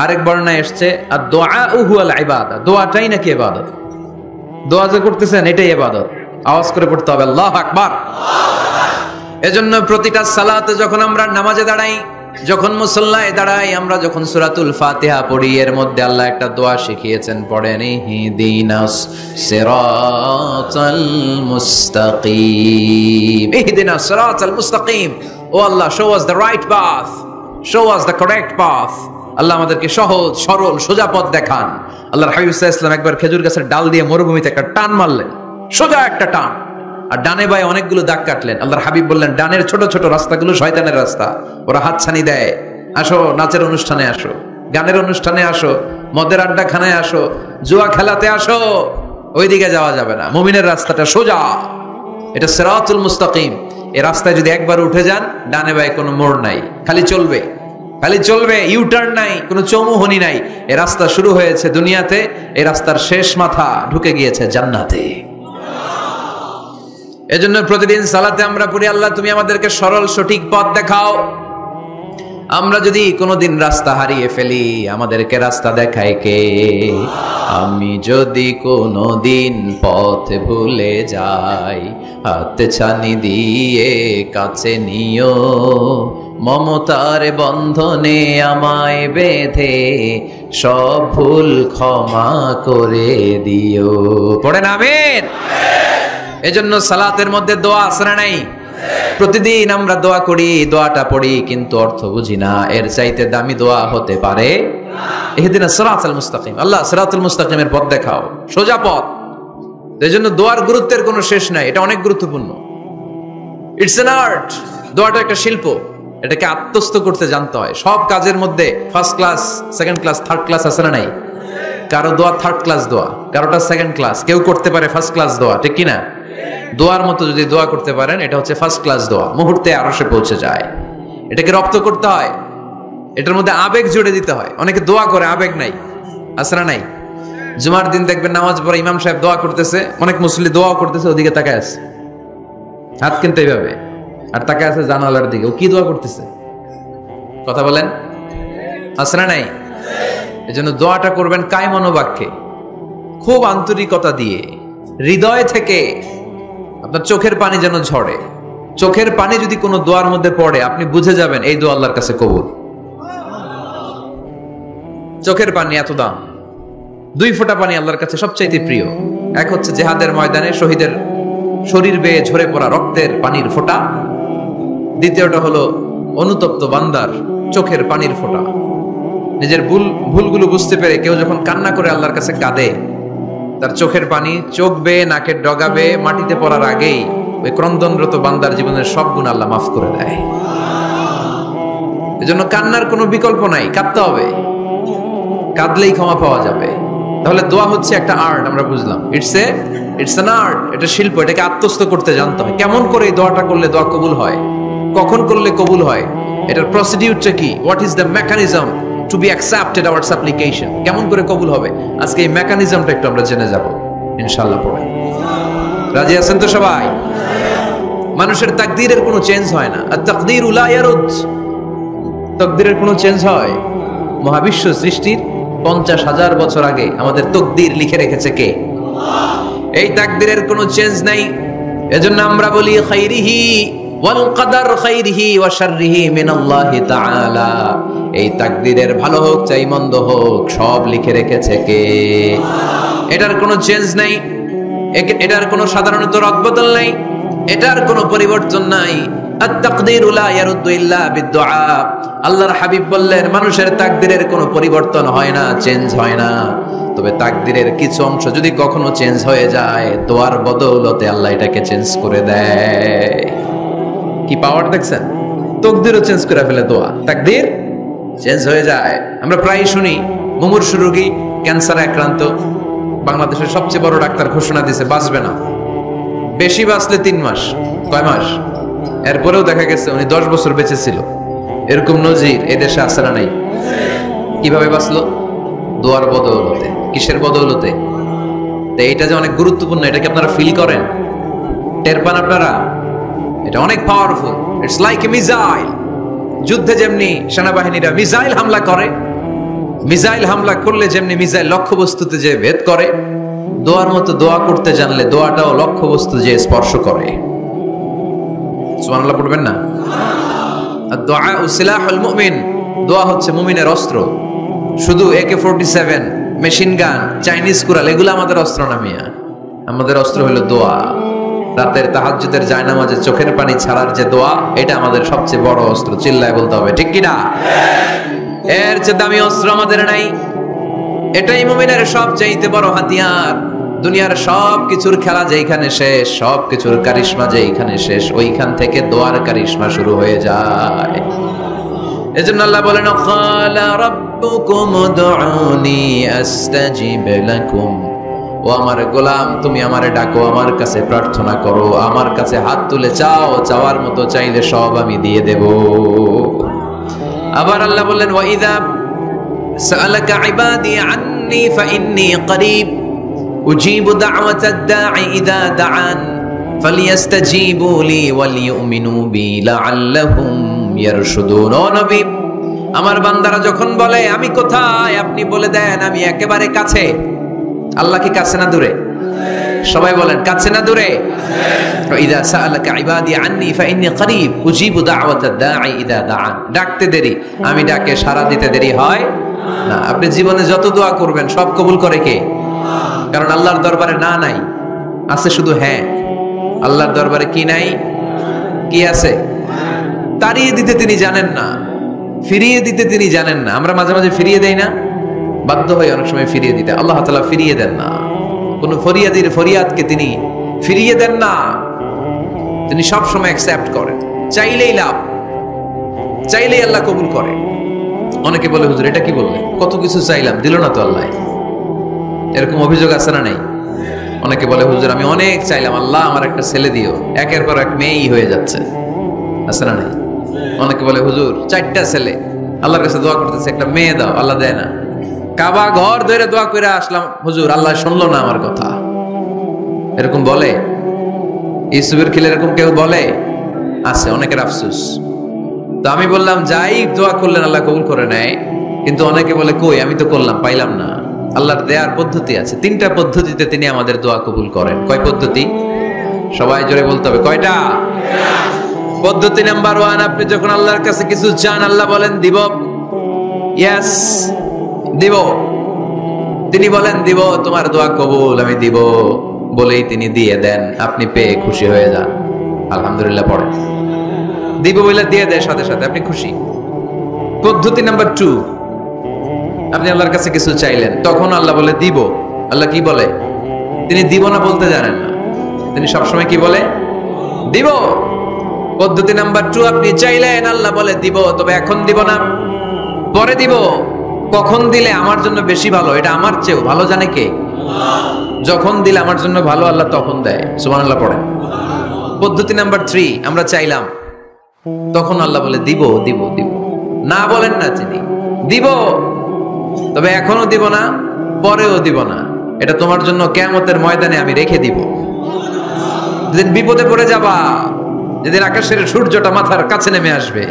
আরেক বর্ণনায় এসেছে আর দোয়া হুয়াল ইবাদা, দোয়াটাই নাকি ইবাদত। দোয়া যে করতেছেন এটাই ইবাদত। আওয়াজ করে পড়তে হবে আল্লাহু আকবার। এজন্য প্রতিটা সালাতে যখন আমরা নামাজে দাঁড়াই যখন মুসল্লায় দাঁড়াই, আমরা যখন সূরাতুল ফাতিহা পড়ি, এর মধ্যে আল্লাহ একটা দোয়া শিখিয়েছেন, পড়েন ইহদিনাস সিরাতাল মুস্তাকিম। ইহদিনাস সিরাতাল মুস্তাকিম, ও আল্লাহ, show us the right path, show us the correct path. আল্লাহ আমাদেরকে সহজ সরল সোজা পথ দেখান। আল্লাহর হাবিব সাল্লাল্লাহু আলাইহি ওয়াসাল্লাম একবার খেজুর গাছের ডাল দিয়ে মরুভূমিতে একটা টান মারলেন, সোজা একটা টান, আর ডানে বায়ে অনেকগুলো দাগ কাটলেন। আল্লাহর হাবিব বললেন, ডানের ছোট ছোট রাস্তাগুলো শয়তানের রাস্তা, ওরা হাতছানি দেয়। আসো নাচের অনুষ্ঠানে আসো, গানের অনুষ্ঠানে আসো, মদের আড্ডাখানায় আসো, জুয়া খেলাতে আসো, ওইদিকে যাওয়া যাবে না। মুমিনের রাস্তাটা সোজা, এটা সিরাতুল মুস্তাকিম। এই রাস্তায় যদি একবার উঠে যান, ডানে বায়ে কোনো মোড় নাই, খালি চলবে, খালি চলবে, ইউটার্ন নাই, কোনো চৌমুহনি নাই। এই রাস্তা শুরু হয়েছে দুনিয়াতে, এই রাস্তার শেষ মাথা ঢুকে গিয়েছে জান্নাতে। এজন্য প্রতিদিন সালাতে আমরা পড়ি, আল্লাহ তুমি আমাদেরকে সরল সঠিক পথ দেখাও। আমরা যদি কোনোদিন রাস্তা হারিয়ে ফেলি, আমাদেরকে রাস্তা দেখায় কে? আমি যদি কোনোদিন পথ ভুলে যাই, হাতে ছানি দিয়ে কাছে নিও, মমতার বন্ধনে আমায় বেঁধে সব ভুল ক্ষমা করে দিও। পড়েন আমিন। এজন্য সালাতের মধ্যে দোয়া আছে না নাই? প্রতিদিন আমরা দোয়া করি, দোয়াটা পড়ি, কিন্তু অর্থ বুঝি না। এর চাইতে দামি দোয়া হতে পারে ইহদিনাস সিরাতাল মুস্তাকিম। আল্লাহ সিরাতুল মুস্তাকিমের পথ দেখাও, সোজা পথ। এজন্য দোয়ার গুরুত্বের কোনো শেষ নাই, এটা অনেক গুরুত্বপূর্ণ। It's an art. দোয়াটা একটা শিল্প, এটাকে আত্মস্থ করতে জানতে হয়। সব কাজের মধ্যে first class, second class, third class আছে না নাই? কারো দোয়া থার্ড ক্লাস দোয়া, কারোটা সেকেন্ড ক্লাস, কেউ করতে পারে ফার্স্ট ক্লাস দোয়া, ঠিক কিনা? দোয়ার মতো যদি দোয়া করতে পারেন, এটা হচ্ছে ফার্স্ট ক্লাস দোয়া, মুহূর্তে আরশে পৌঁছে যায়। এটাকে রপ্ত করতে হয়, এটার মধ্যে আবেগ জুড়ে দিতে হয়। অনেকে দোয়া করে আবেগ নাই, আছে না নাই? জুমার দিন দেখবেন নামাজ পড়ে ইমাম সাহেব দোয়া করতেছে, অনেক মুসল্লি দোয়াও করতেছে, ওদিকে তাকায় আছে, হাত কিন্তু এইভাবে, আর তাকায় আছে জানালার দিকে। ও কি দোয়া করতেছে? কথা বলেন, আছে না নাই? এজন্য দোয়াটা করবেন কায় মনোবাক্যে, খুব আন্তরিকতা দিয়ে, হৃদয় থেকে। আপনার চোখের পানি যেন ঝরে। চোখের পানি যদি কোনো দোয়ার মধ্যে পড়ে, আপনি বুঝে যাবেন এই দোয়া আল্লাহর কাছে কবুল। চোখের পানি এত দাম। 2 ফোঁটা পানি আল্লাহর কাছে সবচাইতে প্রিয়। এক হচ্ছে জিহাদের ময়দানে শহীদের শরীর বেয়ে ঝরে পড়া রক্তের পানির ফোঁটা, দ্বিতীয়টা হলো অনুতপ্ত বান্দার চোখের পানির ফোঁটা। নিজের ভুলগুলো বুঝতে পেরে কেউ যখন কান্না করে আল্লাহর কাছে কাঁদে, তার চোখের পানি চোখ বেয়ে নাকের ডগা বেয়ে মাটিতে পড়ার আগেই ওই ক্রন্দনরত বান্দার জীবনের সব গুণ আল্লাহ মাফ করে দেয়। এজন্য কান্নার কোনো বিকল্প নাই, কাঁদতে হবে, কাঁদলেই ক্ষমা পাওয়া যাবে। তাহলে দোয়া হচ্ছে একটা আর্ট, আমরা বুঝলাম। ইটস অ্যান আর্ট, এটা শিল্প, এটাকে আত্মস্থ করতে জানতে হয়। কেমন করে এই দোয়াটা করলে দোয়া কবুল হয়, কখন করলে কবুল হয়, এটার প্রসিডিউরটা কি, what is the mechanism two be accepted hour সাপ্লিকেশন, কেমন করে কবুল হবে, আজকে এই মেকানিজমটা একটু আমরা জেনে যাব ইনশাআল্লাহ। পড়ে রাজি আছেন তো সবাই? মানুষের তাকদীরের কোনো চেঞ্জ হয় না। আর তাকদীর লা ইয়ারুদ, তাকদীরের কোনো চেঞ্জ হয়? মহাবিশ্ব সৃষ্টির 50,000 বছর আগে আমাদের তাকদীর লিখে রেখেছে কে? এই তাকদীরের কোনো চেঞ্জ নাই। এজন্য আমরা বলি খাইরিহি ওয়াল কদর খাইরিহি ওয়া শাররিহি মিনাল্লাহি তাআলা। এই তাকদীরের ভালো হোক চাই মন্দ হোক, সব লিখে রেখেছে কে? এটার কোনো চেঞ্জ নাই, এটার কোনো সাধারণত রদবদল নাই, এটার কোনো পরিবর্তন নাই। আত-তাকদীরু লা ইয়ারুদ্দু ইল্লা বিদ-দুআ। আল্লাহর হাবিব বললেন, মানুষের তাকদীরের কোনো পরিবর্তন হয় না, চেঞ্জ হয় না। তবে তাকদীরের কিছু অংশ যদি কখনো চেঞ্জ হয়ে যায়, দোয়ার বদৌলতে আল্লাহ এটাকে চেঞ্জ করে দেয়। কি পাওয়ার দেখছেন? তাকদীরও চেঞ্জ করে ফেলে দোয়া, তাকদীর চেঞ্জ হয়ে যায়। আমরা প্রায় শুনি মুমূর্ষু রোগী, ক্যান্সারে আক্রান্ত, বাংলাদেশের সবচেয়ে বড় ডাক্তার ঘোষণা দিয়েছে বাঁচবে না, বেশি বাঁচলে 3 মাস। কয় মাস? এরপরেও দেখা গেছে উনি 10 বছর বেঁচে ছিল। এরকম নজির এই দেশে আছে না নাই? কিভাবে বাঁচলো? দোয়ার বদৌলতে। কিসের বদৌলতে? তো এটা যে অনেক গুরুত্বপূর্ণ, এটা কি আপনারা ফিল করেন, টের পান আপনারা? এটা অনেক powerful. It's like a missile. যুদ্ধে যেমনি সেনাবাহিনীরা মিসাইল হামলা করে, মিসাইল হামলা করলে যেমনি মিসাইল লক্ষ্যবস্তুতে যে ভেদ করে, দোয়ার মতো দোয়া করতে জানলে দোয়াটাও লক্ষ্যবস্তু যে স্পর্শ করে। সুবহানাল্লাহ পড়বেন না? আদ-দুআ সিলাহুল মুমিন, দোয়া হচ্ছে মুমিনের অস্ত্র। শুধু AK-47, machine gun, Chinese Corel এগুলো আমাদের অস্ত্র না মিয়া। আমাদের অস্ত্র হলো দোয়া। রাতের তাহাজ্জুদের জায়নামাজে চোখের পানি ছাড়ার যে দোয়া, এটা আমাদের সবচেয়ে বড় অস্ত্র। চিল্লায় বলতে হবে, ঠিক কি না? এর চেয়ে দামি অস্ত্র আমাদের নাই। এটাই মুমিনের সবচাইতে বড় হাতিয়ার। দুনিয়ার সব কিছুর খেলা যেখানে শেষ, সব কিছুর কারিশমা যেখানে শেষ, ওইখান থেকে দোয়ার কারিশমা শুরু হয়ে যায়। এজন্য আল্লাহ বলেন, ক্বালা রাব্বুকুম উদউনি আস্তাজিব লাকুম। ও আমার গোলাম, তুমি আমারে ডাকো, আমার কাছে প্রার্থনা করো, আমার কাছে হাত তুলে চাও, চাওয়ার মতো চাইলে সব আমি দিয়ে দেব। আবার আল্লাহ বললেন, ওয়া ইযা সাআলাকা ইবাদি আন্নী ফাইন্নী করিব উজিবু দাওয়াতাদ দাঈ ইযা দাআন ফালিয়াস্তাজিবু লি ওয়ালিউমিনু বি লাআল্লাহুম ইয়ারশুদুন। ও নবী, আমার বান্দারা যখন বলে আমি কোথায়, আপনি বলে দেন আমি একেবারে কাছে। আল্লাহ কি কাছে না দূরে? সবাই বলেন, কাছে না দূরে? ইযা সাআলাকা ইবাদি আন্নী ফাইন্নী করিব উজিবু দাওয়াতাদ দাঈ ইযা দাআন। ডাকতে দেরি, আমি ডাকে সাড়া দিতে দেরি হয় না। আপনি জীবনে যত দোয়া করবেন সব কবুল করে কে? কারণ আল্লাহর দরবারে না নাই, আছে শুধু হ্যাঁ। আল্লাহর দরবারে কি নাই? কি আছে? তাড়িয়ে দিতে তিনি জানেন না, ফিরিয়ে দিতে তিনি জানেন না। আমরা মাঝে মাঝে ফিরিয়ে দেই না, বাধ্য হয়ে অনেক সময় ফিরিয়ে দিতে। আল্লাহ তাআলা ফিরিয়ে দেন না, কোন ফরিয়াদির ফরিয়াদকে তিনি ফিরিয়ে দেন না। তিনি সব সময় অ্যাকসেপ্ট করেন। চাইলেই লাভ, চাইলেই আল্লাহ কবুল করে। অনেকে বলে, হুজুর এটা কি বললেন, কত কিছু চাইলাম দিল না তো আল্লাহ। এরকম অভিযোগ আছে না নাই? অনেকে বলে, হুজুর আমি অনেক চাইলাম, আল্লাহ আমার একটা ছেলে দিও, একের পর এক মেয়েই হয়ে যাচ্ছে। আছে না নাই? অনেকে বলে, হুজুর 4টা ছেলে, আল্লাহর কাছে দোয়া করতেছে একটা মেয়ে দাও, আল্লাহ দেয় না। কাবা ঘর ধরে দোয়া করে আসলাম, হুজুর আল্লাহ শুনলো না আমার কথা। এরকম বলে? ইউসুফের খিলে এরকম কেউ বলে? আছে, অনেকের আফসোস। তো আমি বললাম, যাই দোয়া করলেন আল্লাহ কবুল করে নেয়, কিন্তু অনেকে বলে কই আমি তো করলাম পাইলাম না। আল্লাহর দেয়ার পদ্ধতি আছে, 3টা পদ্ধতিতে তিনি আমাদের দোয়া কবুল করেন। কয় পদ্ধতি? সবাই জোরে বলতে হবে, কয়টা? পদ্ধতি নাম্বার 1, আপনি যখন আল্লাহর কাছে কিছু চান, আল্লাহ বলেন দিব, ইয়েস দিব। তিনি বলেন দিব, তোমার দোয়া কবুল, আমি দিব বলেই তিনি দিয়ে দেন। আপনি পেয়ে খুশি হয়ে যান, আলহামদুলিল্লাহ পড়েন। দিব বলে দিয়ে দেয় সাথে সাথে, আপনি খুশি। পদ্ধতি নাম্বার 2, আপনি আল্লাহর কাছে কিছু চাইলেন, তখন আল্লাহ বলে দিব। আল্লাহ কি বলে? তিনি দিব না বলতে জানেন না, তিনি সবসময় কি বলে? দিব। পদ্ধতি নাম্বার 2, আপনি চাইলেন, আল্লাহ বলে দিব, তবে এখন দিব না, পরে দিব। কখন দিলে আমার জন্য বেশি ভালো, এটা আমার চেয়েও ভালো জানে কে? যখন দিলে আমার জন্য ভালো, আল্লাহ তখন দেয়। সুবহানাল্লাহ পড়েন। পদ্ধতি নাম্বার 3, আমরা চাইলাম, তখন আল্লাহ বলে দিব দিব দিব। না বলেন না তিনি, দিব, তবে এখনো দিব না, পরেও দিব না। এটা তোমার জন্য কিয়ামতের ময়দানে আমি রেখে দিব। যেদিন বিপদে পড়ে যাবা, যেদিন আকাশের সূর্যটা মাথার কাছে নেমে আসবে,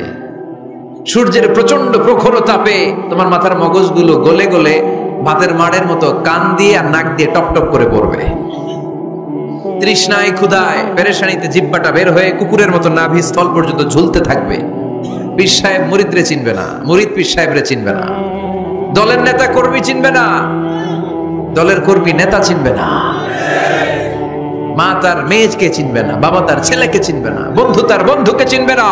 সূর্যের প্রচন্ড প্রখর তাপে তোমার মাথার মগজগুলো গলে গলে ভাতের মাড়ের মতো কান দিয়ে আর নাক দিয়ে টপ টপ করে পড়বে। তৃষ্ণায় ক্ষুধায় পেরেশানিতে জিহ্বাটা বের হয়ে কুকুরের মতো নাভি স্থল পর্যন্ত ঝুলতে থাকবে। পীর সাহেব মুরিদরে চিনবে না, মুরিদ পীর সাহেবরে চিনবে না, দলের নেতা কর্মী চিনবে না, দলের কর্মী নেতা চিনবে না, মা তার মেয়েকে চিনবে না, বাবা তার ছেলেকে চিনবে না, বন্ধু তার বন্ধুকে চিনবে না।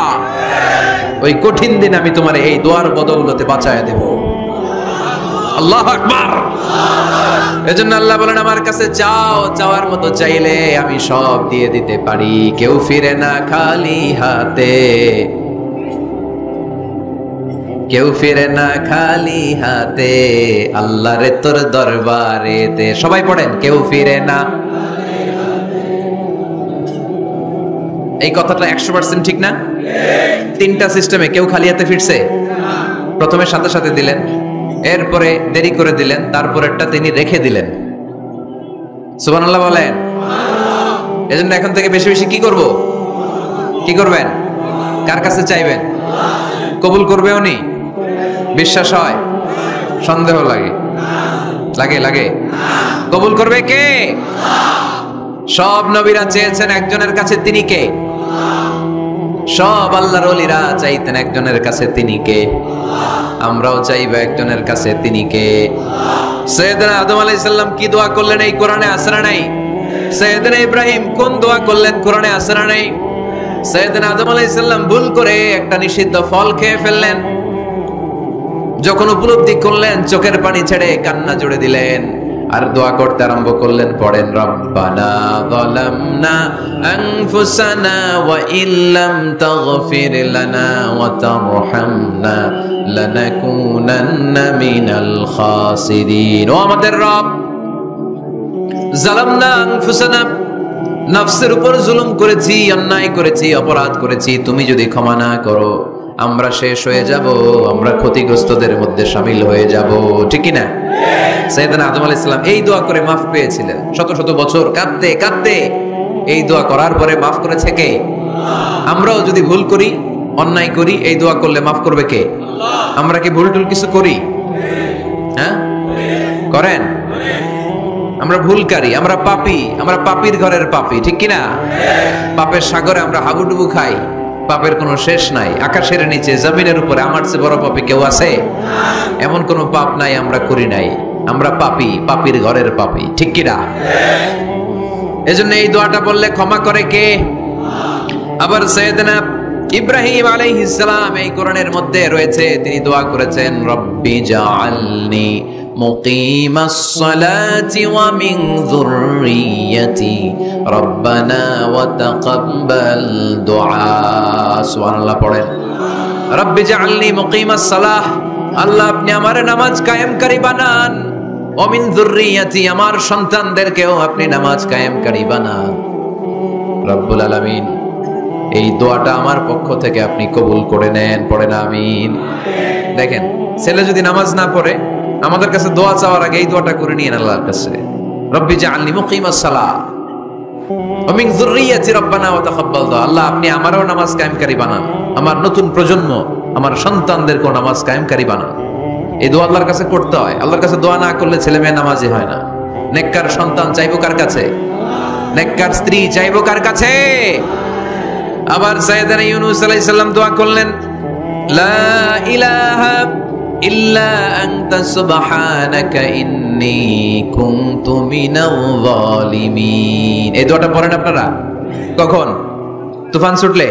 ওই কঠিন দিন আমি তোমার এই দোয়ার বদৌলতে বাঁচায় দেব। আল্লাহু আকবার। এজন্য আল্লাহ বলেন, আমার কাছে চাও, চাওয়ার মতো চাইলে আমি সব দিয়ে দিতে পারি। কেউ ফিরে না খালি হাতে, কেউ ফিরে না খালি হাতে, আল্লাহরে তোর দরবারেতে। সবাই পড়েন, কেউ ফিরে না। এই কথাটা 100% ঠিক না? 3টা সিস্টেমে কেউ খালি হাতে ফিরছে? প্রথমে সাথে সাথে দিলেন, এরপরে দেরি করে দিলেন, তারপরেরটা তিনি রেখে দিলেন। সুবহানাল্লাহ বলেন। এজন্য এখন থেকে বেশি বেশি কি করব? কি করবেন? কার কাছে চাইবেন? কবুল করবে উনি? বিশ্বাস হয়? সন্দেহ লাগে? লাগে লাগে? কবুল করবে কে? সব নবীরা চেয়েছেন একজনের কাছে, তিনি কে? সব আল্লাহর ওলিরা চাইতেন একজনের কাছে, তিনি কে? আমরাও চাইব একজনের কাছে, তিনি কে? সৈয়দনা আদম আলাইহিস সালাম কি দোয়া করলেন এই কোরআনে আছে না নাই? সৈয়দনা ইব্রাহিম কোন দোয়া করলেন কোরআনে আছে না নাই? সৈয়দনা আদম আলাইহিস সালাম ভুল করে একটা নিষিদ্ধ ফল খেয়ে ফেললেন, যখন উপলব্ধি করলেন চোখের পানি ছেড়ে কান্না জুড়ে দিলেন আর দোয়া করতে আরম্ভ করলেন। পড়েন, রব্বানা যালামনা আনফুসানা ওয়া ইল্লাম তাগফির লানা ওয়া তারহামনা লানাকুনান্না মিনাল খাসিরিন। ও আমাদের রব, যালামনা আনফুসানা, নফসের উপর জুলুম করেছি, অন্যায় করেছি, অপরাধ করেছি, তুমি যদি ক্ষমা না করো আমরা শেষ হয়ে যাব, আমরা ক্ষতিগ্রস্তদের মধ্যে শামিল হয়ে যাব, ঠিক কি না? সাইয়েদনা আদম আলাইহিস সালাম এই দোয়া করে মাফ পেয়েছিলেন। শত শত বছর কাঁদতে কাঁদতে এই দোয়া করার পরে মাফ করেছে কে? আমরাও যদি ভুল করি, অন্যায় করি, এই দোয়া করলে মাফ করবে কে? আমরা কি ভুল টুল কিছু করি? হ্যাঁ, করেন? আমরা ভুলকারী, আমরা পাপী, আমরা পাপীর ঘরের পাপী, ঠিক কিনা? পাপের সাগরে আমরা হাবুডুবু খাই, পাপের কোনো শেষ নাই। আকাশের নিচে, জমিনের উপরে আমার চেয়ে বড় পাপী কেউ আছে? এমন কোনো পাপ নাই আমরা করি নাই। আমরা পাপী, পাপীর ঘরের পাপী, ঠিক কিনা? এজন্য এই দোয়াটা বললে ক্ষমা করে কে? আবার সাইয়েদনা ইব্রাহিম আলাইহিস সালাম এই কোরআনের মধ্যে রয়েছে, তিনি দোয়া করেছেন, রব্বি জাআলনি মুকিমাস সালাতি ওয়া মিন যুররিয়্যাতি রব্বানা ওয়া তাকাব্বাল দুআ। সুবহানাল্লাহ পড়েন, রব্বি জাআলনি মুকিমাস সালাহ, আল্লাহ আপনি আমার নামাজ কায়েমকারী বানান, ওয়া মিন যুররিয়্যাতি, আমার সন্তানদেরকেও আপনি নামাজ কায়েমকারী বানান। রব্বুল আলামিন এই দোয়াটা আমার পক্ষ থেকে আপনি কবুল করে নেন, পড়েন আমিন। দেখেন, ছেলে যদি নামাজ না পড়ে আমাদের কাছে দোয়া চাওয়ার আগে এই দোয়াটা করে নিয়েন আল্লাহর কাছে, রব্বি জাআলনি মুকিমাস সালাহ ওয়া মিন যুররিয়্যাতি রব্বানা ওয়া তাকাব্বাল দুআ, আল্লাহ আপনি আমারও নামাজ কায়েমকারী বানান, আমার নতুন প্রজন্ম, আমার সন্তানদেরকেও নামাজ কায়েমকারী বানান। এই দোয়া আল্লাহর কাছে করতে হয়। আল্লাহর কাছে দোয়া না করলে ছেলে মেয়ে নামাজি হয় না। নেককার সন্তান চাইবো কার কাছে? নেককার স্ত্রী চাইবো কার কাছে? আবার সাইয়েদনা ইউনূস আলাইহিস সালাম দোয়া করলেন, লা ইলাহা ইল্লা আনতা সুবহানাকা ইন্নী কুনতু মিনাল যালিমিন। এই দোয়াটা পড়েন আপনারা কখন? তুফান ছুটলে?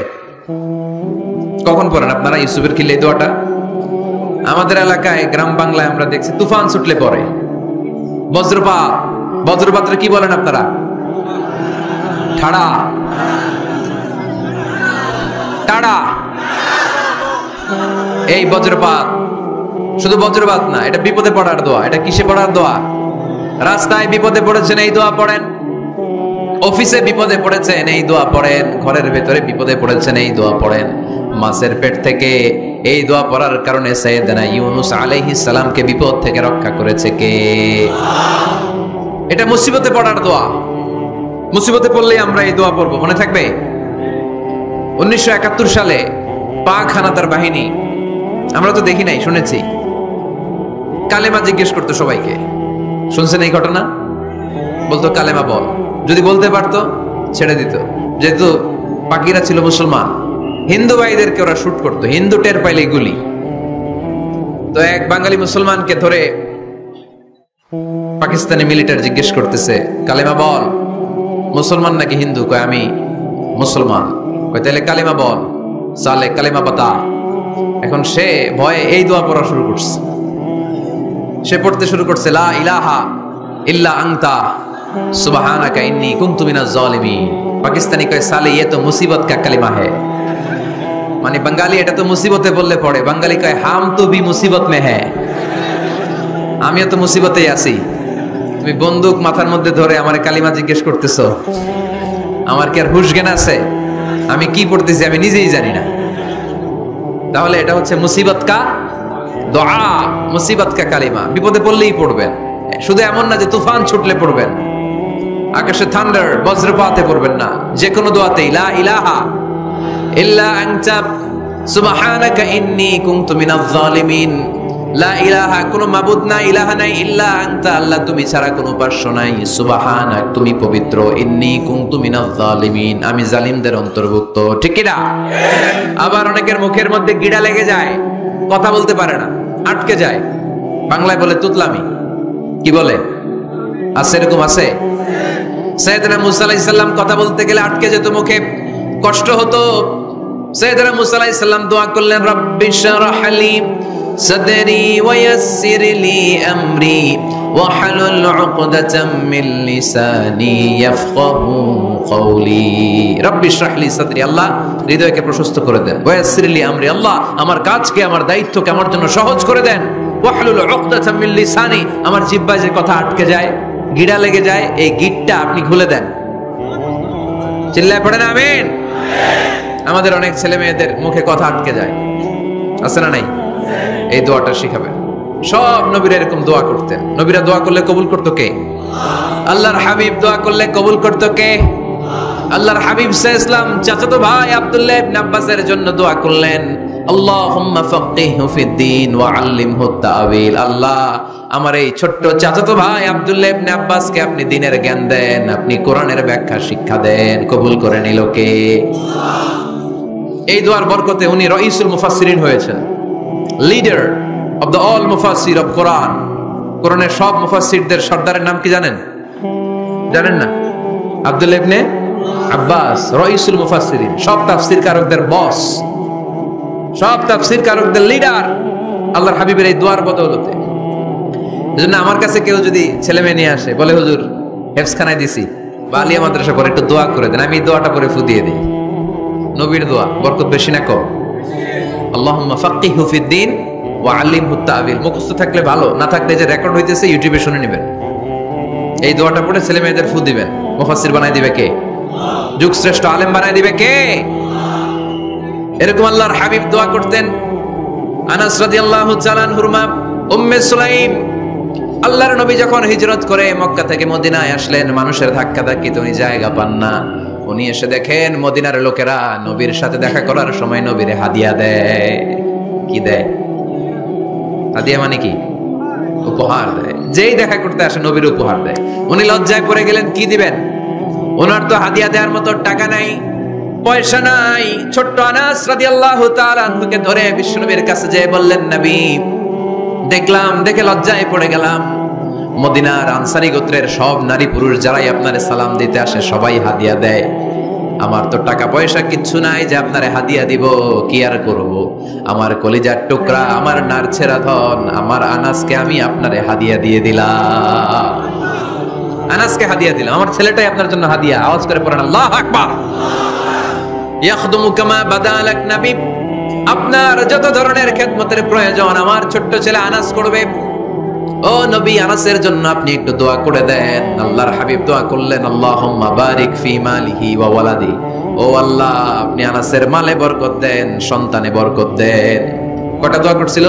কখন পড়েন আপনারা ইউসুফের খিলে এই দোয়াটা? আমাদের এলাকায়, গ্রাম বাংলায় আমরা দেখছি তুফান ছুটলে পড়ে। বজ্রপাত, বজ্রপাতের কি বলেন আপনারা? ঠাড়া, টাড়া। এই বজ্রপাত, শুধু বজ্রপাত না, এটা বিপদে পড়ার দোয়া। এটা কিসে পড়ার দোয়া? রাস্তায় বিপদে পড়েছেন এই দোয়া পড়েন, অফিসে বিপদে পড়েছেন এই দোয়া পড়েন, ঘরের ভেতরে বিপদে পড়েছেন এই দোয়া পড়েন। মাছের পেট থেকে এই দোয়া পড়ার কারণে সাইয়েদনা ইউনূস আলাইহিস সালামকে বিপদ থেকে রক্ষা করেছে কে? এটা মুসিবতে পড়ার দোয়া। মুসিবতে পড়লেই আমরা এই দোয়া পড়বো, মনে থাকবে? 1971 সালে পাক হানাদার বাহিনী, আমরা তো দেখি নাই, শুনেছি, কালেমা জিজ্ঞেস করতো সবাইকে। শুনছেন এই ঘটনা? বলতো কালেমা বল, যদি বলতে পারতো ছেড়ে দিত। যেহেতু পাকিরা ছিল মুসলমান, হিন্দু ভাইদেরকে ওরা শুট করতো, হিন্দু টের পাইলে গুলি। তো এক বাঙালি মুসলমানকে ধরে পাকিস্তানি মিলিটারি জিজ্ঞেস করতেছে, কালেমা বল। মুসলমান নাকি হিন্দু? কয় আমি মুসলমান। কয় তাহলে কালেমা বল, সালে কালেমা বাতা। এখন সে ভয়ে এই দোয়া পড়া শুরু করছে। সে পড়তে শুরু করছে, লা ইলাহা ইল্লা আনতা সুবহানাকা ইন্নী কুনতু মিনাজ জালিমিন। পাকিস্তানি কয় সালে ये तो मुसीबत का कलिमा है, মানে বাঙালি এটা তো মুসিবতে বললে পড়ে। বাঙালি কয় হাম তো ভি মুসিবত মে হ্যায়, আমিও তো মুসিবতেই আছি। তুমি বন্দুক মাথার মধ্যে ধরে আমার কালিমা জিজ্ঞেস করতেছো, আমার কি আর হুশ জ্ঞান আছে? আমি কি পড়তেছি আমি নিজেই জানি না। তাহলে এটা হচ্ছে মুসিবত কা দোয়া, মুসিবত কা কালিমা। বিপদে পড়লেই পড়বেন, শুধু এমন না যে তুফান ছুটলে পড়বেন, আকাশে থান্ডার বজ্রপাতে পড়বেন না। যে কোনো দোয়াতেই লা ইলাহা ইল্লা আনতা সুবহানাকা ইন্নী কুনতু মিনাজ জালিমিন, লা ইলাহা, কোনো মাবুদ নাই, ইলাহা নাই, ইল্লা আনতা, আল্লাহ তুমি ছাড়া কোনো উপাস্য নাই, সুবহানাক তুমি পবিত্র, ইন্নী কুনতু মিনাজ জালিমিন আমি জালিমদের অন্তর্ভুক্ত। ঠিক কি না? আবার অনেকের মুখের মধ্যে গিড়া লেগে যায়, কথা বলতে পারে না, আটকে যায়, বাংলায় বলে তুতলামি। কি বলে? আছে, এরকম আছে। সাইয়েদনা মুসা আলাইহিস সালাম কথা বলতে গেলে আটকে যেত, মুখে কষ্ট হতো। সাইয়েদনা মুসা আলাইহিস সালাম দোয়া করলেন, রাব্বি শরহ লি সাদরি ওয়া ইয়াসসির লি আমরি ওয়া হালুল উকদাতাম মিন লিসানি ইয়াফকাহু কওলি। রাব্বি শরহ লি সাদরি, আল্লাহ হৃদয়কে প্রশস্ত করে দেন। ওয়া ইয়াসসির লি আমরি, আল্লাহ আমার কাজকে, আমার দায়িত্বকে আমার জন্য সহজ করে দেন। ওয়া হালুল উকদাতাম মিন লিসানি, আমার জিহ্বায় যে কথা আটকে যায়, গিড়া লেগে যায়, এই গিটটা আপনি খুলে দেন। চিল্লায় পড়েন আমিন। আমাদের অনেক ছেলে মেয়েদের মুখে কথা আটকে যায়, আছে না নাই? এই দোয়াটা শিখাবেন। সব নবীরা এরকম দোয়া করতেন। নবীরা দোয়া করলে কবুল করতো কে? আল্লাহর হাবিব দোয়া করলে কবুল করতো কে? আল্লাহর হাবিব সাল্লাল্লাহু আলাইহি ওয়াসাল্লাম চাচাতো ভাই আব্দুল্লাহ ইবনে আব্বাসের জন্য দোয়া করলেন, আল্লাহুম্মা ফাক্কিহহু ফিদ-দীন ওয়া আল্লিমহু তা'ওয়িল। আল্লাহ আমার এই ছোট্ট চাচাতো ভাই আব্দুল্লাহ ইবনে আব্বাসকে আপনি দ্বীনের জ্ঞান দেন, আপনি কোরআনের ব্যাখ্যা শিক্ষা দেন। কবুল করে নিল কে? এই দোয়ার বরকতে উনি রাইসুল মুফাসসিরিন হয়েছেন, লিডার অফ দ্য অল মুফাসসির অফ কোরআন। কোরআনের সব মুফাসসিরদের সর্দারের নাম কি জানেন? জানেন না? আব্দুল্লাহ ইবনে আব্বাস রাইসুল মুফাসসিরিন, সব তাফসীর কারকদের বস, সব তাফসীর কারকদের লিডার, আল্লাহর হাবিবের এই দোয়ার বদৌলতে। এজন্য আমার কাছে কেউ যদি ছেলে মেয়ে নিয়ে আসে, বলে হুজুর হেফজখানায় দিছি বা আলিয়া মাদ্রাসা পরে একটু দোয়া করে দেন, আমি এই দোয়াটা পরে ফু দিয়ে দিই। নবীর দোয়া, বরকত বেশি না কম? আল্লাহুম্মা ফাক্কিহহু ফিদ-দীন ওয়া আল্লিমহু তা'ওয়িল। মুখস্থ থাকলে ভালো, না থাকলে যে রেকর্ড হইতেছে ইউটিউবে শুনে নেবেন। এই দোয়াটা পড়ে ছেলে মেয়েদের ফু দিবেন। মুফাসসির বানাই দিবে কে? যুগ শ্রেষ্ঠ আলেম বানাই দিবে কে? এরকম আল্লাহর হাবিব দোয়া করতেন। আনাস রাদিয়াল্লাহু তাআলা আনহুর মা উম্মে সুলাইম, আল্লাহর নবী যখন হিজরত করে মক্কা থেকে মদিনায় আসলেন, মানুষের ধাক্কা ধাক্কিতে উনি জায়গা পান না। উনি এসে দেখেন মদিনার লোকেরা নবীর সাথে দেখা করার সময় নবীরে হাদিয়া দেয়। কি দেয়? হাদিয়া মানে কি? উপহার দেয়। যেই দেখা করতে আসে নবীর উপহার দেয়। উনি লজ্জায় পড়ে গেলেন, কি দিবেন? ওনার তো হাদিয়া দেওয়ার মতো টাকা নাই, পয়সা নাই। ছোট্ট আনাস রাদিয়াল্লাহু তাআলা আনহুকে ধরে বিশ্বনবীর কাছে যেয়ে বললেন, নবী দেখলাম, দেখে লজ্জায় পড়ে গেলাম, মদিনার আনসারী গোত্রের সব নারী পুরুষ যারাই আপনারে সালাম দিতে আসে সবাই হাদিয়া দেয়। আমার তো টাকা পয়সা কিচ্ছু নাই যে আপনারে হাদিয়া দিব, কি আর করব। আমার কলিজার টুকরা, আমার নারছেরা ধন, আমার আনাসকে আমি আপনারে হাদিয়া দিয়ে দিলাম। আনাসকে হাদিয়া দিলাম, আমার ছেলেটাই আপনার জন্য হাদিয়া। আওয়াজ করে পড়েন আল্লাহু আকবার। ইয়াখদুমু কামা বাদালাক নবী, আপনার যত ধরনের খেদমতের প্রয়োজন আমার ছোট্ট ছেলে আনাস করবে। ও নবী, আনাসের জন্য আপনি একটু দোয়া করে দেন। আল্লাহর হাবিব দোয়া করলেন, আল্লাহুম্মা বারিক ফি মালিহি ওয়া ওয়ালাদি। ও আল্লাহ, আপনি আনাসের মালে বরকত দেন, সন্তানে বরকত দেন। কয়টা দোয়া করছিল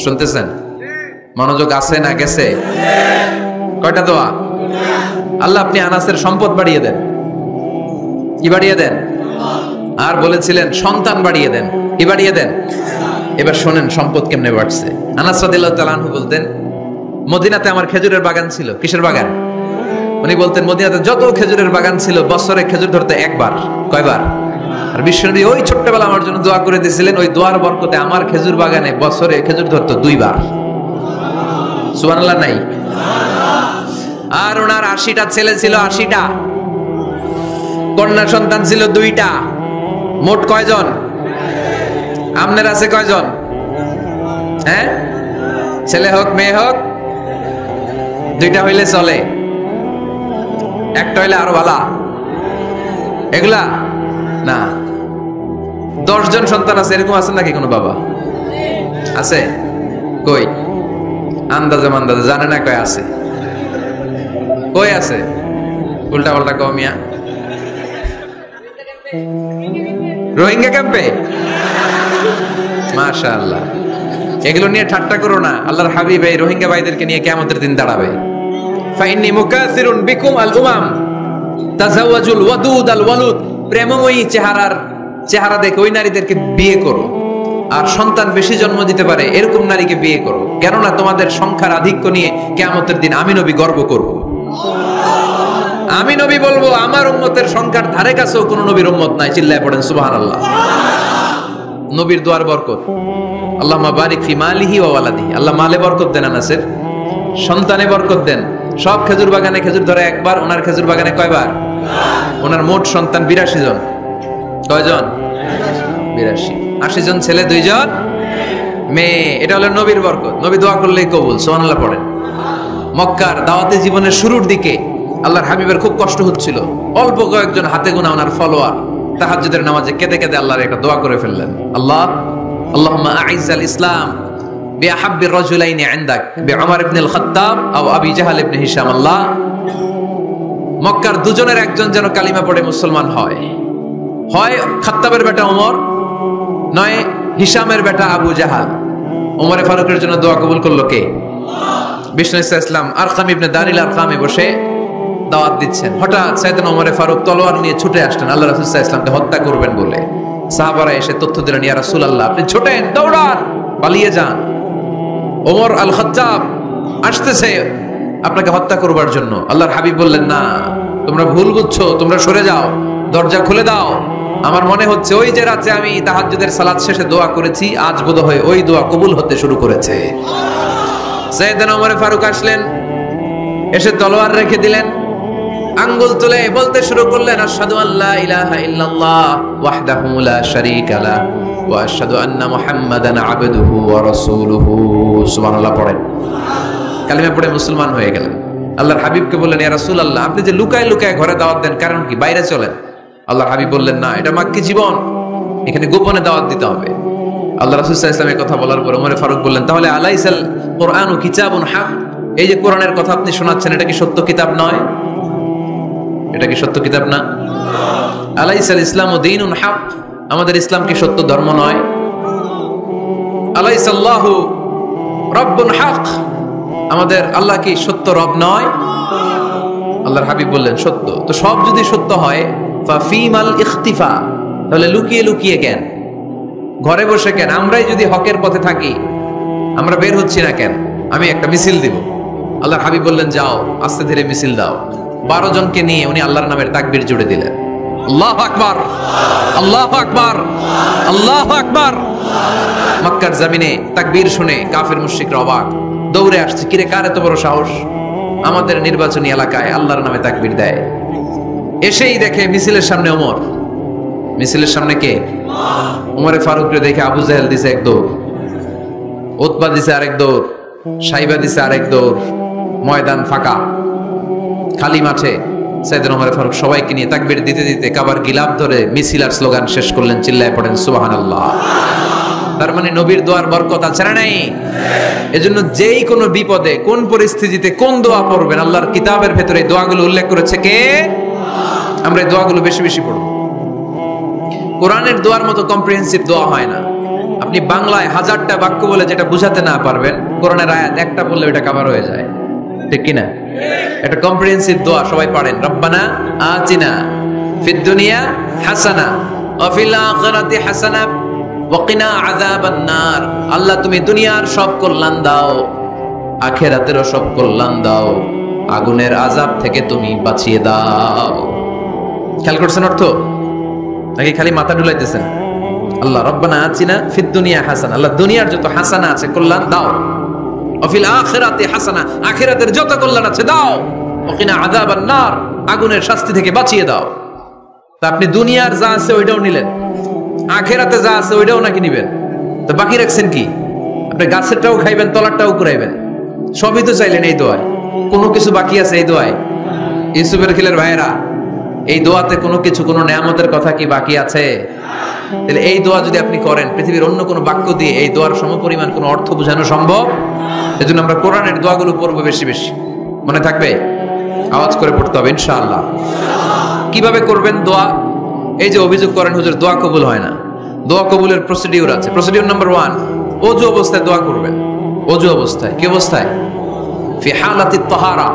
শুনতেছেন? মনোযোগ আছে না গেছে? কয়টা দোয়া? আল্লাহ আপনি আনাসের সম্পদ বাড়িয়ে দেন। কি বাড়িয়ে দেন? আর বলেছিলেন সন্তান বাড়িয়ে দেন। কি বাড়িয়ে দেন? এবার শোনেন সম্পদ কেমনে বাড়ছে। আনাস রাদিয়াল্লাহু তাআলা আনহু বলতেন, মদিনাতে আমার খেজুরের বাগান ছিল। কিসের বাগান? উনি বলতেন মদিনাতে যত খেজুরের বাগান ছিল বছরে খেজুর ধরতে একবার। কয়বার? আর বিশ্বনবী ওই ছোট্টবেলা আমার জন্য দোয়া করে দিয়েছিলেন, ওই দোয়ার বরকতে আমার খেজুর বাগানে বছরে খেজুর ধরতো 2 বার। সুবহানাল্লাহ নাই? আর ওনার 80টা ছেলে ছিল, 80টা। কন্যা সন্তান ছিল 2টা। মোট কয়জন? আপনার আছে কয়জন? হ্যাঁ, ছেলে হোক মেয়ে হোক, 2টা হইলে চলে, একটা হইলে আরো ভালো। এগুলা না, 10 জন সন্তান আছে, এরকম আছে নাকি কোনো বাবা? আছে? কই? আন্দাজে মান্দাজে জানে না কয় আছে। কই আছে? উল্টা পাল্টা কমিয়া রোহিঙ্গা ক্যাম্পে। মাশাআল্লাহ। এগুলো নিয়ে ঠাট্টা করো না। আল্লাহর হাবিব এই রোহিঙ্গা ভাইদেরকে নিয়ে কিয়ামতের দিন দাঁড়াবে। ফাইন্নী মুকাসিরুন বিকুম আল উমাম তাজাওয়াজুল ওয়াদুদ আল ওয়ালুদ। প্রেমময়ী চেহারা দেখে ওই নারীদেরকে বিয়ে করো। আর সন্তান বেশি জন্ম দিতে পারে এরকম নারীকে বিয়ে করো, কেননা তোমাদের সংখ্যার আধিক্য নিয়ে কিয়ামতের দিন আমি নবী গর্ব করব। আমি নবী বলবো আমার উম্মতের সংখ্যার ধারে কাছেও কোন নবীর উম্মত নাই। চিল্লায় পড়েন সুবহানাল্লাহ। নবীর দোয়ার বরকত। আল্লাহুম্মা বারিক ফি মালিহি ওয়া ওয়ালাদিহি। আল্লাহ মালে বরকত দেন আনাসের, সন্তানে বরকত দেন। সব খেজুর বাগানে খেজুর ধরে একবার, ওনার খেজুর বাগানে কয়বার? ওনার মোট সন্তান 82 জন। কয়জন? 82। 80 জন ছেলে, 2 জন মেয়ে। এটা হলো নবীর বরকত। নবী দোয়া করলেই কবুল। সুবহানাল্লাহ পড়েন। মক্কার দাওয়াতে জীবনের শুরুর দিকে আল্লাহর হাবিবের খুব কষ্ট হচ্ছিল। অল্প কয়েকজন হাতে গোনা ওনার ফলোয়ার তাহাজ্জুদের নামাজে কেঁদে কেঁদে আল্লাহর একটা দোয়া করে ফেললেন। আল্লাহুম্মা আইজ্জাল ইসলাম বিআহাব্বির রাজুলাইনি ইনদাক বিউমর ইবনে আল খাত্তাব আও আবি জাহল ইবনে হিশাম। আল্লাহ, মক্কার দুজনের একজন যেন কালিমা পড়ে মুসলমান হয়। হয় খাত্তাবের বেটা ওমর, নয় হিশামের বেটা আবু জাহাল। ওমরে ফারুকের জন্য দোয়া কবুল করলো কে? বিষ্ণু ইসলাম আরকাম ইবনে দারিল আরকামে বসে দাওয়াত দিচ্ছেন। হঠাৎ সাইয়েদনা ওমরে ফারুক তলোয়ার নিয়ে ছুটে আসলেন আল্লাহ রাসূল সাল্লাল্লাহু আলাইহি ওয়াসাল্লামকে হত্যা করবেন বলে। সাহাবারা এসে তথ্য দিলেন, ইয়া রাসূলুল্লাহ আপনি ছোটেন, দৌড়ান, পালিয়ে যান, ওমর আল খাত্তাব আসতেছে আপনাকে হত্যা করবার জন্য। আল্লাহর হাবিব বললেন, না তোমরা ভুল বুঝছো, তোমরা সরে যাও, দরজা খুলে দাও। আমার মনে হচ্ছে ওই যে রাতে আমি তাহাজ্জুদের সালাত শেষে দোয়া করেছি, আজ বোধহয় ওই দোয়া কবুল হতে শুরু করেছে। সাইয়েদনা ওমর ফারুক আসলেন, এসে তলোয়ার রেখে দিলেন, আঙ্গুল তুলে বলতে শুরু করলেন, আশহাদু আল্লা ইলাহা ইল্লাল্লাহ ওয়াহদাহু লা শারীকা লা ওয়া আশহাদু আন্না মুহাম্মাদান আবদুহু ওয়া রাসূলুহু। সুবহানাল্লাহ পড়েন। কালিমা পড়ে মুসলমান হয়ে গেলেন। আল্লাহর হাবিবকে বললেন, ইয়া রাসূলুল্লাহ আপনি যে লুকায় লুকায় ঘরে দাওয়াত দেন, কারণ কি? বাইরে চলেন। আল্লাহর হাবিব বললেন, না এটা মাক্কি জীবন, এখানে গোপনে দাওয়াত দিতে হবে। আল্লাহ রাসূল সাল্লাল্লাহু আলাইহি ওয়াসাল্লামের কথা বলার পর ওমর ফারুক বললেন, তাহলে আলাইসাল কুরআনু কিতাবুন হক, এই যে কোরআনের কথা আপনি শোনাচ্ছেন এটা কি সত্য কিতাব নয়? এটা কি সত্য কিতাব না? আলাইসাল ইসলামু দীনুন হক, আমাদের ইসলাম কি সত্য ধর্ম নয়? আলাইসাল্লাহু রাব্বুন হক, আমাদের আল্লাহ কি সত্য রব নয়? আল্লাহর হাবিব বললেন, সত্য। তো সব যদি সত্য হয় ফাফিমাল ইখতিফা, তাহলে লুকিয়ে লুকিয়ে কেন? ঘরে বসে কেন? আমরাই যদি হকের পথে থাকি, আমরা বের হচ্ছি না কেন? আমি একটা মিছিল দিব। আল্লাহর হাবিব বললেন, যাও আস্তে ধীরে মিছিল দাও। 12 জনকে নিয়ে উনি আল্লাহর নামের তাকবীর জুড়ে দিলেন। আল্লাহু আকবার, আল্লাহু আকবার, আল্লাহু আকবার। মক্কার জমিনে তাকবীর শুনে কাফের মুশরিকরা অবাক, দৌড়ে আসছে, কিরে কার এত বড় সাহস আমাদের নির্বাচনী এলাকায় আল্লাহর নামে তাকবীর দেয়। এসেই দেখে মিছিলের সামনে ওমর। মিছিলের সামনে কে? ওমরে ফারুককে দেখে আবু জাহেল দিছে এক দৌড়, উতবা দিছে আরেক দৌড়, সাইবা দিছে আরেক দৌড়। ময়দান ফাঁকা, খালি মাঠে সাইয়েদনা ওমর ফারুক সবাইকে নিয়ে তাকবীর দিতে দিতে কাবার গিলাফ ধরে মিছিল আর স্লোগান শেষ করলেন। চিল্লায় পড়েন সুবহানাল্লাহ। তার মানে নবীর দোয়ার বরকত আছে না নাই? এজন্য যেই কোনো বিপদে, কোন পরিস্থিতিতে কোন দোয়া পড়বেন, আল্লাহর কিতাবের ভেতরে এই দোয়াগুলো উল্লেখ করেছে কে? আমরা এই দোয়াগুলো বেশি বেশি পড়ব। কোরআনের দোয়ার মতো কম্প্রিহেন্সিভ দোয়া হয় না। আপনি বাংলায় 1000টা বাক্য বলে যেটা বুঝাতে না পারবেন, কোরআনের আয়াত একটা বললে ওটা কভার হয়ে যায়, ঠিক কি না? এটা কম্প্রিহেন্সিভ দোয়া, সবাই পড়েন। রব্বানা আতিনা ফিদ দুনিয়া হাসানা ওয়া ফিল আখিরাতি হাসানা ওয়া কিনা আযাবান নার। আল্লাহ তুমি দুনিয়ার সব কল্যাণ দাও, আখিরাতেরও সব কল্যাণ দাও, আগুনের আযাব থেকে তুমি বাঁচিয়ে দাও। খেয়াল করছেন অর্থ নাকি খালি মাথা ঢুলাইতেছেন? আল্লাহ রব্বানা আতিনা ফিদ দুনিয়া হাসানা, আল্লাহ দুনিয়ার যত হাসানা আছে কল্যাণ দাও, ওয়া ফিল আখিরাতি হাসানা, আখিরাতের যত কল্যাণ আছে দাও, ওয়া কিনা আযাবান নার, আগুনের শাস্তি থেকে বাঁচিয়ে দাও। তা আপনি দুনিয়ার যা আছে ওইটাও নিলেন, আখিরাতে যা আছে ওইটাও নাকি নিবেন? তো বাকি রাখছেন কি? আপনি গাছেরটাও খাইবেন, তলারটাও কুড়াইবেন, সবই তো চাইলেন এই দোয়ায়। কোনো কিছু বাকি আছে এই দোয়ায়? ইউসুফের খিলের ভাইয়েরা, এই দোয়াতে কোনো কিছু, কোনো নেয়ামতের কথা কি বাকি আছে? তাহলে এই দোয়া যদি আপনি করেন, পৃথিবীর অন্য কোনো বাক্য দিয়ে এই দোয়ার সমপরিমাণ কোনো অর্থ বোঝানো সম্ভব? এজন্য আমরা কোরআনের দোয়াগুলো পড়বো বেশি বেশি। মনে থাকবে? আওয়াজ করে পড়তে হবে ইনশাআল্লাহ। কিভাবে করবেন দোয়া? এই যে অভিযোগ করেন হুজুর দোয়া কবুল হয় না, দোয়া কবুলের প্রসিডিউর আছে। প্রসিডিউর নাম্বার 1, ওযু অবস্থায় দোয়া করবেন। ওযু অবস্থায়, কি অবস্থায়? ফি হালাতি তাহারা,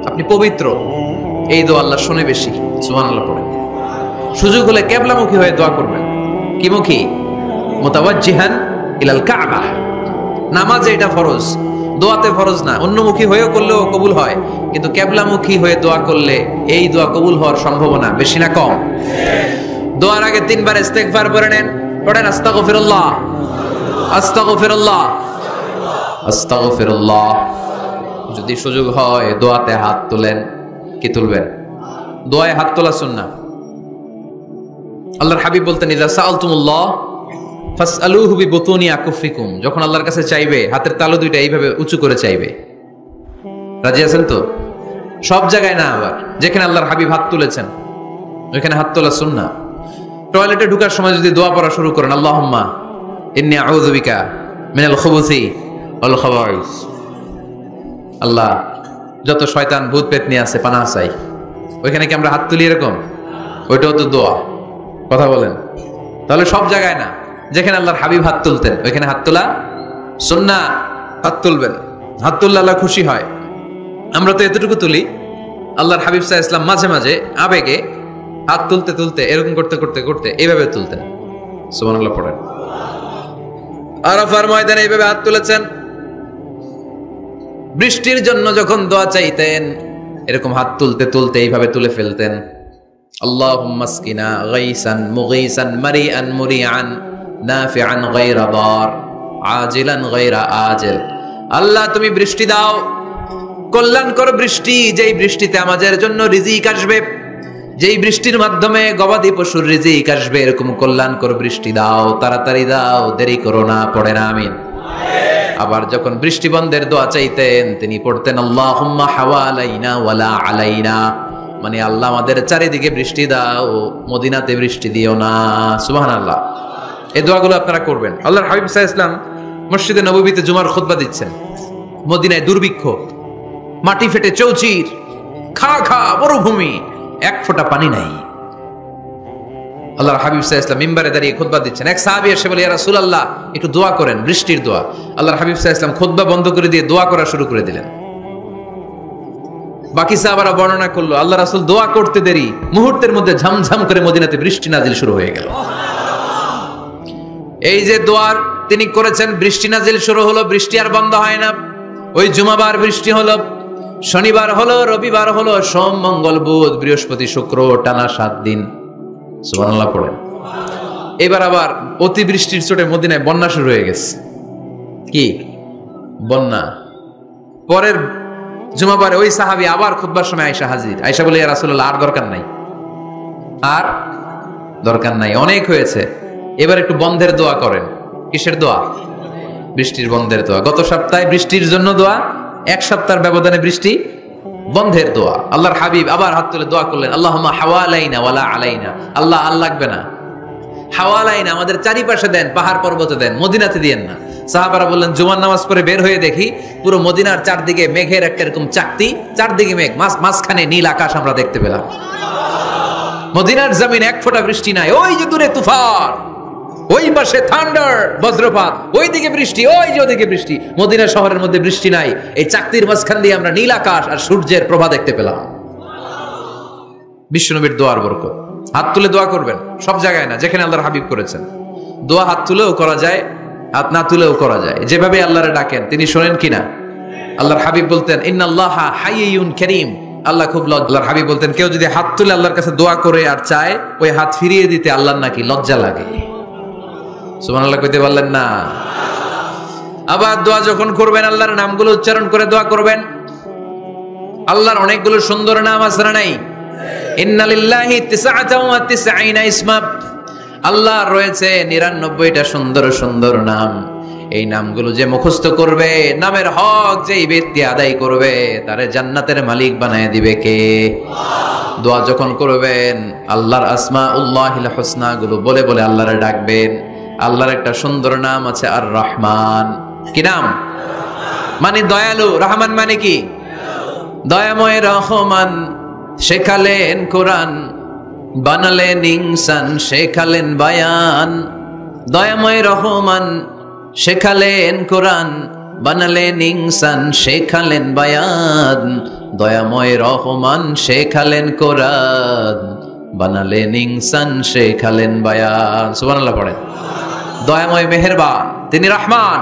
আপনি পবিত্র, এই দোয়া আল্লাহ শুনে বেশি। সুবহানাল্লাহ পড়েন। সুযোগ হলে কিবলামুখী হয়ে দোয়া করবেন। কি মুখী? মুতাওয়াজ্জিহান ইলাল কাবা। নামাজে এটা ফরজ, দোয়াতে ফরজ না। অন্যমুখী হয়েও করলেও কবুল হয়, কিন্তু কিবলামুখী হয়ে দোয়া করলে এই দোয়া কবুল হওয়ার সম্ভাবনা বেশি না কম? দোয়ার আগে 3 বার ইস্তেগফার পড়ে নেন। পড়েন আস্তাগফিরুল্লাহ, আস্তাগফিরুল্লাহ, আস্তাগফিরুল্লাহ। যদি সুযোগ হয় দোয়াতে হাত তোলেন। কি তুলবেন? দোয়ায় হাত তোলা সুন্নাহ। আল্লাহর হাবিব বলতেন, ইযা সাআলতুমুল্লাহ ফাসআলুহু বিবুতুনি আকুফিকুম। যখন আল্লাহর কাছে চাইবে হাতের তালু দুইটা এইভাবে উঁচু করে চাইবে। রাজি আছেন তো? সব জায়গায় না, আবার যেখানে আল্লাহর হাবিব হাত তুলেছেন ওইখানে হাত তোলা সুন্নাহ। টয়লেটে ঢোকার সময় যদি দোয়া পড়া শুরু করেন, আল্লাহুম্মা ইন্নী আউযু বিকা মিনাল খুবুসি ওয়াল খাবাইস। আল্লাহ, যত শয়তান ভূত পেতনি আছে পানাহ চাই। ওইখানে কি আমরা হাত তুলি এরকম? ওইটাও তো দোয়া। কথা বলেন। তাহলে সব জায়গায় না, যেখানে আল্লাহর হাবিব হাত তুলতেন ওইখানে হাত তোলা সুন্নাহ। হাত তুলবেন, হাত তুললে আল্লাহ খুশি হয়। আমরা তো এতটুকু তুলি, আল্লাহর হাবিব সাল্লাল্লাহু আলাইহি ওয়াসাল্লাম মাঝে মাঝে আবেগে হাত তুলতে তুলতে এরকম করতে করতে করতে এইভাবে তুলতেন। সুবহানাল্লাহ পড়েন। আরাফার ময়দানে এইভাবে হাত তুলেছেন। বৃষ্টির জন্য যখন দোয়া চাইতেন এরকম হাত তুলতে তুলতে এইভাবে তুলে ফেলতেন। আল্লাহুম্মা আসকিনা গাইসান মুগীসান মারিআন মুরিআন নাফিআন গায়রা দার আজিলান গায়রা আজিল। আল্লাহ, তুমি বৃষ্টি দাও, কল্যাণকর বৃষ্টি, যেই বৃষ্টিতে আমাদের জন্য রিজিক আসবে, যেই বৃষ্টির মাধ্যমে গবাদি পশুর রিজিক আসবে, এরকম কল্যাণকর বৃষ্টি দাও, তাড়াতাড়ি দাও, দেরি করো না। পড়েন আমিন। আবার যখন বৃষ্টি বন্ধের দোয়া চাইতেন তিনি পড়তেন আল্লাহুম্মা হাওয়ালাইনা ওয়ালা আলাইনা, মানে আল্লাহ আমাদের চারিদিকে বৃষ্টি দাও, মদিনাতে বৃষ্টি দিও না। সুবহানাল্লাহ। এই দোয়াগুলো আপনারা করবেন। আল্লাহর হাবিব সাল্লাল্লাহু আলাইহি ওয়াসাল্লাম মসজিদে নববীতে জুমার খুতবা দিচ্ছেন। মদিনায় দুর্ভিক্ষ, মাটি ফেটে চৌচির, খা খা মরুভূমি, এক ফোঁটা পানি নাই। আল্লাহর হাবিব সাল্লাল্লাহু আলাইহি ওয়াসাল্লাম মিম্বারে দাঁড়িয়ে খুতবা দিচ্ছেন। এক সাহাবী এসে বলে, ইয়া রাসূলুল্লাহ, একটু দোয়া করেন, বৃষ্টির দোয়া। আল্লাহর হাবিব সাল্লাল্লাহু আলাইহি ওয়াসাল্লাম খুতবা বন্ধ করে দিয়ে দোয়া করা শুরু করে দিলেন। বাকি সাহাবারা বর্ণনা করলো, আল্লাহ রাসূল দোয়া করতে দেরি, মুহূর্তের মধ্যে ঝমঝম করে মদিনাতে বৃষ্টি নাজিল শুরু হয়ে গেল। এই যে দোয়ার তিনি করেছেন, বৃষ্টি নাজিল শুরু হলো, বৃষ্টি আর বন্ধ হয় না। ওই জুমাবার বৃষ্টি হলো, শনিবার হলো, রবিবার হলো, সোম মঙ্গল বুধ বৃহস্পতি শুক্র, টানা 7 দিন। সুবহানাল্লাহ পড়েন। এবার আবার অতিবৃষ্টির চোটে মদিনায় বন্যা শুরু হয়ে গেছে। কি বন্যা? পরের জুমাবারে ওই সাহাবী আবার খুতবার সময় আয়েশা হাজির। আয়েশা বলে, ইয়া রাসূলুল্লাহ, আর দরকার নাই, আর দরকার নাই, অনেক হয়েছে, এবার একটু বন্ধের দোয়া করেন। কিসের দোয়া? বৃষ্টির বন্ধের দোয়া। গত সপ্তাহে বৃষ্টির জন্য দোয়া, 1 সপ্তাহের ব্যবধানে বৃষ্টি বন্ধের দোয়া। আল্লাহর হাবিব আবার হাত তুলে দোয়া করলেন, আল্লাহুম্মা হাওয়ালাইনা ওয়ালা আলাইনা। আল্লাহ, আর লাগবে না, হাওয়ালাইনা, আমাদের চারিপাশে দেন, পাহাড় পর্বতে দেন, মদিনাতে দিয়েন না। সাহাবারা বললেন, জুমার নামাজ পড়ে বের হয়ে দেখি পুরো মদিনার চারদিকে মেঘের একটা এরকম চাকতি, চারদিকে মেঘ, মাঝখানে নীল আকাশ আমরা দেখতে পেলাম। মদিনার জমিন 1 ফোঁটা বৃষ্টি নাই। ওই যে দূরে তুফান, ওই পাশে থান্ডার বজ্রপাত, ওইদিকে বৃষ্টি, ওই যে ওদিকে বৃষ্টি। মদিনা শহরের মধ্যে বৃষ্টি নাই, এই চাকতির মাঝখান দিয়ে আমরা নীল আকাশ আর সূর্যের প্রভা দেখতে পেলাম। বিশ্বনবীর দোয়ার বরকত। হাত তুলে দোয়া করবেন, সব জায়গায় না, যেখানে আল্লাহর হাবিব করেছেন। দোয়া হাত তুলেও করা যায়, হাত না তুলেও করা যায়। যেভাবে আল্লাহরে ডাকেন তিনি শোনেন কিনা? আল্লাহর হাবিব বলতেন, ইন্নাল্লাহা হাইয়ুন কারীম। আল্লাহ খুব লজ্জা। আল্লাহর হাবিব বলতেন, কেউ যদি হাত তুলে আল্লাহর কাছে দোয়া করে আর চায়, ওই হাত ফিরিয়ে দিতে আল্লাহর নাকি লজ্জা লাগে। সুবহানাল্লাহ কইতে পারলেন না? আবার দোয়া যখন করবেন আল্লাহর নামগুলো উচ্চারণ করে দোয়া করবেন। আল্লাহর অনেকগুলো সুন্দর নাম আছে না নাই? ইন্না লিল্লাহি 99 ইসমা। আল্লাহর রয়েছে 99টা সুন্দর সুন্দর নাম। এই নামগুলো যে মুখস্থ করবে, নামের হক যেই ব্যক্তি আদায় করবে, তারে জান্নাতের মালিক বানায় দিবে কে? দোয়া যখন করবেন আল্লাহর আসমাউল্লাহিল হুসনা গুলো বলে বলে আল্লাহরে ডাকবেন। আল্লাহর একটা সুন্দর নাম আছে আর রহমান। কি নাম? মানে দয়ালু। রহমান মানে কি? দয়াময়। রহমান শেখালেন কোরআন, বানালেন ইনসান, শেখালেন বায়ান। দয়াময় রহমান শেখালেন কোরআন, বানালেন ইনসান, শেখালেন বায়ান। দয়াময় রহমান শেখালেন কোরআন, বানালেন ইনসান, শেখালেন বায়ান। সুবহানাল্লাহ পড়েন। দয়াময় মেহেরবান, তিনি রহমান।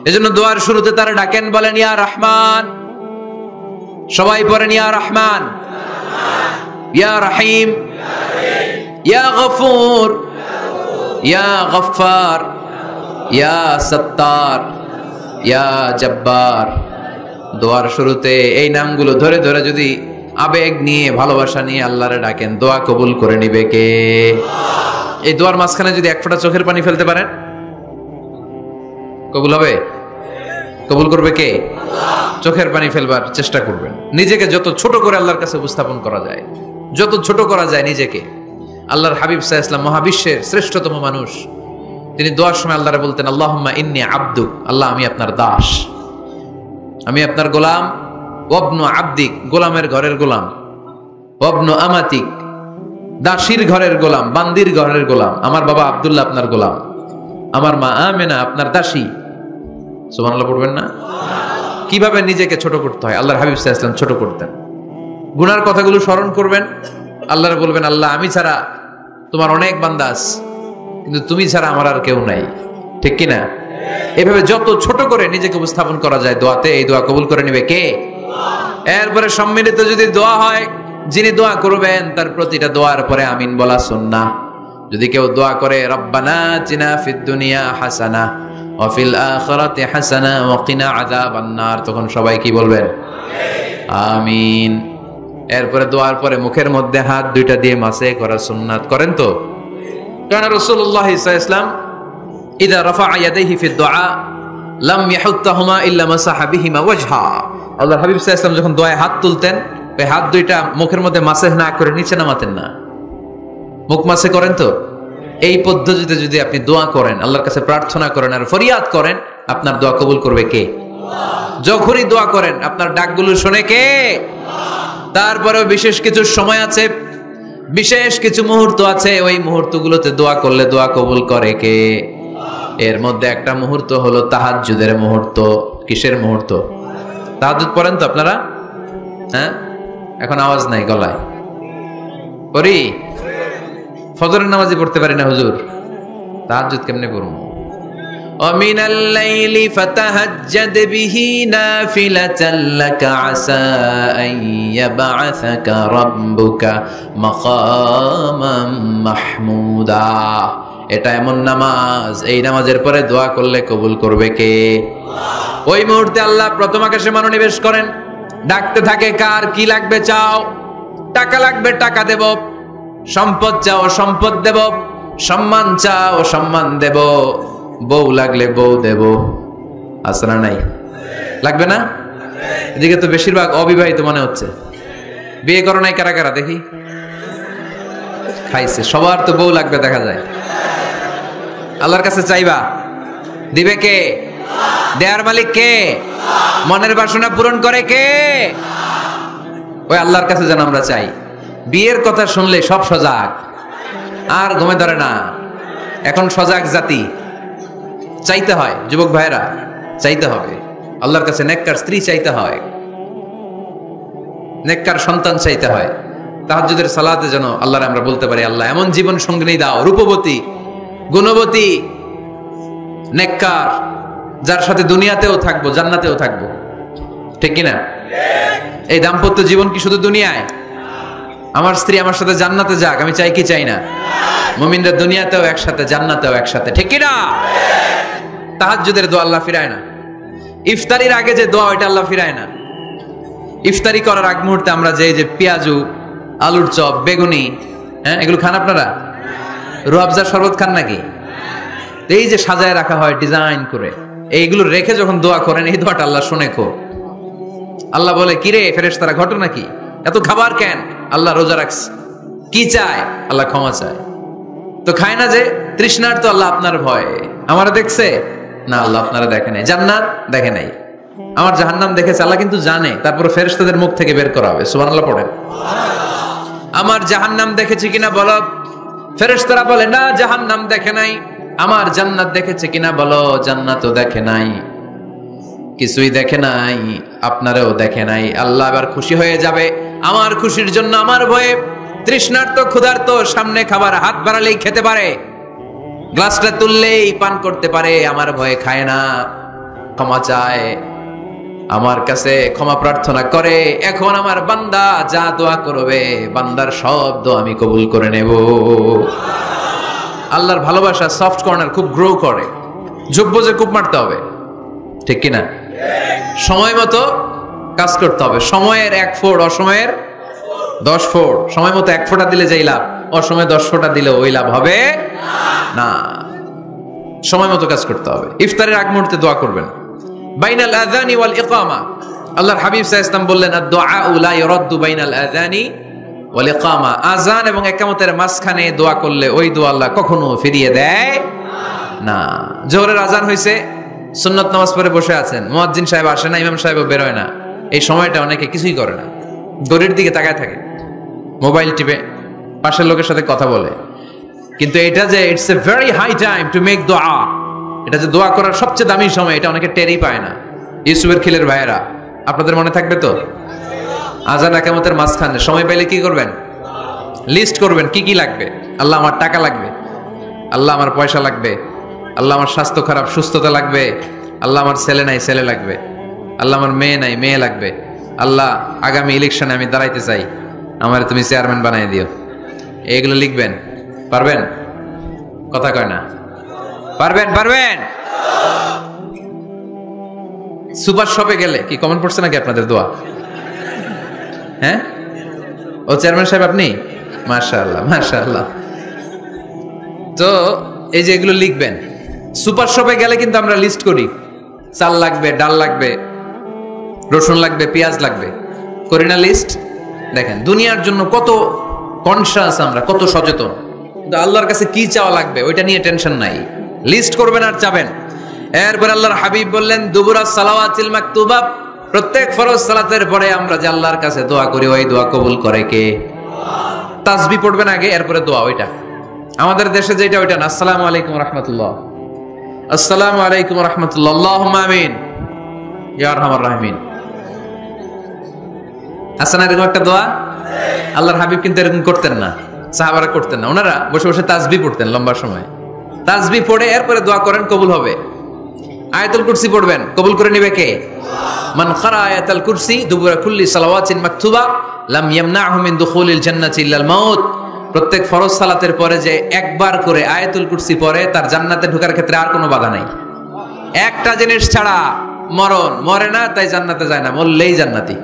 এজন্য দোয়ার শুরুতে তারা ডাকেন, বলেন ইয়া রহমান। সবাই পড়েন ইয়া রহমান, ইয়া রহিম, ইয়া গফুর, ইয়া গফফার, ইয়া সত্তার, ইয়া জব্বার। দোয়ার শুরুতে এই নামগুলো ধরে ধরে যদি আবেগ নিয়ে ভালোবাসা নিয়ে আল্লাহরে ডাকেন, দোয়া কবুল করে নিবে কে? এই দোয়ার মাঝখানে যদি এক ফোঁটা চোখের পানি ফেলতে পারেন, কবুল হবে? কবুল করবে কে? চোখের পানি ফেলবার চেষ্টা করবেন। নিজেকে যত ছোট করে আল্লাহর কাছে উপস্থাপন করা যায়, যত ছোট করা যায় নিজেকে। আল্লাহর হাবিব সাল্লাল্লাহু আলাইহি ওয়াসাল্লাম মহাবিশ্বের শ্রেষ্ঠতম মানুষ, তিনি দোয়ার সময় আল্লাহরে বলতেন, আল্লাহুম্মা ইন্নী আবদুক, আল্লাহ আমি আপনার দাস, আমি আপনার গোলাম। ওয়াবনু আবদিক, গোলামের ঘরের গোলাম। ওয়াবনু আমাতিক, দাসীর ঘরের গোলাম, বান্দির ঘরের গোলাম। আমার বাবা আব্দুল্লাহ আপনার গোলাম, আমার মা আমেনা আপনার দাসী। সুবহানাল্লাহ পড়বেন না? কিভাবে নিজেকে ছোট করতে হয় আল্লাহর হাবিব সাল্লাল্লাহু আলাইহি ওয়াসাল্লাম ছোট করতেন। গুনার কথাগুলো স্মরণ করবেন, আল্লাহরে বলবেন, আল্লাহ আমি ছাড়া তোমার অনেক বান্দা আছে, কিন্তু তুমি ছাড়া আমার আর কেউ নাই। ঠিক কিনা? এভাবে যত ছোট করে নিজেকে উপস্থাপন করা যায় দোয়াতে, এই দোয়া কবুল করে নেবে কে? এরপরে সম্মিলিত যদি দোয়া হয়, যিনি দোয়া করবেন তার প্রতিটা দোয়ার পরে আমিন বলা সুন্নাহ। যদি কেউ দোয়া করে রব্বানা আতিনা ফিদ দুনিয়া হাসানা ওয়া ফিল আখিরাতি হাসানা ওয়া কিনা আযাবান নার, তখন সবাই কি বলবেন? আমিন। এরপরে দোয়ার পরে মুখের মধ্যে হাত দুইটা দিয়ে মাসে করা সুন্নাত। করেন তো? কারণ রাসূলুল্লাহ সাল্লাল্লাহু আলাইহি ওয়াসাল্লাম ইযা রাফা'a ইয়াদাইহি ফিদ দুআ লাম ইয়াহুত্তাহুমা ইল্লা মাসাহা বিহিমা ওয়াজহা। আল্লাহর হাবিব সাল্লাল্লাহু আলাইহি ওয়াসাল্লাম যখন দোয়ায় হাত তুলতেন, ওই হাত দুইটা মুখের মধ্যে মাসেহ না করে নিচে নামাতেন না, মুখ মাসে করেন তো? এই পদ্ধতিতে যদি আপনি দোয়া করেন, আল্লাহর কাছে প্রার্থনা করেন আর ফরিয়াদ করেন, আপনার দোয়া কবুল করবে কে? যখনই দোয়া করেন আপনার ডাকগুলো শুনে কে? তারপরেও বিশেষ কিছু সময় আছে, বিশেষ কিছু মুহূর্ত আছে, ওই মুহূর্তগুলোতে দোয়া করলে দোয়া কবুল করে কে? এর মধ্যে একটা মুহূর্ত হলো তাহাজ্জুদের মুহূর্ত। কিসের মুহূর্ত? তাহাজ্জুদ পড়েন তো আপনারা? হ্যাঁ, এখন আওয়াজ নাই গলায়। পড়ি? ফজরের নামাজই পড়তে পারি না হুজুর, তাহাজ্জুদ কেমনে করব? ومن الليل فتهجد به نافلة لك عسى أن يبعثك ربك مقاما محمودا। এটা এমন নামাজ, এই নামাজের পরে দোয়া করলে কবুল করবে কে? ওই মুহূর্তে আল্লাহ প্রথম আকাশে মনোনিবেশ করেন, ডাকতে থাকে, কার কি লাগবে চাও? টাকা লাগবে টাকা দেব, সম্পদ চাও সম্পদ দেব, সম্মান চাও সম্মান দেব, বউ লাগলে বউ দেব। আছে না নাই? লাগবে না? এদিকে তো বেশিরভাগ অবিবাহিত মনে হচ্ছে। বিয়ে করো নাই কারা কারা দেখি? খাইছে। সবার তো বউ লাগবে দেখা যায়। আল্লাহর কাছে চাইবা, দিবে কে? দেয়ার মালিক কে? মনের বাসনা পূরণ করে কে? ওই আল্লাহর কাছে যেন আমরা চাই। বিয়ের কথা শুনলে সব সজাগ, আর ঘুমে ধরে না। এখন সজাগ জাতি, চাইতে হয়। যুবক ভাইরা চাইতে হবে আল্লাহর কাছে, নেককার স্ত্রী চাইতে হয়, নেককার সন্তান চাইতে হয়। তাহাজ্জুদের সালাতে যেন আল্লাহর আমরা বলতে পারি, আল্লাহ এমন জীবন সঙ্গিনী দাও, রূপবতী, গুণবতী, নেককার, যার সাথে দুনিয়াতেও থাকবো জান্নাতেও থাকবো। ঠিক কিনা? এই দাম্পত্য জীবন কি শুধু দুনিয়ায়? আমার স্ত্রী আমার সাথে জান্নাতে যাক, আমি চাই কি চাই না? মুমিনরা দুনিয়াতেও একসাথে, জান্নাতেও একসাথে। ঠিক কিনা? তাহাজ্জুদের দোয়া আল্লাহ ফিরায় না। ইফতারির আগে যে দোয়া, ওইটা আল্লাহ ফিরায় না। ইফতারি করার আগ মুহূর্তে আমরা যে পেঁয়াজু, আলুর চপ, বেগুনি, হ্যাঁ এগুলো খান আপনারা? রুয়াবজার শরবত খান নাকি? এই যে সাজায় রাখা হয় ডিজাইন করে, এইগুলো রেখে যখন দোয়া করেন, এই দোয়াটা আল্লাহ শুনে খো। আল্লাহ বলে, কিরে ফেরেশতারা ঘটনা কি? এত খাবার কেন? আল্লাহ রোজা রাখছে। কি চায়? আল্লাহ ক্ষমা চায়। তো খায় না যে তৃষ্ণার, তো আল্লাহ আপনার ভয়ে। আমারা দেখছে না, আল্লাহ আপনারা দেখে নাই। জান্নাত দেখে নাই, আমার জাহান্নাম দেখেছে আল্লাহ কিন্তু জানে। তারপর ফেরেশতাদের মুখ থেকে বের করা হবে। সুবহানাল্লাহ পড়েন। আমার জাহান্নাম দেখেছি কিনা বলো। ফেরেশতারা বলে না, জাহান্নাম দেখে নাই। আমার জান্নাত দেখেছে কিনা বলো। জান্নাতও দেখে নাই, কিছুই দেখে নাই, আপনারাও দেখে নাই। আল্লাহ এবার খুশি হয়ে যাবে। আমার খুশির জন্য, আমার ভয়ে তৃষ্ণার্ত ক্ষুধার্ত সামনে খাবার হাত বাড়ালেই খেতে পারে। গ্লাসটা তুললেই পান করতে পারে, আমার ভয়ে খায় না, ক্ষমা চায়, আমার কাছে ক্ষমা প্রার্থনা করে। এখন আমার বান্দা যা দোয়া করবে, বান্দার সব দোয়া আমি কবুল করে নেব। আল্লাহর ভালোবাসা সফট কর্নার খুব গ্রো করে, যোগ্য যে খুব মারতে হবে, ঠিক কিনা? সময় মতো কাজ করতে হবে। সময়ের 1 ফোঁট, অসময়ের 10 ফোঁট। সময় মতো 1 ফোঁটা দিলে যেই লাভ, অসময়ে 10 ফোঁটা দিলে ওই লাভ হবে না। সময় মতো কাজ করতে হবে। ইফতারের আগ মুহূর্তে দোয়া করবেন। বাইনাল আযানি ওয়াল ইকামা, আল্লাহর হাবিব সাল্লাল্লাহু আলাইহি ওয়াসাল্লাম বললেন, আদ-দুআউ লা ইউরাদ্দু বাইনাল আযানি ওয়াল ইকামা। আযান এবং ইকামতের মাঝখানে দোয়া করলে ওই দোয়া আল্লাহ কখনো ফিরিয়ে দেয় না। জোহরের আযান হইছে, সুন্নাত নামাজ পড়ে বসে আছেন, মুয়াজ্জিন সাহেব আসে না, ইমাম সাহেবও বের হয় না, এই সময়টা অনেকে কিছুই করে না, ঘড়ির দিকে তাকায় থাকে, মোবাইল টিপে, পাশের লোকের সাথে কথা বলে। কিন্তু এটা যে it's a very high time to make দোয়া, এটা যে দোয়া করার সবচেয়ে দামি সময়, এটা অনেকে টেরই পায় না। ইউসুফের খিলের ভাইয়েরা, আপনাদের মনে থাকবে তো? আযান ইকামতের মাঝখানে সময় পেলে কি করবেন? লিস্ট করবেন কি কি লাগবে। আল্লাহ আমার টাকা লাগবে, আল্লাহ আমার পয়সা লাগবে, আল্লাহ আমার স্বাস্থ্য খারাপ, সুস্থতা লাগবে, আল্লাহ আমার ছেলে নাই, ছেলে লাগবে, আল্লাহ আমার মেয়ে নাই, মেয়ে লাগবে, আল্লাহ আগামী ইলেকশনে আমি দাঁড়াইতে চাই, আমার তুমি চেয়ারম্যান বানাই দিও। এগুলো লিখবেন। পারবেন? কথা কয় না। পারবেন? পারবেন? সুপার শপে গেলে কি কমন পড়ছে নাকি আপনাদের দোয়া? হ্যাঁ, ও চেয়ারম্যান সাহেব আপনি? মাশাআল্লাহ, মাশাআল্লাহ। তো এই যে এগুলো লিখবেন। সুপার শপে গেলে কিন্তু আমরা লিস্ট করি, চাল লাগবে, ডাল লাগবে, রসুন লাগবে, পেঁয়াজ লাগবে, করি না লিস্ট? দেখেন দুনিয়ার জন্য কত কনশাস আমরা, কত সচেতন, কিন্তু আল্লাহর কাছে কি চাওয়া লাগবে ওইটা নিয়ে টেনশন নাই। লিস্ট করবেন আর চাবেন। এরপর আল্লাহর হাবিব বললেন, দুবুরা সালাওয়াতিল মাকতুবা, প্রত্যেক ফরজ সালাতের পরে আমরা যে আল্লাহর কাছে দোয়া করি, ওই দোয়া কবুল করে কে? তাসবিহ পড়বেন আগে, এরপরে দোয়া। ওইটা আমাদের দেশে যেটা, ওইটা না। আসসালামু আলাইকুম রাহমাতুল্লাহ, আসসালামু আলাইকুম রাহমাতুল্লাহ, আল্লাহুম্মা আমিন ইয়া আরহামার রাহিমিন। হাসান এরকম একটা দোয়া আল্লাহর হাবিব কিন্তু এরকম করতেন না, সাহাবারা করতেন না। ওনারা বসে বসে তাসবিহ পড়তেন লম্বা সময়। তাসবিহ পড়ে এরপরে দোয়া করেন, কবুল হবে। আয়াতুল কুরসি পড়বেন, কবুল করে নেবে কে? মান ক্বারা আয়াতুল কুরসি দুবুরা কুল্লি সালাওয়াতিন মাকতুবা লাম ইয়ামনাহু মিন দুখুলিল জান্নাতি ইল্লাল মাউত। প্রত্যেক ফরজ সালাতের পরে যে একবার করে আয়াতুল কুরসি পড়ে, তার জান্নাতে ঢোকার ক্ষেত্রে আর কোনো বাধা নাই। একটা জিনিস ছাড়া, মরণ, মরে না তাই জান্নাতে যায় না, মরলেই জান্নাতি।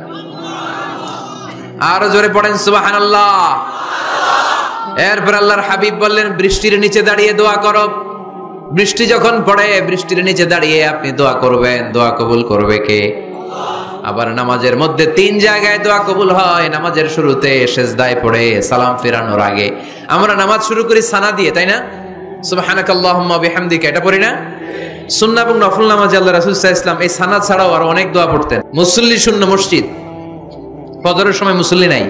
আরো জোরে পড়েন সুবহানাল্লাহ। এরপর আল্লাহর হাবিব বললেন, বৃষ্টির নিচে দাঁড়িয়ে দোয়া করো। বৃষ্টি যখন পড়ে, বৃষ্টির নিচে দাঁড়িয়ে আপনি দোয়া করবেন, দোয়া কবুল করবে কে? আবার নামাজের মধ্যে 3 জায়গায় দোয়া কবুল হয়। নামাজের শুরুতে, সেজদায় পড়ে, সালাম ফেরানোর আগে। আমরা নামাজ শুরু করি সানা দিয়ে, তাই না? সুবহানাকাল্লাহুম্মা বিহামদিকা, এটা পড়ি না? সুন্নাহ এবং নফল নামাজে আল্লাহ রাসূল সাল্লাল্লাহু আলাইহি ওয়াসাল্লাম এই সানা ছাড়াও আরো অনেক দোয়া পড়তেন। মুসল্লি শূন্য মসজিদ, ফজরের সময় মুসল্লি নাই।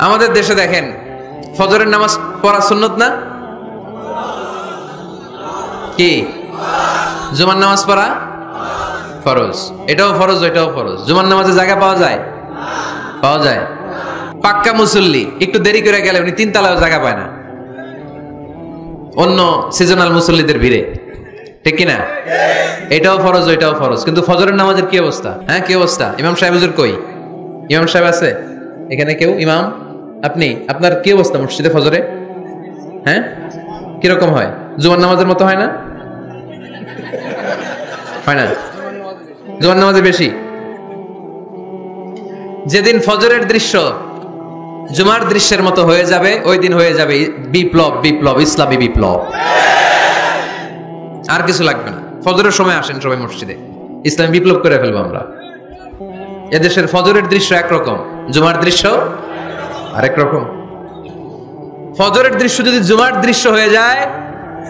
আমাদের দেশে দেখেন, ফজরের নামাজ পড়া সুন্নত না? কি? জুমার নামাজ পড়া ফরজ। এটাও ফরজ, ওইটাও ফরজ। জুমার নামাজে জায়গা পাওয়া যায়? পাওয়া যায়। পাক্কা মুসল্লি একটু দেরি করে গেলে উনি 3 তলায়ও জায়গা পায় না, অন্য সিজনাল মুসল্লিদের ভিড়ে, ঠিক কিনা? এটাও ফরজ, ওইটাও ফরজ। কিন্তু ফজরের নামাজের কি অবস্থা? হ্যাঁ, কি অবস্থা? ইমাম সাহেব হুজুর কই? ইমাম সাহেব আছে এখানে কেউ? ইমাম আপনি, আপনার কি অবস্থা মসজিদে ফজরে? হ্যাঁ, কিরকম হয়? জুমার নামাজের মতো হয় না? হয় না? জুমার নামাজে বেশি। যেদিন ফজরের দৃশ্য জুমার দৃশ্যের মতো হয়ে যাবে, ওই দিন হয়ে যাবে বিপ্লব, বিপ্লব, ইসলামী বিপ্লব। আর কিছু লাগবে না। ফজরের সময় আসেন সবাই মসজিদে, ইসলামী বিপ্লব করে ফেলবো আমরা। এদেশের ফজরের দৃশ্য একরকম, জুমার দৃশ্য আরেক রকম। ফজরের দৃশ্য যদি জুমার দৃশ্য হয়ে যায়,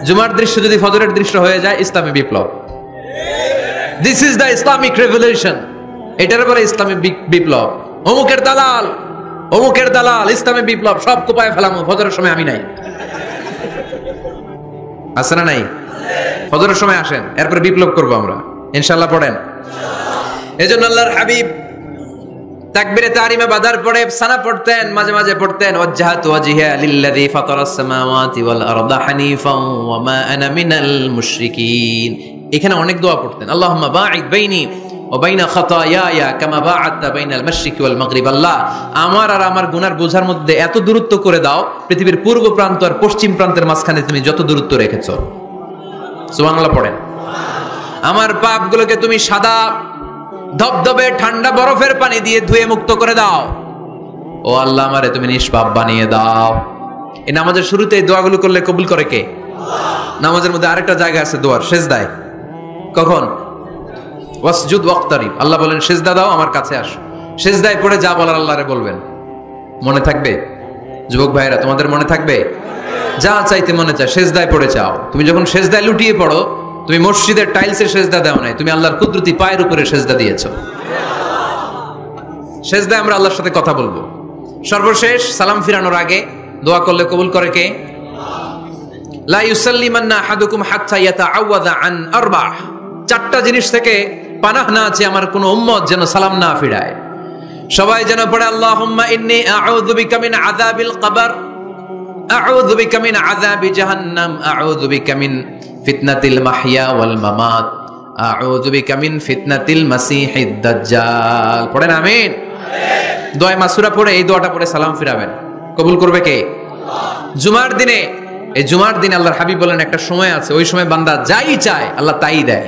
জুমার দৃশ্য যদি ফজরের দৃশ্য হয়ে যায়, ইসলামী বিপ্লব। This is the Islamic revolution. এটার বলে ইসলামী বিপ্লব। অমুকের দালাল, অমুকের দালাল, ইসলামী বিপ্লব সব কোপায় ফেলামো। ফজরের সময় আমি নাই, আছে না নাই? ফজরের সময় আসেন, এরপরে বিপ্লব করবো আমরা ইনশাআল্লাহ। পড়েন। এজন্য আল্লাহর হাবিব তাকবীরে তাহরিমা বাদার পরে সানা পড়তেন, মাঝে মাঝে পড়তেন ওয়াজহাতু ওয়াজহিয়া লিল্লাযী ফাতারাস সামাওয়াতি ওয়াল আরদা হানিফান ওয়া মা আনা মিনাল মুশরিকিন। এখানে অনেক দোয়া পড়তেন, আল্লাহুম্মা বাঈদ বাইনি ওয়া বাইনা খাতায়ায়া কামা বাআদতা বাইনাল মাশরিকি ওয়াল মাগরিব। আল্লাহ, আমার আর আমার গুনার বোঝার মধ্যে এত দূরত্ব করে দাও, পৃথিবীর পূর্ব প্রান্ত আর পশ্চিম প্রান্তের মাঝখানে তুমি যত দূরত্ব রেখেছো। সুবহানাল্লাহ পড়েন। আমার পাপগুলোকে তুমি সাদা ধবধবে ঠান্ডা বরফের পানি দিয়ে ধুয়ে মুক্ত করে দাও। ও আল্লাহ, আমারে তুমি নিষ্পাপ বানিয়ে দাও। এই নামাজের শুরুতে এই দোয়াগুলো করলে কবুল করে কে? নামাজের মধ্যে আরেকটা জায়গা আছে দোয়ার, সেজদায়। কখন? ওয়াসজুদ ওয়াক্তারিব। আল্লাহ বলেন সেজদা দাও, আমার কাছে আসো। সেজদায় পড়ে যা বলার আল্লাহরে বলবেন। মনে থাকবে? যুবক ভাইরা, তোমাদের মনে থাকবে? যা চাইতে মনে চায় সেজদায় পড়ে চাও। তুমি যখন সেজদায় লুটিয়ে পড়ো, তুমি মসজিদের টাইলসে সেজদা দাও নাই, তুমি আল্লাহর কুদরতি পায়ের উপরে সেজদা দিয়েছো। সেজদায় আমরা আল্লাহর সাথে কথা বলবো। সর্বশেষ সালাম ফিরানোর আগে দোয়া করলে কবুল করে কে? লা ইউসাল্লিমান্না আহাদুকুম হাত্তা ইয়াতাআওয়াযা আন আরবা'। চারটা জিনিস থেকে পানাহ না আছে আমার কোন উম্মত যেন সালাম না ফিরায়। সবাই যেন পড়ে আল্লাহুম্মা ইন্নী আউযু বিকা মিন আযাবিল কবর, আউযু বিকা মিন আযাবি জাহান্নাম, আউযু বিকা মিন ফিতনাতিল মাহইয়া ওয়াল মামাত, আউযু বিকা মিন ফিতনাতিল মাসিহিদ দাজ্জাল। পড়েন আমিন। দোয়া মাসুরা পড়ে এই দোয়াটা পড়ে সালাম ফিরাবেন। কবুল করবে কে? জুমার দিনে, এই জুমার দিনে আল্লাহর হাবিব বলেন একটা সময় আছে, ওই সময় বান্দা যাই চায় আল্লাহ তাই দেয়।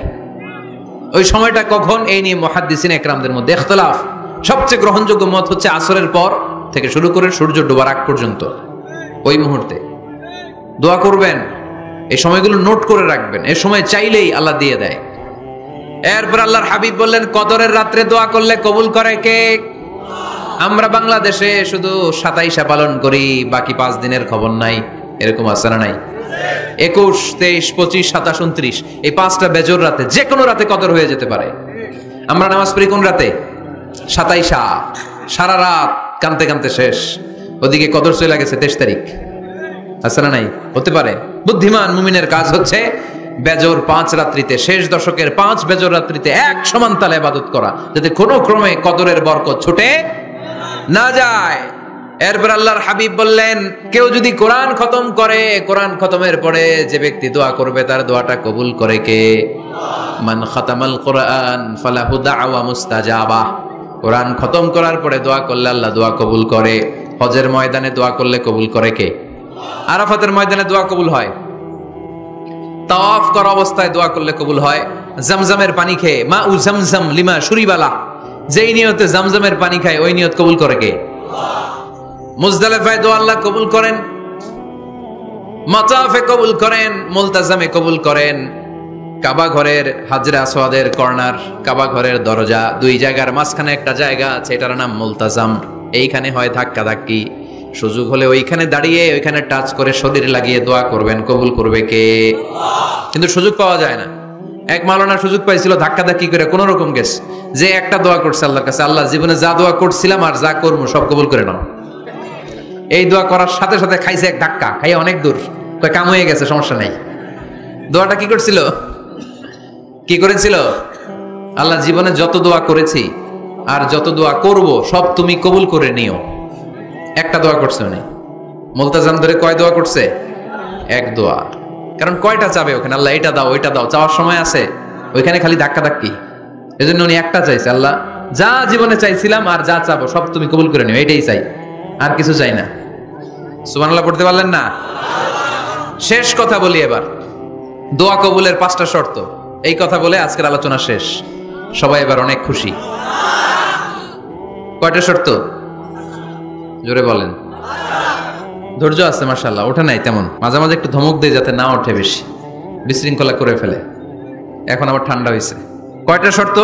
ওই সময়টা কখন? এই নিয়ে মুহাদ্দিসিন একরামদের মধ্যে ইখতিলাফ। সবচেয়ে গ্রহণযোগ্য মত হচ্ছে আসরের পর থেকে শুরু করে সূর্য ডোবার আগ পর্যন্ত, ওই মুহূর্তে দোয়া করবেন। এই সময়গুলো নোট করে রাখবেন, এই সময় চাইলেই আল্লাহ দিয়ে দেয়। এরপর আল্লাহর হাবিব বললেন কদরের রাত্রে দোয়া করলে কবুল করে কে? আমরা বাংলাদেশে শুধু 27 পালন করি, বাকি 5 দিনের খবর নাই। এরকম আছে না নাই? 21, 23, 25, 27, 29 এই 5টা বেজোর রাতে, যে কোনো রাতে কদর হয়ে যেতে পারে। আমরা নামাজ পড়ি কোন রাতে? 27। সারা রাত কানতে কানতে শেষ, ওদিকে কদর চলে গেছে 23 তারিখ। আছে না নাই? হতে পারে। বুদ্ধিমান মুমিনের কাজ হচ্ছে বেজোর 5 রাত্রিতে, শেষ দশকের 5 বেজোর রাত্রিতে এক সমান তালে ইবাদত করা, যাতে কোনো ক্রমে কদরের বরকত ছুটে না যায়। এরপর আল্লাহর হাবিব বললেন কেউ যদি কোরআন খতম করে, কোরআন খতমের পরে যে ব্যক্তি দোয়া করবে তার দোয়াটা কবুল করে কে? মান খাতামাল কোরআন ফালাহু দাওয়া মুস্তাজাবা। কোরআন খতম করার পরে দোয়া করলে আল্লাহ দোয়া কবুল করে। হজের ময়দানে দোয়া করলে কবুল করে কে? আরাফাতের ময়দানে দোয়া কবুল হয়। তাওয়াফ করা অবস্থায় দোয়া করলে কবুল হয়। জামজামের পানি খেয়ে মা উ জামজাম লিমা শুরিবালা, যেই নিয়তে জামজামের পানি খায় ওই নিয়ত কবুল করে কে? মুজদালিফায় দোয়া আল্লাহ কবুল করেন, মাতাফে কবুল করেন, মুলতাজামে কবুল করেন। কাবা ঘরের হাজরে আসওয়াদের কর্নার, কাবা ঘরের দরজা, দুই জায়গার মাঝখানে একটা জায়গা আছে, এটার নাম মুলতাজাম। এইখানে হয় ধাক্কা ধাক্কি, সুযোগ হলে ওইখানে দাঁড়িয়ে ওইখানে টাচ করে শরীর লাগিয়ে দোয়া করবেন, কবুল করবে কে? কিন্তু সুযোগ পাওয়া যায় না। এক মাওলানা সুযোগ পাইছিল ধাক্কা ধাক্কি করে কোন রকম গেছে, যে একটা দোয়া করছে আল্লাহর কাছে, আল্লাহ জীবনে যা দোয়া করছিলাম আর যা করবো সব কবুল করে নাও। এই দোয়া করার সাথে সাথে খাইছে এক ধাক্কা, খাইয়ে অনেক দূর, কাম হয়ে গেছে, সমস্যা নাই। দোয়াটা কি করছিল? কি করেছিল? আল্লাহ জীবনে যত দোয়া করেছি আর যত দোয়া করব সব তুমি কবুল করে নিও। একটা দোয়া করছে উনি। মুলতাজাম ধরে কয় দোয়া করছে? এক দোয়া। কারণ কয়টা চাবে ওখানে? আল্লাহ এটা দাও ওইটা দাও, চাওয়ার সময় আছে? ওইখানে খালি ধাক্কা ধাক্কি। এজন্য উনি একটা চাইছে, আল্লাহ যা জীবনে চাইছিলাম আর যা চাবো সব তুমি কবুল করে নিও, এটাই চাই, আর কিছু চাই না। সুবহানাল্লাহ পড়তে পারলেন না? শেষ কথা বলি এবার, দোয়া কবুলের 5টা শর্ত। এই কথা বলে আজকের আলোচনা শেষ। সবাই এবার অনেক খুশি। কয়টা শর্ত? জোরে বলেন। ধৈর্য আছে মাশাআল্লাহ, ওঠে নাই তেমন, মাঝে মাঝে একটু ধমক দেয় যাতে না ওঠে, বেশি বিশৃঙ্খলা করে ফেলে। এখন আবার ঠান্ডা হয়েছে। কয়টা শর্ত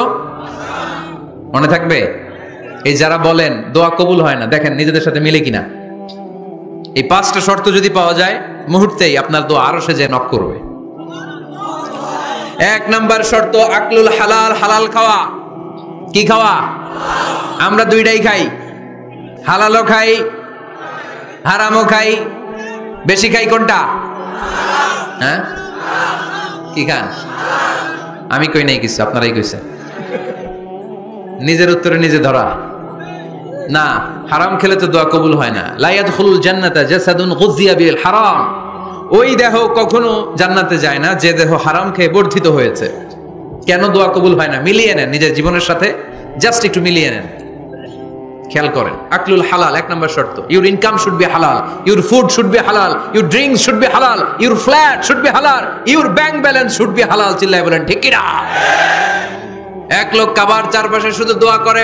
মনে থাকবে? এই যারা বলেন দোয়া কবুল হয় না, দেখেন নিজেদের সাথে মিলে কিনা। এই 5টা শর্ত যদি পাওয়া যায় মুহূর্তেই আপনার দোয়া আরো সে যে নক করবে। 1 নাম্বার শর্ত আকলুল হালাল, হালাল খাওয়া। কি খাওয়া? আমরা দুইটাই খাই, হালালও খাই হারামও খাই। বেশি খাই কোনটা? হ্যাঁ, কি খান? আমি কই নাই কিছু, আপনারাই কইছেন। নিজের উত্তরে নিজে ধরা। না, হারাম খেলে তো দোয়া কবুল হয় না। লা ইয়াদখুলুল জান্নাতা জাসাদুন গুযিয়া বিল হারাম। ওই দেহ কখনো জান্নাতে যায় না যে দেহ হারাম খেয়ে বর্ধিত হয়েছে। কেন দোয়া কবুল হয় না? মিলিয়ে নেন নিজের জীবনের সাথে, জাস্ট একটু মিলিয়ে নেন, খেয়াল করেন। আকলুল হালাল এক নম্বর শর্ত। ইউর ইনকাম শুড বি হালাল, ইউর ফুড শুড বি হালাল, ইউর ড্রিঙ্কস শুড বি হালাল, ইউর ফ্ল্যাট শুড বি হালাল, your bank balance should be হালাল। চিল্লায় বলেন ঠিক কি না? এক লোক কাবার চারপাশে শুধু দোয়া করে,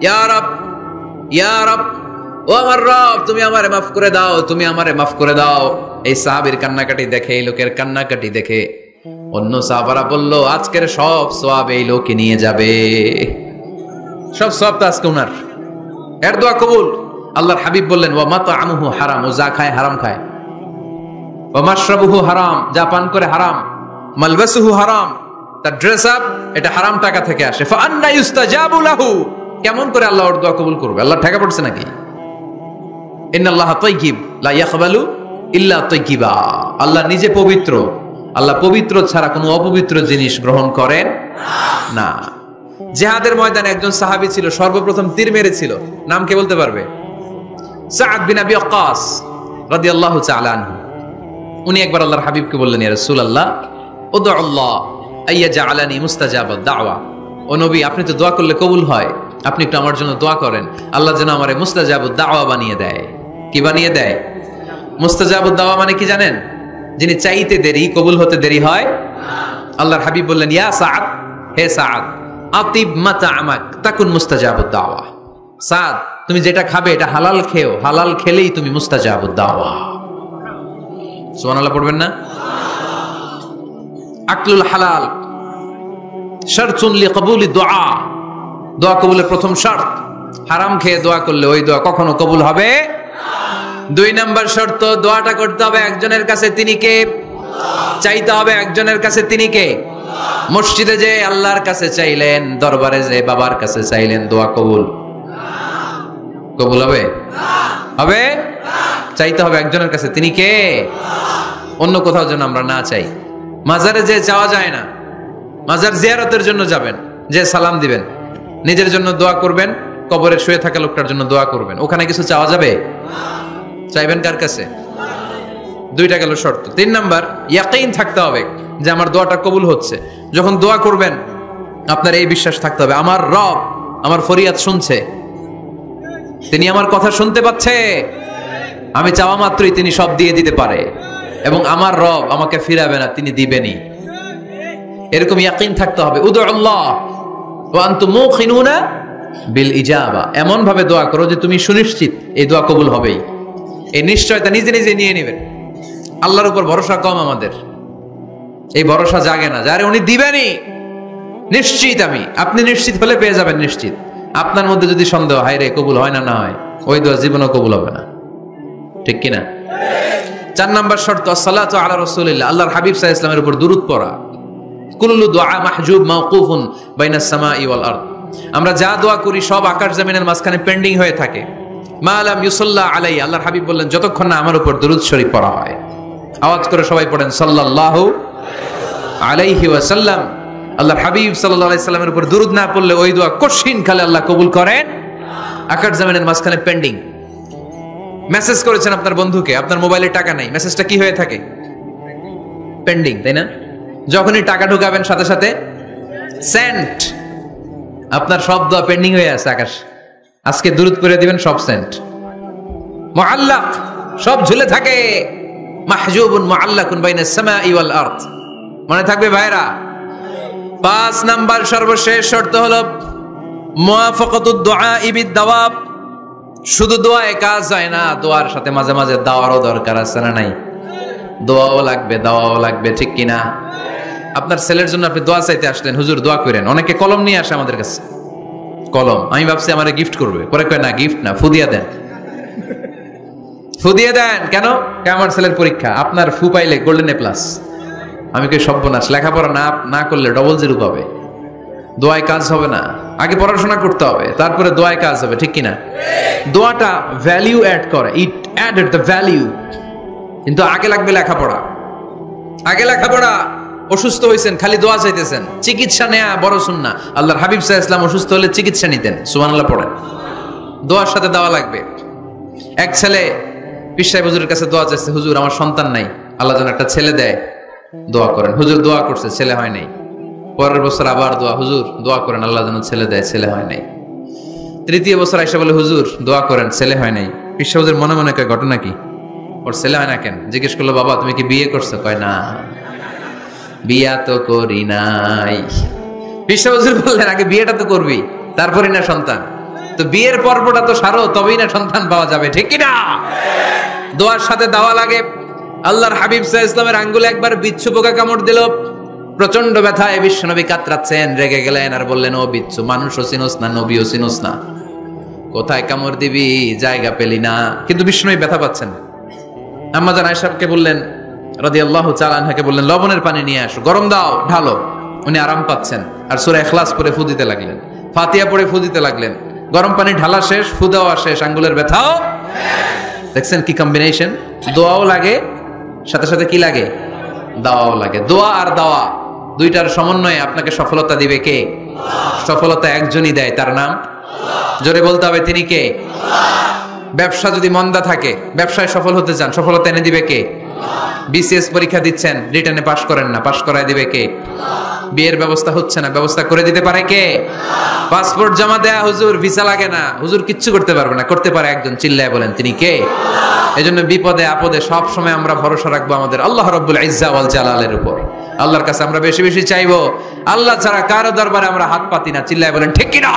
ইয়া রব, ইয়া রব, ও আমার রব, তুমি আমারে মাফ করে দাও, তুমি আমারে মাফ করে দাও। এই সাহাবীর কান্নাকাটি দেখে, এই লোকের কান্নাকাটি দেখে অন্য সাহাবারা বলল, আজকের সব সওয়াব এই লোকই নিয়ে যাবে। সব সওয়াব তো আজকে উনার। এর দোয়া কবুল। আল্লাহর হাবিব বললেন, ওয়া মাতআমুহু হারাম, ও যা খায় হারাম খায়। ওয়া মাশরাবুহু হারাম, যা পান করে হারাম। মালবাসুহু হারাম, তার ড্রেস আপ এটা হারাম টাকা থেকে আসে। ফা আন্না ইউস্তাজাবু লাহু, কেমন করে আল্লাহ ওর দোয়া কবুল করবে? আল্লাহ ঠেকা পড়ছে নাকি? ইন্নাল্লাহা তাইয়্যিব লা ইয়াকবালু ইল্লা তাইয়্যিবা। আল্লাহ নিজে পবিত্র, আল্লাহ পবিত্র ছাড়া কোনো অপবিত্র জিনিস গ্রহণ করেন না। জিহাদের ময়দানে একজন সাহাবী ছিল, সর্বপ্রথম তীর মেরেছিল। নাম কে বলতে পারবে? সাআদ বিন আবি ওয়াক্কাস রাদিয়াল্লাহু তাআলা আনহু। উনি একবার আল্লাহর হাবিবকে বললেন, ইয়া রাসূলুল্লাহ, উদউ আল্লাহ আইয়াজআলানি মুস্তাজাবাদ দাওয়া। ও নবী, আপনি তো দোয়া করলে কবুল হয়, আপনি একটু আমার জন্য দোয়া করেন, আল্লাহ যেন আমারে মুস্তাজাবুদ দাওয়া বানিয়ে দেয়। কি বানিয়ে দেয়? মুস্তাজাবুদ দাওয়া মানে কি জানেন? যিনি চাইতে দেরি, কবুল হতে দেরি হয়। আল্লাহর হাবিব বললেন, ইয়া সাআদ, হে সাআদ, আতিব মাতাআমাক তাকুন মুস্তাজাবুদ দাওয়া। সাদ, তুমি যেটা খাবে এটা হালাল খেও, হালাল খেলেই তুমি মুস্তাজাবুদ দাওয়া। সুবহানাল্লাহ পড়বেন না? আকলুল হালাল শারতুন লিকবুলি দুআ, দোয়া কবুলের প্রথম শর্ত। হারাম খেয়ে দোয়া করলে ওই দোয়া কখনো কবুল হবে না। 2 নাম্বার শর্ত, দোয়াটা করতে হবে একজনের কাছে, তিনি কে? চাইতে হবে একজনের কাছে, তিনি কে? মসজিদে যে আল্লাহর কাছে চাইলেন, দরবারে যে বাবার কাছে চাইলেন, দোয়া কবুল কবুল হবে? হবে? চাইতে হবে একজনের কাছে, তিনি কে? অন্য কোথাও যেন আমরা না চাই। মাজারে যে চাওয়া যায় না, মাজার জিয়ারতের জন্য যাবেন, যে সালাম দিবেন, নিজের জন্য দোয়া করবেন, কবরে শুয়ে থাকা লোকটার জন্য দোয়া করবেন। ওখানে কিছু চাওয়া যাবে? চাইবেন কার কাছে? 2টা গেল শর্ত। 3 নাম্বার, ইয়াকিন থাকতে হবে যে আমার দোয়াটা কবুল হচ্ছে। যখন দোয়া করবেন আপনার এই বিশ্বাস থাকতে হবে, আমার রব আমার ফরিয়াদ শুনছে, তিনি আমার কথা শুনতে পাচ্ছে, আমি চাওয়া মাত্রই তিনি সব দিয়ে দিতে পারে, এবং আমার রব আমাকে ফিরাবে না, তিনি দিবেনই। এরকম ইয়াকিন থাকতে হবে। উদউ আল্লাহ ওয়া আনতুম মুকিনুনা বিল ইজাবা, এমন ভাবে দোয়া করো যে তুমি সুনিশ্চিত এই দোয়া কবুল হবেই। এই নিশ্চয়তা নিজে নিজে নিয়ে নেবেন। আল্লাহর উপর ভরসা কম আমাদের, এই ভরসা জাগে না, যারে উনি দিবেনই নিশ্চিত আমি। আপনি নিশ্চিত হলে পেয়ে যাবেন নিশ্চিত। আপনার মধ্যে যদি সন্দেহ, হায় রে কবুল হয় না, না হয়, ওই দোয়া জীবনও কবুল হবে না। ঠিক কিনা? 4 নাম্বার শর্ত, আসসালাতু আলা রাসূলিল্লাহ, আল্লাহর হাবিব সাল্লাল্লাহু আলাইহি ওয়াসাল্লামের উপর দুরূদ পড়া। কুল্লু দুআ মাহজুব মাওকুফুন বাইনাস সামাই ওয়াল আরদ, আমরা যা দোয়া করি সব আকাশ জমিনের মাঝখানে পেন্ডিং হয়ে থাকে। মা লাম ইউসাল্লা আলাইহি, আল্লাহর হাবিব বললেন যতক্ষণ না আমার উপর দুরূদ শরীফ পড়া হয়। আওয়াজ করে সবাই পড়েন সাল্লাল্লাহু আলাইহি ওয়াসাল্লাম। আল্লাহর হাবিব সাল্লাল্লাহু আলাইহি সাল্লামের উপর দুরূদ না পড়লে ওই দোয়া কঠিন কালে আল্লাহ কবুল করেন। আকাশ জমিনের মাঝখানে পেন্ডিং। মেসেজ করেছেন আপনার বন্ধুকে, আপনার মোবাইলে টাকা নাই, মেসেজটা কি হয়ে থাকে? পেন্ডিং, তাই না? যখনই টাকা ঢুকাবেন সাথে সাথে সেন্ট, আপনার সব দোয়া পেন্ডিং হয়ে আছে আকাশ। আজকে দুরূদ করে দিবেন, সব সেন্ট। মুআল্লাক, সব ঝুলে থাকে। মাহজুবুন মুআল্লাকুন বাইনাস সামাই ওয়াল আরদ, মনে থাকবে ভাইরা? 5 নাম্বার সর্বশেষ শর্ত হলো মুওয়াফাকাতুদ দুআ বিদ দাওয়াব। শুধু দোয়ায় কাজ হয় না, দোয়ার সাথে মাঝে মাঝে দাওয়ারও দরকার আছে না নাই? দোয়াও লাগবে, দাওয়াও লাগবে, ঠিক কিনা? আপনার ছেলের জন্য আপনি দোয়া চাইতে আসলেন, হুজুর দোয়া করেন। অনেকে কলম নিয়ে আসে আমাদের কাছে, কলম। আমি ভাবছি আমারে গিফট করবে, পরে কয় না, গিফট না, ফুদিয়া দেন। ফুদিয়ে দেন কেন? আমার ছেলের পরীক্ষা, আপনার ফু পাইলে গোল্ডেন A+। আমি কই সর্বনাশ, লেখাপড়া না করলে ডবল 0 পাবে, দোয়ায় কাজ হবে না। আগে পড়াশোনা করতে হবে, তারপরে দোয়ায় কাজ হবে, ঠিক কিনা? দোয়াটা ভ্যালিউ অ্যাড করে, ইট অ্যাডেড দ্য ভ্যালিউ। কিন্তু আগে লাগবে লেখাপড়া, আগে লেখাপড়া। অসুস্থ হয়েছেন, খালি দোয়া চাইতেছেন, চিকিৎসা নেয়া বড় সুন্নাহ। আল্লাহর হাবিব সাল্লাল্লাহু আলাইহি ওয়াসাল্লাম অসুস্থ হলে চিকিৎসা নিতেন। সুবহানাল্লাহ পড়েন। দোয়ার সাথে দেওয়া লাগবে। এক ছেলে পীর সাহেব হুজুরের কাছে দোয়া চাইছে, হুজুর আমার সন্তান নাই, আল্লাহ যেন একটা ছেলে দেয়, দোয়া করেন। হুজুর দোয়া করছে, ছেলে হয় নাই। পরের বছর আবার দোয়া, হুজুর দোয়া করেন আল্লাহ যেন ছেলে দেয়, ছেলে হয় নাই। তৃতীয় বছর আইসা বলে, হুজুর দোয়া করেন, ছেলে হয় নাই। পীর সাহেব হুজুর মনে মনে কয়, ঘটনা কি, ওর ছেলে হয় না কেন? জিজ্ঞেস করলো, বাবা তুমি কি বিয়ে করছো? কয় না, বিয়া তো করি নাই। পীর সাহেব হুজুর বললেন, আগে বিয়েটা তো করবি, তারপরই না সন্তান। তো বিয়ের পর্বটা তো সারো, তবেই না সন্তান পাওয়া যাবে, ঠিক কি না? দোয়ার সাথে দেওয়া লাগে। আল্লাহর হাবিব সাল্লাল্লাহু আলাইহি ওয়াসাল্লামের আঙ্গুলে একবার বিচ্ছু পোকা কামড় দিল, প্রচন্ড ব্যথায় বিশ্বনবী কাতরাচ্ছেন, রেগে গেলেন আর বললেন, ও বিচ্ছু, মানুষও চিনোস না, নবীও চিনোস না, কোথায় কামড় দিবি, জায়গা পেলি না। কিন্তু বিশ্বনবী ব্যথা পাচ্ছেন। আম্মা জান আয়েশাকে বললেন, রাদিয়াল্লাহু তাআলা আনহাকে বললেন, লবণের পানি নিয়ে আসো, গরম দাও, ঢালো। উনি আরাম পাচ্ছেন আর সূরা ইখলাস পড়ে ফু দিতে লাগলেন, ফাতিহা পড়ে ফু দিতে লাগলেন। গরম পানি ঢালা শেষ, ফু দেওয়া শেষ, আঙ্গুলের ব্যথাও। দেখছেন কি কম্বিনেশন? দোয়াও লাগে, সাথে সাথে কি লাগে, দাওয়াও লাগে। দোয়া আর দাওয়া দুইটার সমন্বয়ে আপনাকে সফলতা দিবে কে? সফলতা একজনই দেয়, তার নাম জোরে বলতে হবে, তিনি কে? ব্যবসা যদি মন্দা থাকে, ব্যবসায় সফল হতে চান, সফলতা এনে দিবে কে? বিসিএস পরীক্ষা দিচ্ছেন, রিটেনে পাশ করেন না, পাশ করায় দিবে কে? বিয়ের ব্যবস্থা হচ্ছে না, ব্যবস্থা করে দিতে পারে কে? পাসপোর্ট জমা দেয়া, হুজুর ভিসা লাগে না, হুজুর কিচ্ছু করতে পারবে না, করতে পারে একজন, চিল্লায় বলেন তিনি কে? এজন্য বিপদে আপদে সব সময় আমরা ভরসা রাখবো আমাদের আল্লাহ রাব্বুল ইজ্জা ওয়াল জালালের উপর। আল্লাহর কাছে আমরা বেশি বেশি চাইবো। আল্লাহ ছাড়া কারো দরবারে আমরা হাত পাতি না, চিল্লায় বলেন ঠিক কি না?